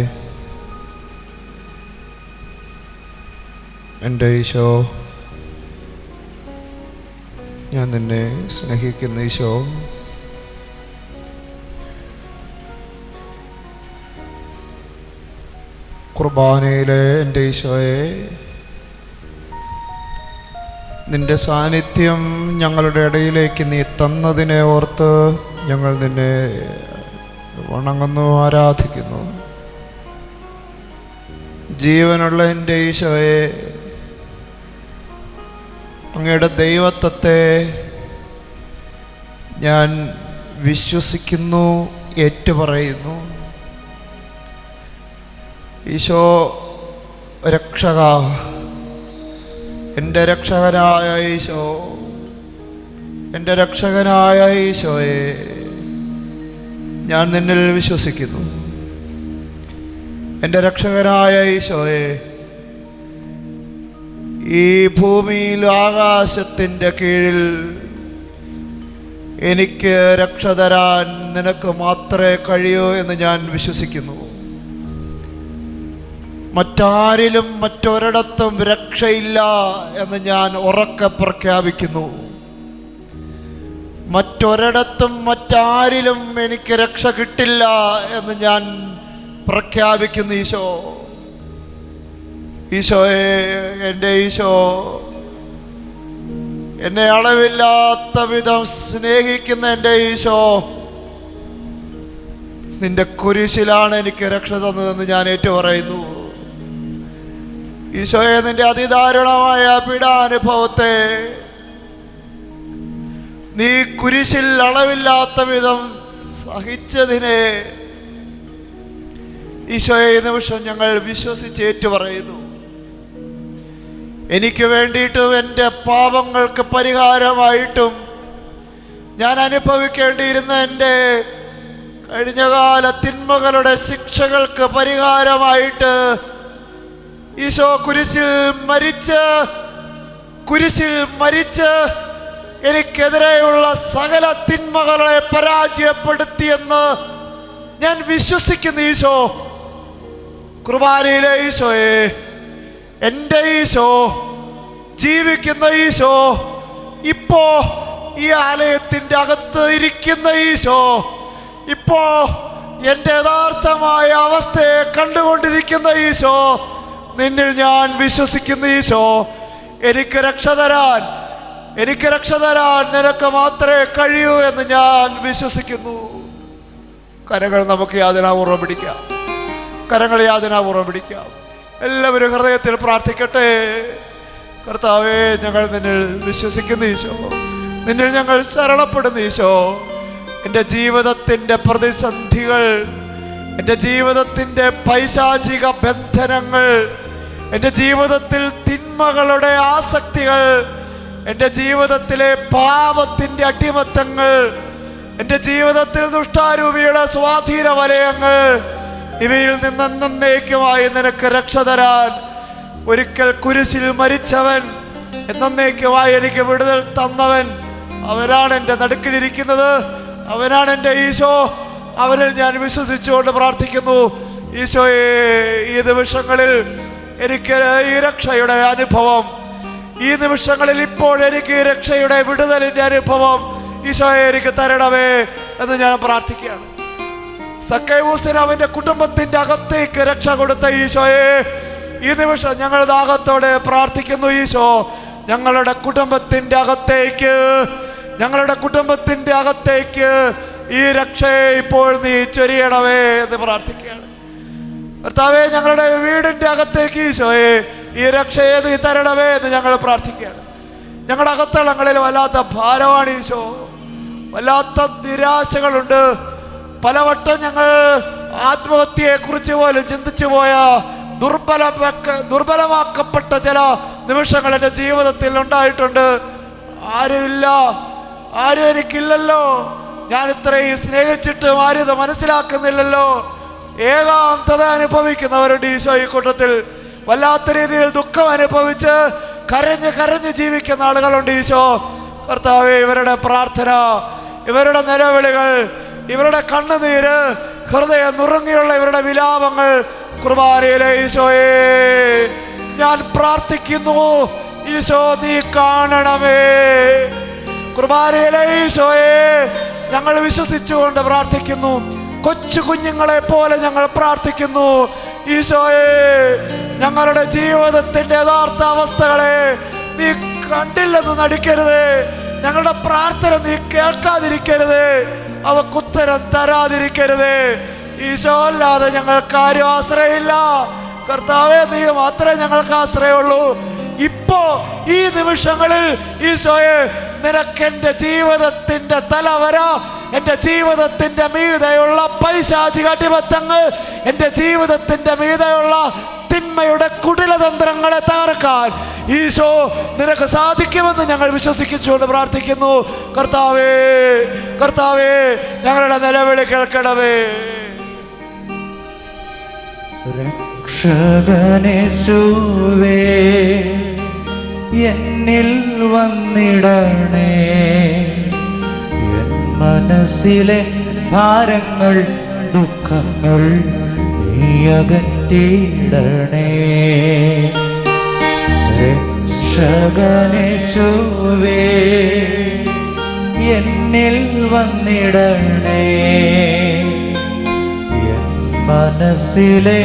Speaker 1: എൻ്റെ ഈശോ, ഞാൻ നിന്നെ സ്നേഹിക്കുന്ന ഈശോ, കുർബാനയിലെ എൻ്റെ ഈശോയെ, നിൻ്റെ സാന്നിധ്യം ഞങ്ങളുടെ ഇടയിലേക്ക് നീ തന്നതിനെ ഓർത്ത് ഞങ്ങൾ നിന്നെ വണങ്ങുന്നു, ആരാധിക്കുന്നു. ജീവനുള്ള എൻ്റെ ഈശോയെ, അങ്ങയുടെ ദൈവത്വത്തെ ഞാൻ വിശ്വസിക്കുന്നു, ഏറ്റുപറയുന്നു. ഈശോ രക്ഷക, എൻ്റെ രക്ഷകനായ ഈശോ, എൻ്റെ രക്ഷകനായ ഈശോയെ, ഞാൻ നിന്നിൽ വിശ്വസിക്കുന്നു. എൻ്റെ രക്ഷകനായ ഈശോയെ, ഈ ഭൂമിയിൽ ആകാശത്തിൻ്റെ കീഴിൽ എനിക്ക് രക്ഷ തരാൻ നിനക്ക് മാത്രമേ കഴിയൂ എന്ന് ഞാൻ വിശ്വസിക്കുന്നു. മറ്റാരിലും മറ്റൊരിടത്തും രക്ഷയില്ല എന്ന് ഞാൻ ഉറക്കെ പ്രഖ്യാപിക്കുന്നു. മറ്റൊരിടത്തും മറ്റാരിലും എനിക്ക് രക്ഷ കിട്ടില്ല എന്ന് ഞാൻ പ്രഖ്യാപിക്കുന്നു. ഈശോ, ഈശോയെ, എൻ്റെ ഈശോ, എന്നെ അളവില്ലാത്ത വിധം സ്നേഹിക്കുന്ന എൻ്റെ ഈശോ, നിന്റെ കുരിശിലാണ് എനിക്ക് രക്ഷ തന്നതെന്ന് ഞാൻ ഏറ്റുപറയുന്നു. ഈശോയെ, നിന്റെ അതിദാരുണമായ പീഡാനുഭവത്തെ നീ കുരിശിൽ അളവില്ലാത്ത വിധം സഹിച്ചതിനെ ഈശോയെ ഈ നിമിഷം ഞങ്ങൾ വിശ്വസിച്ച് ഏറ്റുപറയുന്നു. എനിക്ക് വേണ്ടിയിട്ടും എൻ്റെ പാപങ്ങൾക്ക് പരിഹാരമായിട്ടും ഞാൻ അനുഭവിക്കേണ്ടിയിരുന്ന എൻ്റെ കഴിഞ്ഞകാല തിന്മകളുടെ ശിക്ഷകൾക്ക് പരിഹാരമായിട്ട് ഈശോ കുരിശിൽ മരിച്ച് എനിക്കെതിരെയുള്ള സകല തിന്മകളെ പരാജയപ്പെടുത്തിയെന്ന് ഞാൻ വിശ്വസിക്കുന്നു. ഈശോ, കുർബാനയിലെ ഈശോയെ, എൻ്റെ ഈശോ, ജീവിക്കുന്ന ഈശോ, ഇപ്പോ ഈ ആലയത്തിൻ്റെ അകത്ത് ഇരിക്കുന്ന ഈശോ, ഇപ്പോ എൻ്റെ യഥാർത്ഥമായ അവസ്ഥയെ കണ്ടുകൊണ്ടിരിക്കുന്ന ഈശോ, നിന്നിൽ ഞാൻ വിശ്വസിക്കുന്ന ഈശോ, എനിക്ക് രക്ഷ തരാൻ നിനക്ക് മാത്രമേ കഴിയൂ എന്ന് ഞാൻ വിശ്വസിക്കുന്നു. കരങ്ങൾ നമുക്ക് യാതനാപൂർവ്വം പിടിക്കാം. എല്ലാവരും ഹൃദയത്തിൽ പ്രാർത്ഥിക്കട്ടെ. കർത്താവേ, ഞങ്ങൾ നിന്നിൽ വിശ്വസിക്കുന്ന ഈശോ, നിന്നിൽ ഞങ്ങൾ ശരണപ്പെടുന്ന ഈശോ, എൻ്റെ ജീവിതത്തിൻ്റെ പ്രതിസന്ധികൾ, എൻ്റെ ജീവിതത്തിൻ്റെ പൈശാചിക ബന്ധനങ്ങൾ, എൻ്റെ ജീവിതത്തിൽ തിന്മകളുടെ ആസക്തികൾ, എൻ്റെ ജീവിതത്തിലെ പാപത്തിൻ്റെ അടിമത്തങ്ങൾ, എൻ്റെ ജീവിതത്തിൽ ദുഷ്ടാരൂപിയുടെ സ്വാധീന വലയങ്ങൾ, ഇവയിൽ നിന്നേക്കുമായി നിനക്ക് രക്ഷ തരാൻ ഒരിക്കൽ കുരിശിൽ മരിച്ചവൻ, എന്നേക്കുമായി എനിക്ക് വിടുതൽ തന്നവൻ, അവനാണ് എൻ്റെ നടുക്കിലിരിക്കുന്നത്. അവനാണ് എൻ്റെ ഈശോ. അവനിൽ ഞാൻ വിശ്വസിച്ചുകൊണ്ട് പ്രാർത്ഥിക്കുന്നു. ഈശോയെ, ഈ നിമിഷങ്ങളിൽ എനിക്ക് ഈ രക്ഷയുടെ അനുഭവം, ഈ നിമിഷങ്ങളിൽ ഇപ്പോൾ എനിക്ക് ഈ രക്ഷയുടെ വിടുതലിൻ്റെ അനുഭവം ഈശോയെ എനിക്ക് തരണമേ എന്ന് ഞാൻ പ്രാർത്ഥിക്കുകയാണ്. സക്കൈവൂസിന് അവൻ്റെ കുടുംബത്തിൻ്റെ അകത്തേക്ക് രക്ഷ കൊടുത്ത ഈശോയെ, ഈ നിമിഷം ഞങ്ങൾ ദാഹത്തോടെ പ്രാർത്ഥിക്കുന്നു. ഈശോ, ഞങ്ങളുടെ കുടുംബത്തിൻ്റെ അകത്തേക്ക് ഈ രക്ഷയെ ഇപ്പോൾ നീ ചൊരിയണമേ എന്ന് പ്രാർത്ഥിക്കുകയാണ്. കർത്താവേ, ഞങ്ങളുടെ വീടിൻ്റെ അകത്തേക്ക് ഈശോയെ ഈ രക്ഷയെ നീ തരണമേ എന്ന് ഞങ്ങൾ പ്രാർത്ഥിക്കുകയാണ്. ഞങ്ങളുടെ അകത്തളങ്ങളിൽ വല്ലാത്ത ഭാരമാണ് ഈശോ, വല്ലാത്ത നിരാശകളുണ്ട്. പലവട്ടം ഞങ്ങൾ ആത്മഹത്യയെക്കുറിച്ച് പോലും ചിന്തിച്ചു പോയ ദുർബലമാക്കപ്പെട്ട ചില നിമിഷങ്ങൾ എൻ്റെ ജീവിതത്തിൽ ഉണ്ടായിട്ടുണ്ട്. ആരും എനിക്കില്ലല്ലോ, ഞാൻ ഇത്രയും സ്നേഹിച്ചിട്ടും ആരും ഇത് മനസ്സിലാക്കുന്നില്ലല്ലോ. ഏകാന്തത അനുഭവിക്കുന്നവരുണ്ട് ഈശോ ഈ കൂട്ടത്തിൽ. വല്ലാത്ത രീതിയിൽ ദുഃഖം അനുഭവിച്ച് കരഞ്ഞ് ജീവിക്കുന്ന ആളുകളുണ്ട് ഈശോ. കർത്താവേ, ഇവരുടെ പ്രാർത്ഥന, ഇവരുടെ നിലവിളികൾ, ഇവരുടെ കണ്ണുനീര്, ഹൃദയം നുറുങ്ങിയുള്ള ഇവരുടെ വിലാപങ്ങൾ കുർബാനയിലെ ഈശോയെ ഞാൻ പ്രാർത്ഥിക്കുന്നു. ഈശോ, നീ കാണണമേ. കുർബാനയിലെ ഈശോയെ ഞങ്ങൾ വിശ്വസിച്ചുകൊണ്ട് പ്രാർത്ഥിക്കുന്നു. കൊച്ചു കുഞ്ഞുങ്ങളെ പോലെ ഞങ്ങൾ പ്രാർത്ഥിക്കുന്നു.
Speaker 6: ഈശോയെ, ഞങ്ങളുടെ ജീവിതത്തിന്റെ യഥാർത്ഥ അവസ്ഥകളെ നീ കണ്ടില്ലെന്ന് നടിക്കരുത്. ഞങ്ങളുടെ പ്രാർത്ഥന നീ കേൾക്കാതിരിക്കരുത്, അവക്കുത്തരം തരാതിരിക്കരുത്. ഈശോ അല്ലാതെ ഞങ്ങൾക്ക് ആരും ആശ്രയമില്ല. കർത്താവേ, നീ മാത്രമേ ഞങ്ങൾക്ക് ആശ്രയമുള്ളൂ. ഇപ്പോ ഈ നിമിഷങ്ങളിൽ ഈശോയെ, നിനക്ക് എൻ്റെ ജീവിതത്തിന്റെ തലവര, എൻ്റെ ജീവിതത്തിന്റെ മീതെയുള്ള പൈശാചിക അടിമത്തങ്ങൾ, എൻ്റെ ജീവിതത്തിന്റെ മീതെയുള്ള തിന്മയുടെ കുടിലതന്ത്രങ്ങളെ തകർക്കാൻ ഈശോ നിനക്ക് സാധിക്കുമെന്ന് ഞങ്ങൾ വിശ്വസിച്ചുകൊണ്ട് പ്രാർത്ഥിക്കുന്നു. കർത്താവേ, കർത്താവേ, ഞങ്ങളുടെ നിലവിളി കേൾക്കണമേ.
Speaker 5: രക്ഷകനേശുവേ, എന്നിൽ വന്നിടണേ. എൻ മനസ്സിലെ ഭാരങ്ങൾ, ദുഃഖങ്ങൾ നീ അകറ്റിയിടണേ. രക്ഷകനേശുവേ, എന്നിൽ വന്നിടണേ. എൻ മനസ്സിലെ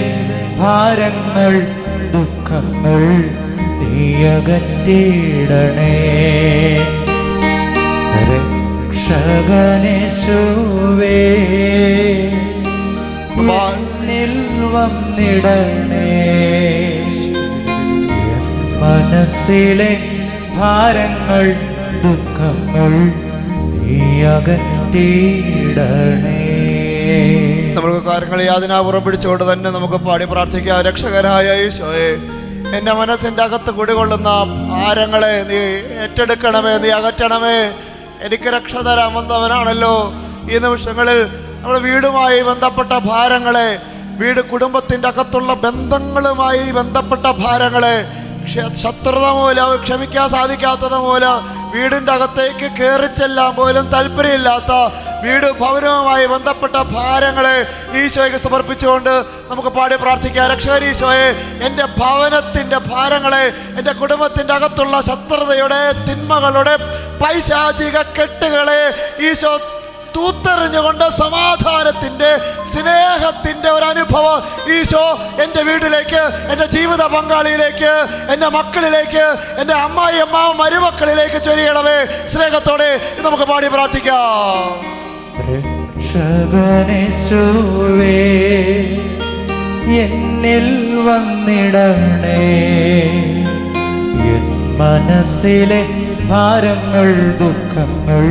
Speaker 5: ഭാരങ്ങൾ, ദുഃഖങ്ങൾ നീ അകറ്റിയിടണേ. രക്ഷകനേശുവേ, എന്നിൽ വന്നിടണേ. എൻ മനസ്സിലെ ഭാരങ്ങൾ, ദുഃഖങ്ങൾ നീ അകറ്റിയിടണേ.
Speaker 1: നമുക്ക് കാര്യങ്ങൾ യാതനാപുറം പിടിച്ചുകൊണ്ട് തന്നെ നമുക്ക് പാടി പ്രാർത്ഥിക്കാം. രക്ഷകനായ ഈശോയെ, എൻ്റെ മനസ്സിൻ്റെ അകത്ത് കുടികൊള്ളുന്ന ഭാരങ്ങളെ നീ ഏറ്റെടുക്കണമേ, നീ അകറ്റണമേ. എനിക്ക് രക്ഷ തരാമെന്നവനാണല്ലോ. ഈ നിമിഷങ്ങളിൽ നമ്മുടെ വീടുമായി ബന്ധപ്പെട്ട ഭാരങ്ങളെ, കുടുംബത്തിൻ്റെ അകത്തുള്ള ബന്ധങ്ങളുമായി ബന്ധപ്പെട്ട ഭാരങ്ങളെ, ശത്രുത മൂലം, ക്ഷമിക്കാൻ സാധിക്കാത്തത് മൂലം, വീടിൻ്റെ അകത്തേക്ക് കയറിച്ചെല്ലാൻ പോലും താല്പര്യമില്ലാത്ത ഭവനവുമായി ബന്ധപ്പെട്ട ഭാരങ്ങളെ ഈശോയ്ക്ക് സമർപ്പിച്ചുകൊണ്ട് നമുക്ക് പാടി പ്രാർത്ഥിക്കാം. രക്ഷകൻ ഈശോയെ, എൻ്റെ ഭവനത്തിൻ്റെ ഭാരങ്ങളെ, എൻ്റെ കുടുംബത്തിൻ്റെ അകത്തുള്ള ശത്രുതയുടെ, തിന്മകളുടെ പൈശാചിക കെട്ടുകളെ ഈശോ തൂത്തെറിഞ്ഞുകൊണ്ട് സമാധാനത്തിൻ്റെ, സ്നേഹത്തിൻ്റെ ഒരനുഭവം ഈശോ എൻ്റെ വീട്ടിലേക്ക്, എൻ്റെ ജീവിത പങ്കാളിയിലേക്ക്, എൻ്റെ മക്കളിലേക്ക്, എൻ്റെ അമ്മായി അമ്മാവ് മരുമക്കളിലേക്ക് ചൊരിയണമേ. സ്നേഹത്തോടെ നമുക്ക് പാടി പ്രാർത്ഥിക്കാം.
Speaker 5: രക്ഷകനേശുവേ, എന്നിൽ വന്നിടണേ. എൻ മനസ്സിലെ ഭാരങ്ങൾ, ദുഃഖങ്ങൾ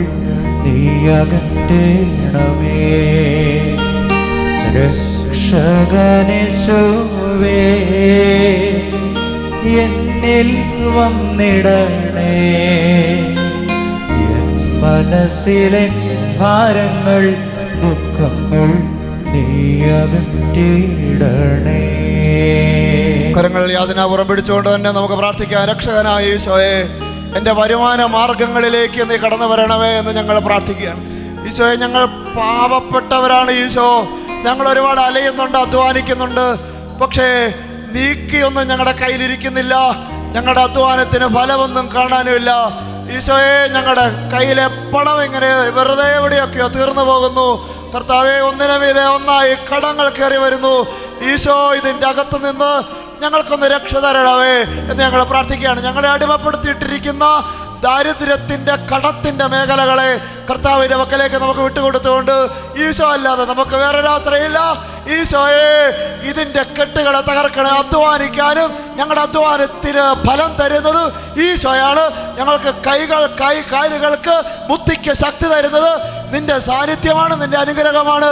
Speaker 5: നീ അകറ്റണമേ. രക്ഷകനേശുവേ, എന്നിൽ വന്നിടണേ. എൻ മനസ്സിലെ ഭാരങ്ങൾ, ദുഃഖങ്ങൾ നീ അകറ്റിയിടണേ.
Speaker 1: കരങ്ങൾ യാതനാപുറം പിടിച്ചുകൊണ്ട് തന്നെ നമുക്ക് പ്രാർത്ഥിക്കാം. രക്ഷകനായ ഈശോയെ, എൻ്റെ വരുമാന മാർഗങ്ങളിലേക്ക് നീ കടന്നു വരണമേ എന്ന് ഞങ്ങൾ പ്രാർത്ഥിക്കുകയാണ്. ഈശോയെ, ഞങ്ങൾ പാവപ്പെട്ടവരാണ്. ഈശോ, ഞങ്ങൾ ഒരുപാട് അലയുന്നുണ്ട്, അധ്വാനിക്കുന്നുണ്ട്. പക്ഷേ നീക്കിയൊന്നും ഞങ്ങളുടെ കയ്യിലിരിക്കുന്നില്ല. ഞങ്ങളുടെ അധ്വാനത്തിന് ഫലമൊന്നും കാണാനുമില്ല. ഈശോയെ, ഞങ്ങളുടെ കയ്യിലെ പണം ഇങ്ങനെ വെറുതെ എവിടെയൊക്കെയോ തീർന്നു പോകുന്നു. കർത്താവെ, ഒന്നിനു മീതെ ഒന്നായി കടങ്ങൾ കയറി വരുന്നു. ഈശോ, ഇതിൻ്റെ അകത്ത് നിന്ന് ഞങ്ങൾക്കൊന്ന് രക്ഷ തരണമേ എന്ന് ഞങ്ങൾ പ്രാർത്ഥിക്കുകയാണ്. ഞങ്ങളെ അടിമപ്പെടുത്തിയിട്ടിരിക്കുന്ന ദാരിദ്ര്യത്തിൻ്റെ, കടത്തിൻ്റെ മേഖലകളെ കർത്താവിൻ്റെ പക്കലേക്ക് നമുക്ക് വിട്ടുകൊടുത്തുകൊണ്ട്, ഈശോ അല്ലാതെ നമുക്ക് വേറൊരാശ്രയമില്ല. ഈശോയെ, ഇതിൻ്റെ കെട്ടുകളെ തകർക്കണേ. അധ്വാനിക്കാനും ഞങ്ങളുടെ അധ്വാനത്തിന് ഫലം തരുന്നത് ഈശോയാണ്. ഞങ്ങൾക്ക് കാലുകൾക്ക് ബുദ്ധിക്ക് ശക്തി തരുന്നത് നിന്റെ സാന്നിധ്യമാണ്, നിന്റെ അനുഗ്രഹമാണ്.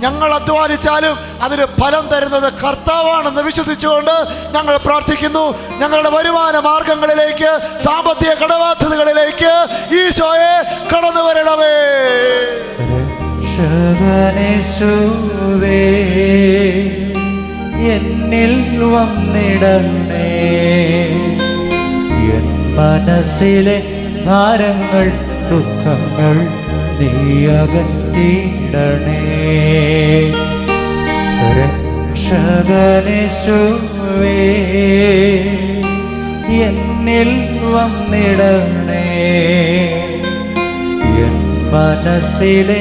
Speaker 1: ഞങ്ങൾ അധ്വാനിച്ചാലും അതിന് ഫലം തരുന്നത് കർത്താവാണെന്ന് വിശ്വസിച്ചുകൊണ്ട് ഞങ്ങൾ പ്രാർത്ഥിക്കുന്നു. ഞങ്ങളുടെ വരുമാന മാർഗങ്ങളിലേക്ക്, സാമ്പത്തിക കടബാധ്യതകളിലേക്ക് ഈശോയെ കടന്നു വരണമേ.
Speaker 5: രക്ഷകനേശുവേ, എന്നിൽ വന്നിടണേ. എൻ മനസ്സിലെ ഭാരങ്ങൾ, ദുഃഖങ്ങൾ നീ അകറ്റിയിടണേ. രക്ഷകനേശുവേ, എന്നിൽ വന്നിടണേ. എൻ മനസ്സിലെ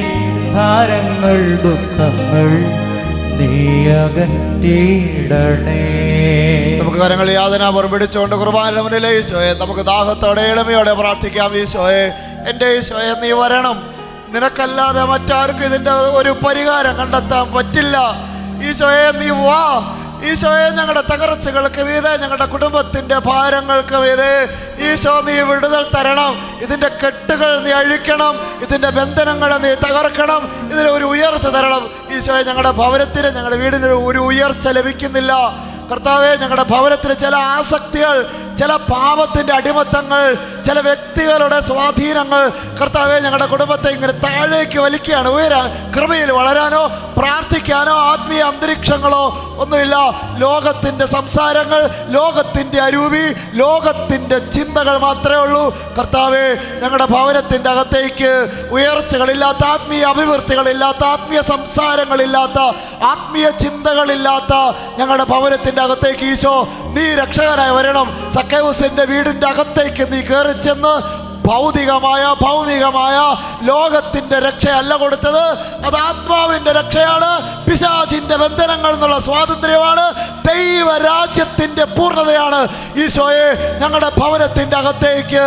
Speaker 5: ഭാരങ്ങൾ, ദുഃഖങ്ങൾ നീ അകറ്റിയിടണേ.
Speaker 1: നമുക്ക് കരങ്ങൾ യാതന പുറപിടിച്ചുകൊണ്ട് കുർബാനയുടെ മുന്നിൽ ഈശോയെ നമുക്ക് ദാഹത്തോടെ എളിമയോടെ പ്രാർത്ഥിക്കാം. ഈശോയെ, എൻ്റെ ഈശോയെ, നീ വരണം. നിനക്കല്ലാതെ മറ്റാർക്കും ഇതിൻ്റെ ഒരു പരിഹാരം കണ്ടെത്താൻ പറ്റില്ല. ഈശോയെ, നീ വാ. ഈശോയെ, ഞങ്ങളുടെ തകർച്ചകൾക്ക് മീതെ, ഞങ്ങളുടെ കുടുംബത്തിൻ്റെ ഭാരങ്ങൾക്ക് മീതെ ഈശോ നീ വിടുതൽ തരണം. ഇതിൻ്റെ കെട്ടുകൾ നീ അഴിക്കണം, ഇതിൻ്റെ ബന്ധനങ്ങളെ നീ തകർക്കണം, ഇതിന് ഒരു ഉയർച്ച തരണം. ഈശോയെ, ഞങ്ങളുടെ ഭവനത്തിന്, ഞങ്ങളുടെ വീടിന് ഒരു ഉയർച്ച ലഭിക്കുന്നില്ല. കർത്താവെ, ഞങ്ങളുടെ ഭവനത്തിന് ചില ആസക്തികൾ, ചില പാപത്തിൻ്റെ അടിമത്തങ്ങൾ, ചില വ്യക്തികളുടെ സ്വാധീനങ്ങൾ കർത്താവെ ഞങ്ങളുടെ കുടുംബത്തെ ഇങ്ങനെ താഴേക്ക് വലിക്കുകയാണ്. ഉയരാൻ, കൃപയിൽ വളരാനോ പ്രാർത്ഥിക്കാനോ ആത്മീയ അന്തരീക്ഷങ്ങളോ ഒന്നുമില്ല. ലോകത്തിൻ്റെ സംസാരങ്ങൾ, ലോകത്തിൻ്റെ അരൂപി, ലോകത്തിൻ്റെ ചിന്തകൾ മാത്രമേ ഉള്ളൂ. കർത്താവെ, ഞങ്ങളുടെ ഭവനത്തിൻ്റെ അകത്തേക്ക് ഉയർച്ചകളില്ലാത്ത, ആത്മീയ അഭിവൃദ്ധികളില്ലാത്ത, ആത്മീയ സംസാരങ്ങളില്ലാത്ത, ആത്മീയ ചിന്തകളില്ലാത്ത ഞങ്ങളുടെ ഭവനത്തിൻ്റെ അകത്തേക്ക് ഈശോ നീ രക്ഷകനായി വരണം. സക്കൈവസിന്റെ വീടിൻ്റെ അകത്തേക്ക് നീ കയറി ചെന്ന് ഭൗതികമായ, ഭൗമികമായ ലോകത്തിൻ്റെ രക്ഷയല്ല കൊടുത്തത്, അത് ആത്മാവിൻ്റെ രക്ഷയാണ്. പിശാചിൻ്റെ ബന്ധനങ്ങൾ എന്നുള്ള സ്വാതന്ത്ര്യമാണ്. ദൈവരാജ്യത്തിൻ്റെ പൂർണ്ണതയാണ്. ഈശോയെ, ഞങ്ങളുടെ ഭവനത്തിൻ്റെ അകത്തേക്ക്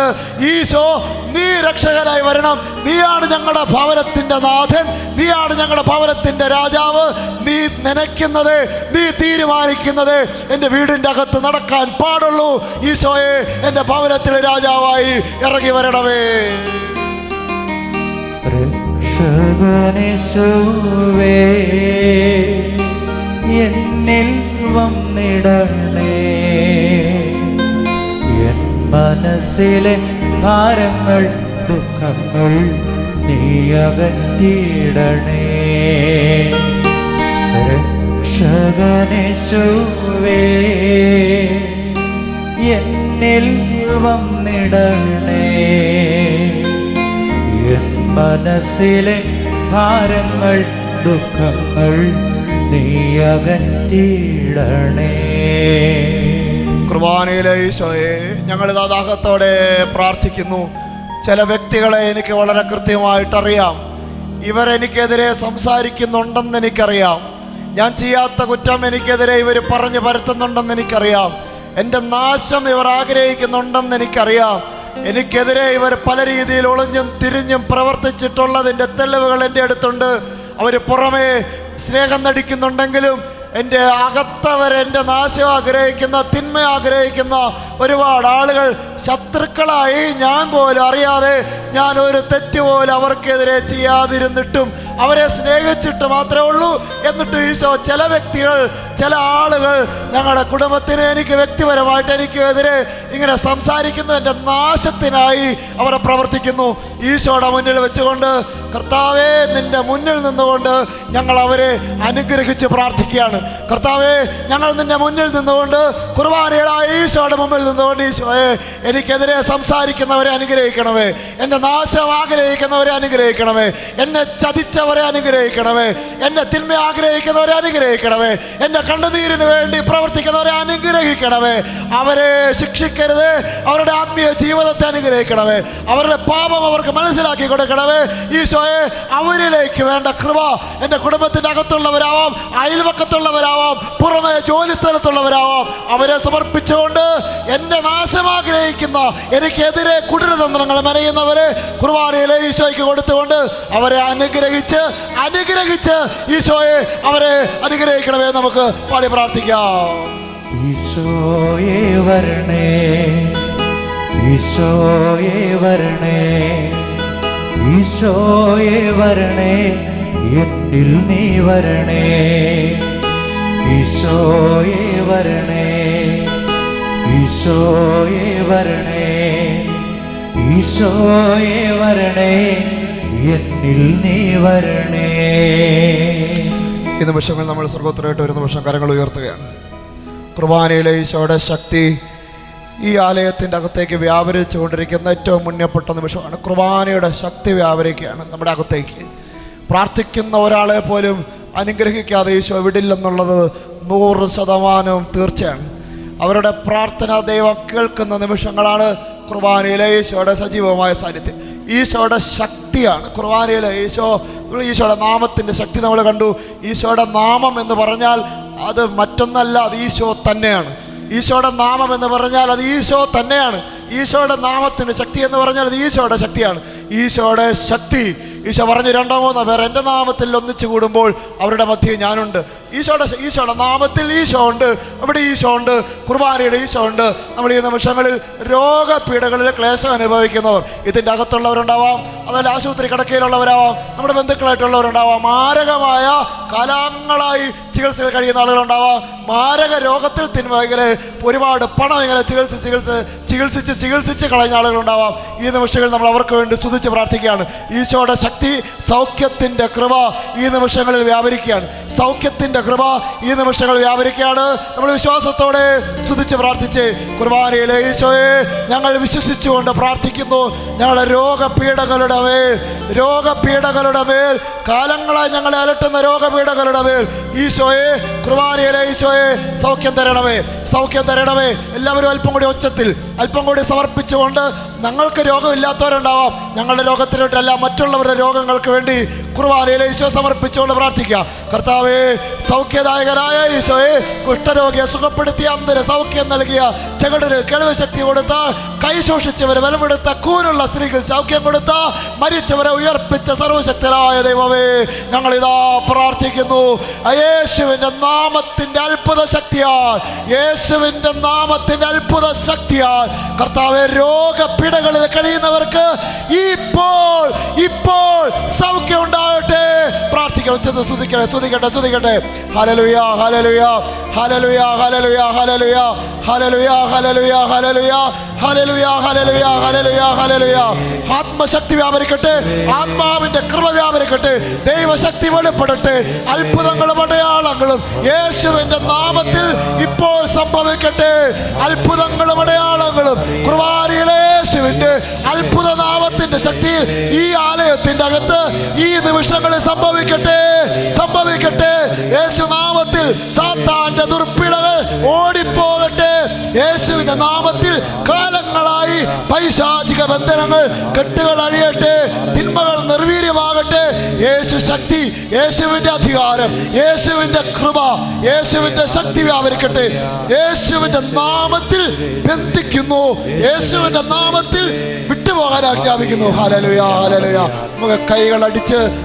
Speaker 1: ഈശോ നീ രക്ഷകനായി വരണം. നീയാണ് ഞങ്ങളുടെ ഭവനത്തിൻ്റെ നാഥൻ, നീയാണ് ഞങ്ങളുടെ ഭവനത്തിൻ്റെ രാജാവ്. നീ നനയ്ക്കുന്നത്, നീ തീരുമാനിക്കുന്നത് എൻ്റെ വീടിൻ്റെ അകത്ത് നടക്കാൻ പാടുള്ളൂ. ഈശോയെ, എൻ്റെ ഭവനത്തിലെ രാജാവായി ഇറങ്ങി വരണമേ.
Speaker 5: രക്ഷകനേശുവേ, എന്നിൽ വന്നിടണേ. എൻ മനസ്സിലെ ഭാരങ്ങൾ, ദുഃഖങ്ങൾ നീ അകറ്റിയിടണേ. രക്ഷകനേശുവേ, എന്നിൽ വന്നിടണേ. എൻ മനസ്സിലെ ഭാരങ്ങൾ, ദുഃഖങ്ങൾ നീ അകറ്റിയിടണേ.
Speaker 1: കുർബാനയിലെ ഈശോയെ, ഞങ്ങളിതാ ദാഹത്തോടെ പ്രാർത്ഥിക്കുന്നു. ചില വ്യക്തികളെ എനിക്ക് വളരെ കൃത്യമായിട്ടറിയാം. ഇവരെനിക്കെതിരെ സംസാരിക്കുന്നുണ്ടെന്ന് എനിക്കറിയാം. ഞാൻ ചെയ്യാത്ത കുറ്റം എനിക്കെതിരെ ഇവർ പറഞ്ഞു പരത്തുന്നുണ്ടെന്ന് എനിക്കറിയാം. എൻ്റെ നാശം ഇവർ ആഗ്രഹിക്കുന്നുണ്ടെന്ന് എനിക്കറിയാം. എനിക്കെതിരെ ഇവർ പല രീതിയിൽ ഒളിഞ്ഞും തിരിഞ്ഞും പ്രവർത്തിച്ചിട്ടുള്ളതിൻ്റെ തെളിവുകൾ എൻ്റെ അടുത്തുണ്ട്. അവർ പുറമേ സ്നേഹം നടിക്കുന്നുണ്ടെങ്കിലും എൻ്റെ അകത്തവർ എൻ്റെ നാശം ആഗ്രഹിക്കുന്ന, തിന്മ ആഗ്രഹിക്കുന്ന ഒരുപാട് ആളുകൾ ശത്രുക്കളായി ഞാൻ പോലും അറിയാതെ ഞാൻ ഒരു തെറ്റ് പോലും അവർക്കെതിരെ ചെയ്യാതിരുന്നിട്ടും അവരെ സ്നേഹിച്ചിട്ട് മാത്രമേ ഉള്ളൂ. എന്നിട്ട് ഈശോ ചില വ്യക്തികൾ, ചില ആളുകൾ ഞങ്ങളുടെ കുടുംബത്തിന്, എനിക്ക് വ്യക്തിപരമായിട്ട് എനിക്കെതിരെ ഇങ്ങനെ സംസാരിക്കുന്നു. എൻ്റെ നാശത്തിനായി അവരെ പ്രവർത്തിക്കുന്നു. ഈശോയുടെ മുന്നിൽ വെച്ചുകൊണ്ട്, കർത്താവേ, നിൻ്റെ മുന്നിൽ നിന്നുകൊണ്ട് ഞങ്ങൾ അവരെ അനുഗ്രഹിച്ച് പ്രാർത്ഥിക്കുകയാണ്. കർത്താവേ, ഞങ്ങൾ നിൻ്റെ മുന്നിൽ നിന്നുകൊണ്ട്, കുർബാനയിലായ ഈശോയുടെ മുമ്പിൽ നിന്നുകൊണ്ട്, ഈശോയെ, എനിക്കെതിരെ സംസാരിക്കുന്നവരെ അനുഗ്രഹിക്കണമേ. എൻ്റെ നാശം ആഗ്രഹിക്കുന്നവരെ അനുഗ്രഹിക്കണമേ. എന്നെ ചതിച്ചവരെ അനുഗ്രഹിക്കണമേ. എന്നെ തിന്മ ആഗ്രഹിക്കുന്നവരെ അനുഗ്രഹിക്കണമേ. എൻ്റെ കണ്ണുനീരിന് വേണ്ടി പ്രവർത്തിക്കുന്നവരെ അനുഗ്രഹിക്കണമേ. അവരെ ശിക്ഷിക്കരുത്. അവരുടെ ആത്മീയ ജീവിതത്തെ അനുഗ്രഹിക്കണമേ. അവരുടെ പാപം അവർക്ക് മനസ്സിലാക്കി കൊടുക്കണമേ. ഈശോയെ, അവരിലേക്ക് വേണ്ട കൃപ എൻ്റെ കുടുംബത്തിൻ്റെ അകത്തുള്ളവരാവാം, അയൽവക്കത്തുള്ളവരാവാം, പുറമെ ജോലി സ്ഥലത്തുള്ളവരാവാം, അവരെ സമർപ്പിച്ചുകൊണ്ട് എൻ്റെ നാശം ആഗ്രഹിക്കുന്ന, എനിക്കെതിരെ കുടിലതന്ത്രങ്ങൾ മെനയുന്നവരെ കുർബാനയിലെ ഈശോയ്ക്ക് കൊടുത്തുകൊണ്ട് അവരെ അനുഗ്രഹിച്ച് ഈശോയെ അവരെ അനുഗ്രഹിക്കണമേ. നമുക്ക് പാടി പ്രാർത്ഥിക്കാം.
Speaker 5: ഈശോയെ വരണേ, ഈശോയെ വരണേ, ഈശോയെ വരണേ, എന്നിൽ നീ വരണേ. ഈശോയെ വരണേ, ഈശോയെ വരണേ, ഈശോയെ വരണേ, എന്നിൽ നീ വരണേ.
Speaker 1: ഈ നിമിഷങ്ങൾ നമ്മൾ സ്വർഗോത്തരമായിട്ട് ഒരു നിമിഷം കരങ്ങൾ ഉയർത്തുകയാണ്. കുർബാനയിലെ ഈശോയുടെ ശക്തി ഈ ആലയത്തിൻ്റെ അകത്തേക്ക് വ്യാപരിച്ചുകൊണ്ടിരിക്കുന്ന ഏറ്റവും മുന്നപ്പെട്ട നിമിഷമാണ്. കുർബാനയുടെ ശക്തി വ്യാപരിക്കുകയാണ് നമ്മുടെ അകത്തേക്ക്. പ്രാർത്ഥിക്കുന്ന ഒരാളെ പോലും അനുഗ്രഹിക്കാതെ ഈശോ വിടില്ലെന്നുള്ളത് 100% തീർച്ചയാണ്. അവരുടെ പ്രാർത്ഥന ദൈവം കേൾക്കുന്ന നിമിഷങ്ങളാണ് കുർബാനയിലെ ഈശോയുടെ സജീവമായ സാന്നിധ്യം. ഈശോയുടെ ശക്തി ശക്തിയാണ് കുർബാനയിൽ. ഈശോയുടെ നാമത്തിൻ്റെ ശക്തി നമ്മൾ കണ്ടു. ഈശോയുടെ നാമം എന്ന് പറഞ്ഞാൽ അത് മറ്റൊന്നല്ല, അത് ഈശോ തന്നെയാണ്. ഈശോയുടെ നാമം എന്ന് പറഞ്ഞാൽ അത് ഈശോ തന്നെയാണ്. ഈശോയുടെ നാമത്തിൻ്റെ ശക്തി എന്ന് പറഞ്ഞാൽ അത് ഈശോയുടെ ശക്തിയാണ്. ഈശോയുടെ ശക്തി, ഈശോ പറഞ്ഞു 2-3 പേർ എൻ്റെ നാമത്തിൽ ഒന്നിച്ചു കൂടുമ്പോൾ അവരുടെ മധ്യേ ഞാനുണ്ട്. ഈശോയുടെ നാമത്തിൽ ഈശോ ഉണ്ട്, അവിടെ ഈശോ ഉണ്ട്, കുർബാനയുടെ ഈശോ ഉണ്ട്. നമ്മൾ ഈ നിമിഷങ്ങളിൽ രോഗപീഠകളിൽ ക്ലേശം അനുഭവിക്കുന്നവർ, ഇതിൻ്റെ അകത്തുള്ളവരുണ്ടാവാം, അതുപോലെ ആശുപത്രി കിടക്കയിലുള്ളവരാവാം, നമ്മുടെ ബന്ധുക്കളായിട്ടുള്ളവരുണ്ടാവാം, മാരകമായ കാലങ്ങളായി ചികിത്സകൾ കഴിയുന്ന ആളുകളുണ്ടാവാം, മാരക രോഗത്തിൽ ഇങ്ങനെ ഒരുപാട് പണം ഇങ്ങനെ ചികിത്സിച്ച് കളയുന്ന ആളുകളുണ്ടാവാം. ഈ നിമിഷങ്ങളിൽ നമ്മൾ അവർക്ക് വേണ്ടി സ്തുതിച്ച് പ്രാർത്ഥിക്കുകയാണ്. ഈശോയുടെ ശക്തി, സൗഖ്യത്തിൻ്റെ കൃപ ഈ നിമിഷങ്ങളിൽ വ്യാപരിക്കുകയാണ്. സൗഖ്യത്തിൻ്റെ കൃപ ഈ നിമിഷങ്ങളിൽ വ്യാപരിക്കുകയാണ്. നമ്മൾ വിശ്വാസത്തോടെ സ്തുതിച്ച് പ്രാർത്ഥിച്ച് കുർബാനയിലെ ഈശോയെ ഞങ്ങൾ വിശ്വസിച്ചുകൊണ്ട് പ്രാർത്ഥിക്കുന്നു. ഞങ്ങളുടെ രോഗപീഠകളുടെ മേൽ കാലങ്ങളായി ഞങ്ങളെ അലട്ടുന്ന രോഗപീഠകളുടെ മേൽ ഈശോയെ, കുർബാനയിലെ ഈശോയെ സൗഖ്യം തരണമേ, സൗഖ്യം തരണമേ. എല്ലാവരും അല്പം കൂടി ഒച്ചത്തിൽ, അല്പം കൂടി സമർപ്പിച്ചുകൊണ്ട്, ഞങ്ങൾക്ക് രോഗമില്ലാത്തവരുണ്ടാവാം, ഞങ്ങളുടെ രോഗത്തിനോട്ടല്ല മറ്റുള്ളവരുടെ രോഗങ്ങൾക്ക് വേണ്ടി കുർബാനയിലെ ഈശോ സമർപ്പിച്ചുകൊണ്ട് പ്രാർത്ഥിക്കുക. കർത്താവേ, സൗഖ്യദായകനായ ഈശോയെ, കുഷ്ഠരോഗിയെ സുഖപ്പെടുത്തിയ, അന്തര സൗഖ്യം നൽകിയ, ചെകിടന് കേൾവി ശക്തി കൊടുത്ത, കൈ ശോഷിച്ചവരെ ബലമെടുത്ത, കൂനുള്ള സ്ത്രീകൾ സൗഖ്യം കൊടുത്ത, മരിച്ചവരെ ഉയർപ്പിച്ച സർവശക്തനായ ദൈവമേ, ഞങ്ങളിതാ പ്രാർത്ഥിക്കുന്നു. യേശുവിൻ്റെ നാമത്തിൻ്റെ അത്ഭുത ശക്തിയാൽ, യേശുവിൻ്റെ നാമത്തിൻ്റെ അത്ഭുത ശക്തിയാൽ കർത്താവേ, രോഗപീഠകളിൽ കഴിയുന്നവർക്ക് ഇപ്പോൾ സൗഖ്യം ഉണ്ടാകട്ടെ. പ്രാർത്ഥിക്കണം, സ്തുതിക്കട്ടെ. ഹല്ലേലൂയ, ഹല്ലേലൂയ, ഹല്ലേലൂയ, ഹല്ലേലൂയ, ഹല്ലേലൂയ, ഹല്ലേലൂയ, ഹല്ലേലൂയ, ഹല്ലേലൂയ, ഹല്ലേലൂയ, ഹല്ലേലൂയ, ഹല്ലേലൂയ, ഹല്ലേലൂയ. ആത്മശക്തി വ്യാപരിക്കട്ടെ, ആത്മാവിന്റെ കൃപ വ്യാപരിക്കട്ടെ, ദൈവശക്തി വെളിപ്പെടട്ടെ. അത്ഭുതങ്ങളും അടയാളങ്ങളും യേശുവിന്റെ നാമത്തിൽ ഇപ്പോൾ സംഭവിക്കട്ടെ. അത്ഭുതങ്ങളും അടയാളങ്ങളും കുർബാനയിലെ യേശുവിന്റെ അത്ഭുത നാമത്തിന്റെ ശക്തിയിൽ ഈ ആലയത്തിന്റെ അകത്ത് ഈ നിമിഷങ്ങളിൽ സംഭവിക്കട്ടെ. യേശുനാമത്തിൽ സാത്താന്റെ ദുർപ്പിടകൾ ഓടിപ്പോകട്ടെ. യേശുവിന്റെ നാമത്തിൽ കാലങ്ങളായി പൈശാചിക ബന്ധനങ്ങൾ, കെട്ടുകൾ അഴിയട്ടെ, തിന്മകൾ നിർവീര്യമാകട്ടെ. യേശു ശക്തി, യേശുവിന്റെ അധികാരം, യേശുവിന്റെ കൃപ, യേശുവിന്റെ ശക്തി വ്യാപരിക്കട്ടെ. യേശുവിന്റെ നാമത്തിൽ ബന്ധിക്കുന്നു, യേശുവിന്റെ നാമത്തിൽ വിട്ടുപോകാൻ ആജ്ഞാപിക്കുന്നു. Hallelujah, hallelujah. നമുക്ക്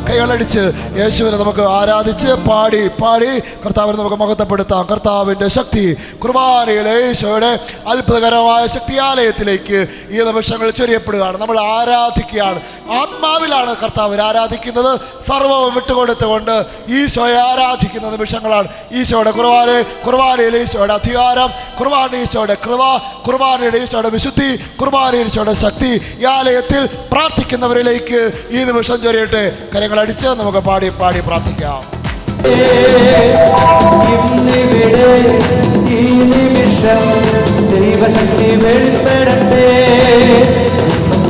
Speaker 1: കൈകളടിച്ച് യേശുവിനെ നമുക്ക് ആരാധിച്ച് പാടി കർത്താവിനെ നമുക്ക് മഹത്വപ്പെടുത്താം. കർത്താവിൻ്റെ ശക്തി കുർബാനയിലെ ഈശോയുടെ അത്ഭുതകരമായ ശക്തിയാലയത്തിലേക്ക് ഈ നിമിഷങ്ങളിൽ ചൊരിയപ്പെടുകയാണ്. നമ്മൾ ആരാധിക്കുകയാണ്, ആത്മാവിലാണ് കർത്താവിനെ ആരാധിക്കുന്നത്. സർവ്വവും വിട്ടുകൊടുത്തുകൊണ്ട് ഈശോയെ ആരാധിക്കുന്ന നിമിഷങ്ങളാണ്. ഈശോയുടെ കുർബാനയിലെ ഈശോയുടെ അധികാരം, കുർബാന ഈശോയുടെ കൃപ, കുർബാനയുടെ ഈശോയുടെ വിശുദ്ധി, കുർബാനയിൽ ഈശോയുടെ ശക്തി ഈ ആലയത്തിൽ പ്രാർത്ഥിക്കുന്നവരിലേക്ക് ഈ നിമിഷം ചൊരിയട്ടെ. കരങ്ങളടിച്ച് നമുക്ക് പാടി പ്രാർത്ഥിക്കാം.
Speaker 5: ഇന്നിവിടെ ഈ നിമിഷം ദൈവശക്തി വെളിപ്പെടട്ടെ.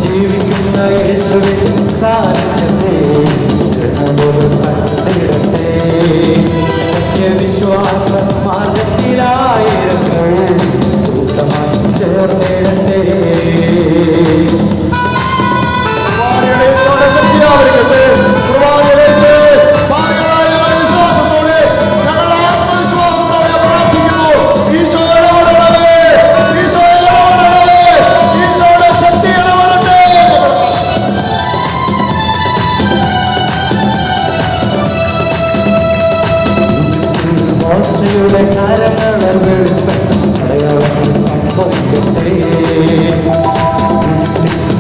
Speaker 5: ജീവിക്കുന്ന യേശുവിൻ സാന്നിധ്യത്തെ കണ്ടിടട്ടെ. സത്യവിശ്വാസ മാർഗത്തിലായിരങ്ങൾ കൂട്ടമായി ചേർന്നിടട്ടെ.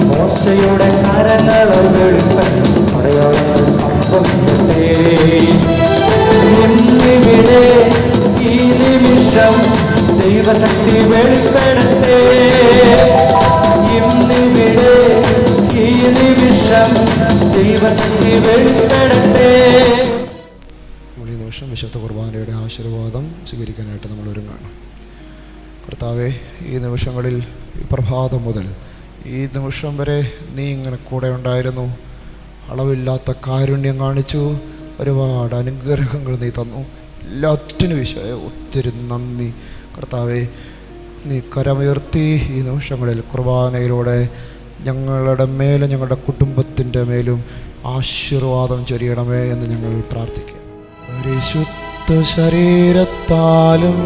Speaker 5: മോശയുടെ കരങ്ങൾ സംഭവിക്കട്ടെ. എന്നിവിടെ ഈ നിമിഷം ദൈവശക്തി വെളിപ്പെടട്ടെ. ഇന്നിവിടെ ഈ നിമിഷം ദൈവശക്തി വെളിപ്പെടട്ടെ.
Speaker 1: നമ്മൾ ഈ നിമിഷം വിശുദ്ധ കുർബാനയുടെ ആശീർവാദം സ്വീകരിക്കാനായിട്ട് നമ്മൾ ഒരുങ്ങാണ്. കർത്താവേ, ഈ നിമിഷങ്ങളിൽ ഈ പ്രഭാതം മുതൽ ഈ നിമിഷം വരെ നീ ഇങ്ങനെ കൂടെ ഉണ്ടായിരുന്നു. അളവില്ലാത്ത കാരുണ്യം കാണിച്ചു, ഒരുപാട് അനുഗ്രഹങ്ങൾ നീ തന്നു. എല്ലാറ്റിനും ഈശോയെ ഒത്തിരി നന്ദി. കർത്താവേ, നീ കരമുയർത്തി ഈ നിമിഷങ്ങളിൽ കുർബാനയിലൂടെ ഞങ്ങളുടെ മേലും ഞങ്ങളുടെ കുടുംബത്തിൻ്റെ മേലും ആശീർവാദം ചൊരിയണമേ എന്ന് ഞങ്ങൾ പ്രാർത്ഥിക്കുക. പരിശുദ്ധ ശരീരത്താലും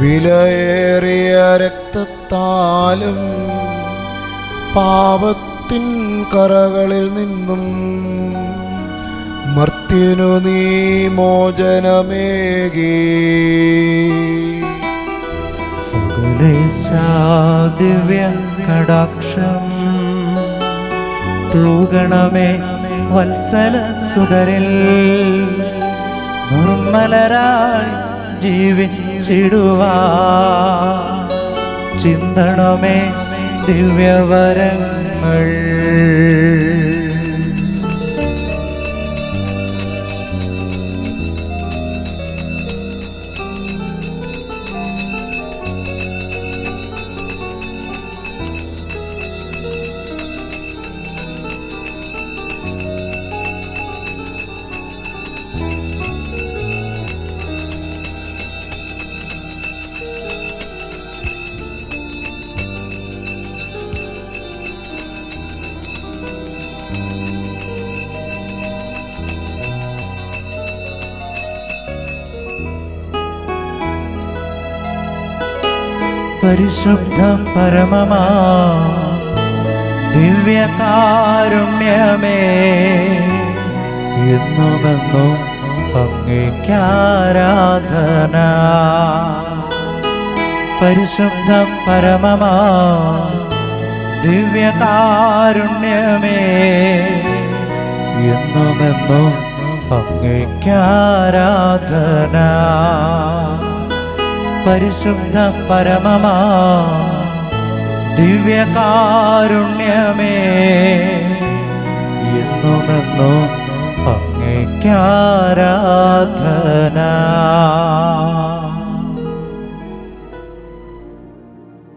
Speaker 1: വിലയേറിയ രക്തത്താലും പാപത്തിൻ കറകളിൽ നിന്നും മർത്യനു നീ മോചനമേകി.
Speaker 5: ദിവ്യ കടാക്ഷം തൂകണമേ വത്സല സുതരിൽ, നിർമ്മലരായി ജീവിച്ചിടുവാ ചിന്തണമേ ദിവ്യവരങ്ങൾ. പരിശുദ്ധ പരമമാ ദിവ്യകാരുണ്യമേ, എന്നുമെന്നും അങ്ങേക്കാരാധന. പരിശുദ്ധ പരമമാ ദിവ്യകാരുണ്യമേ, എന്നുമെന്നും അങ്ങേക്കാരാധന. പരിശുദ്ധ പരമമാ ദിവ്യകാരുണ്യമേ, എന്നുമെന്നും അങ്ങേക്കാരാധന.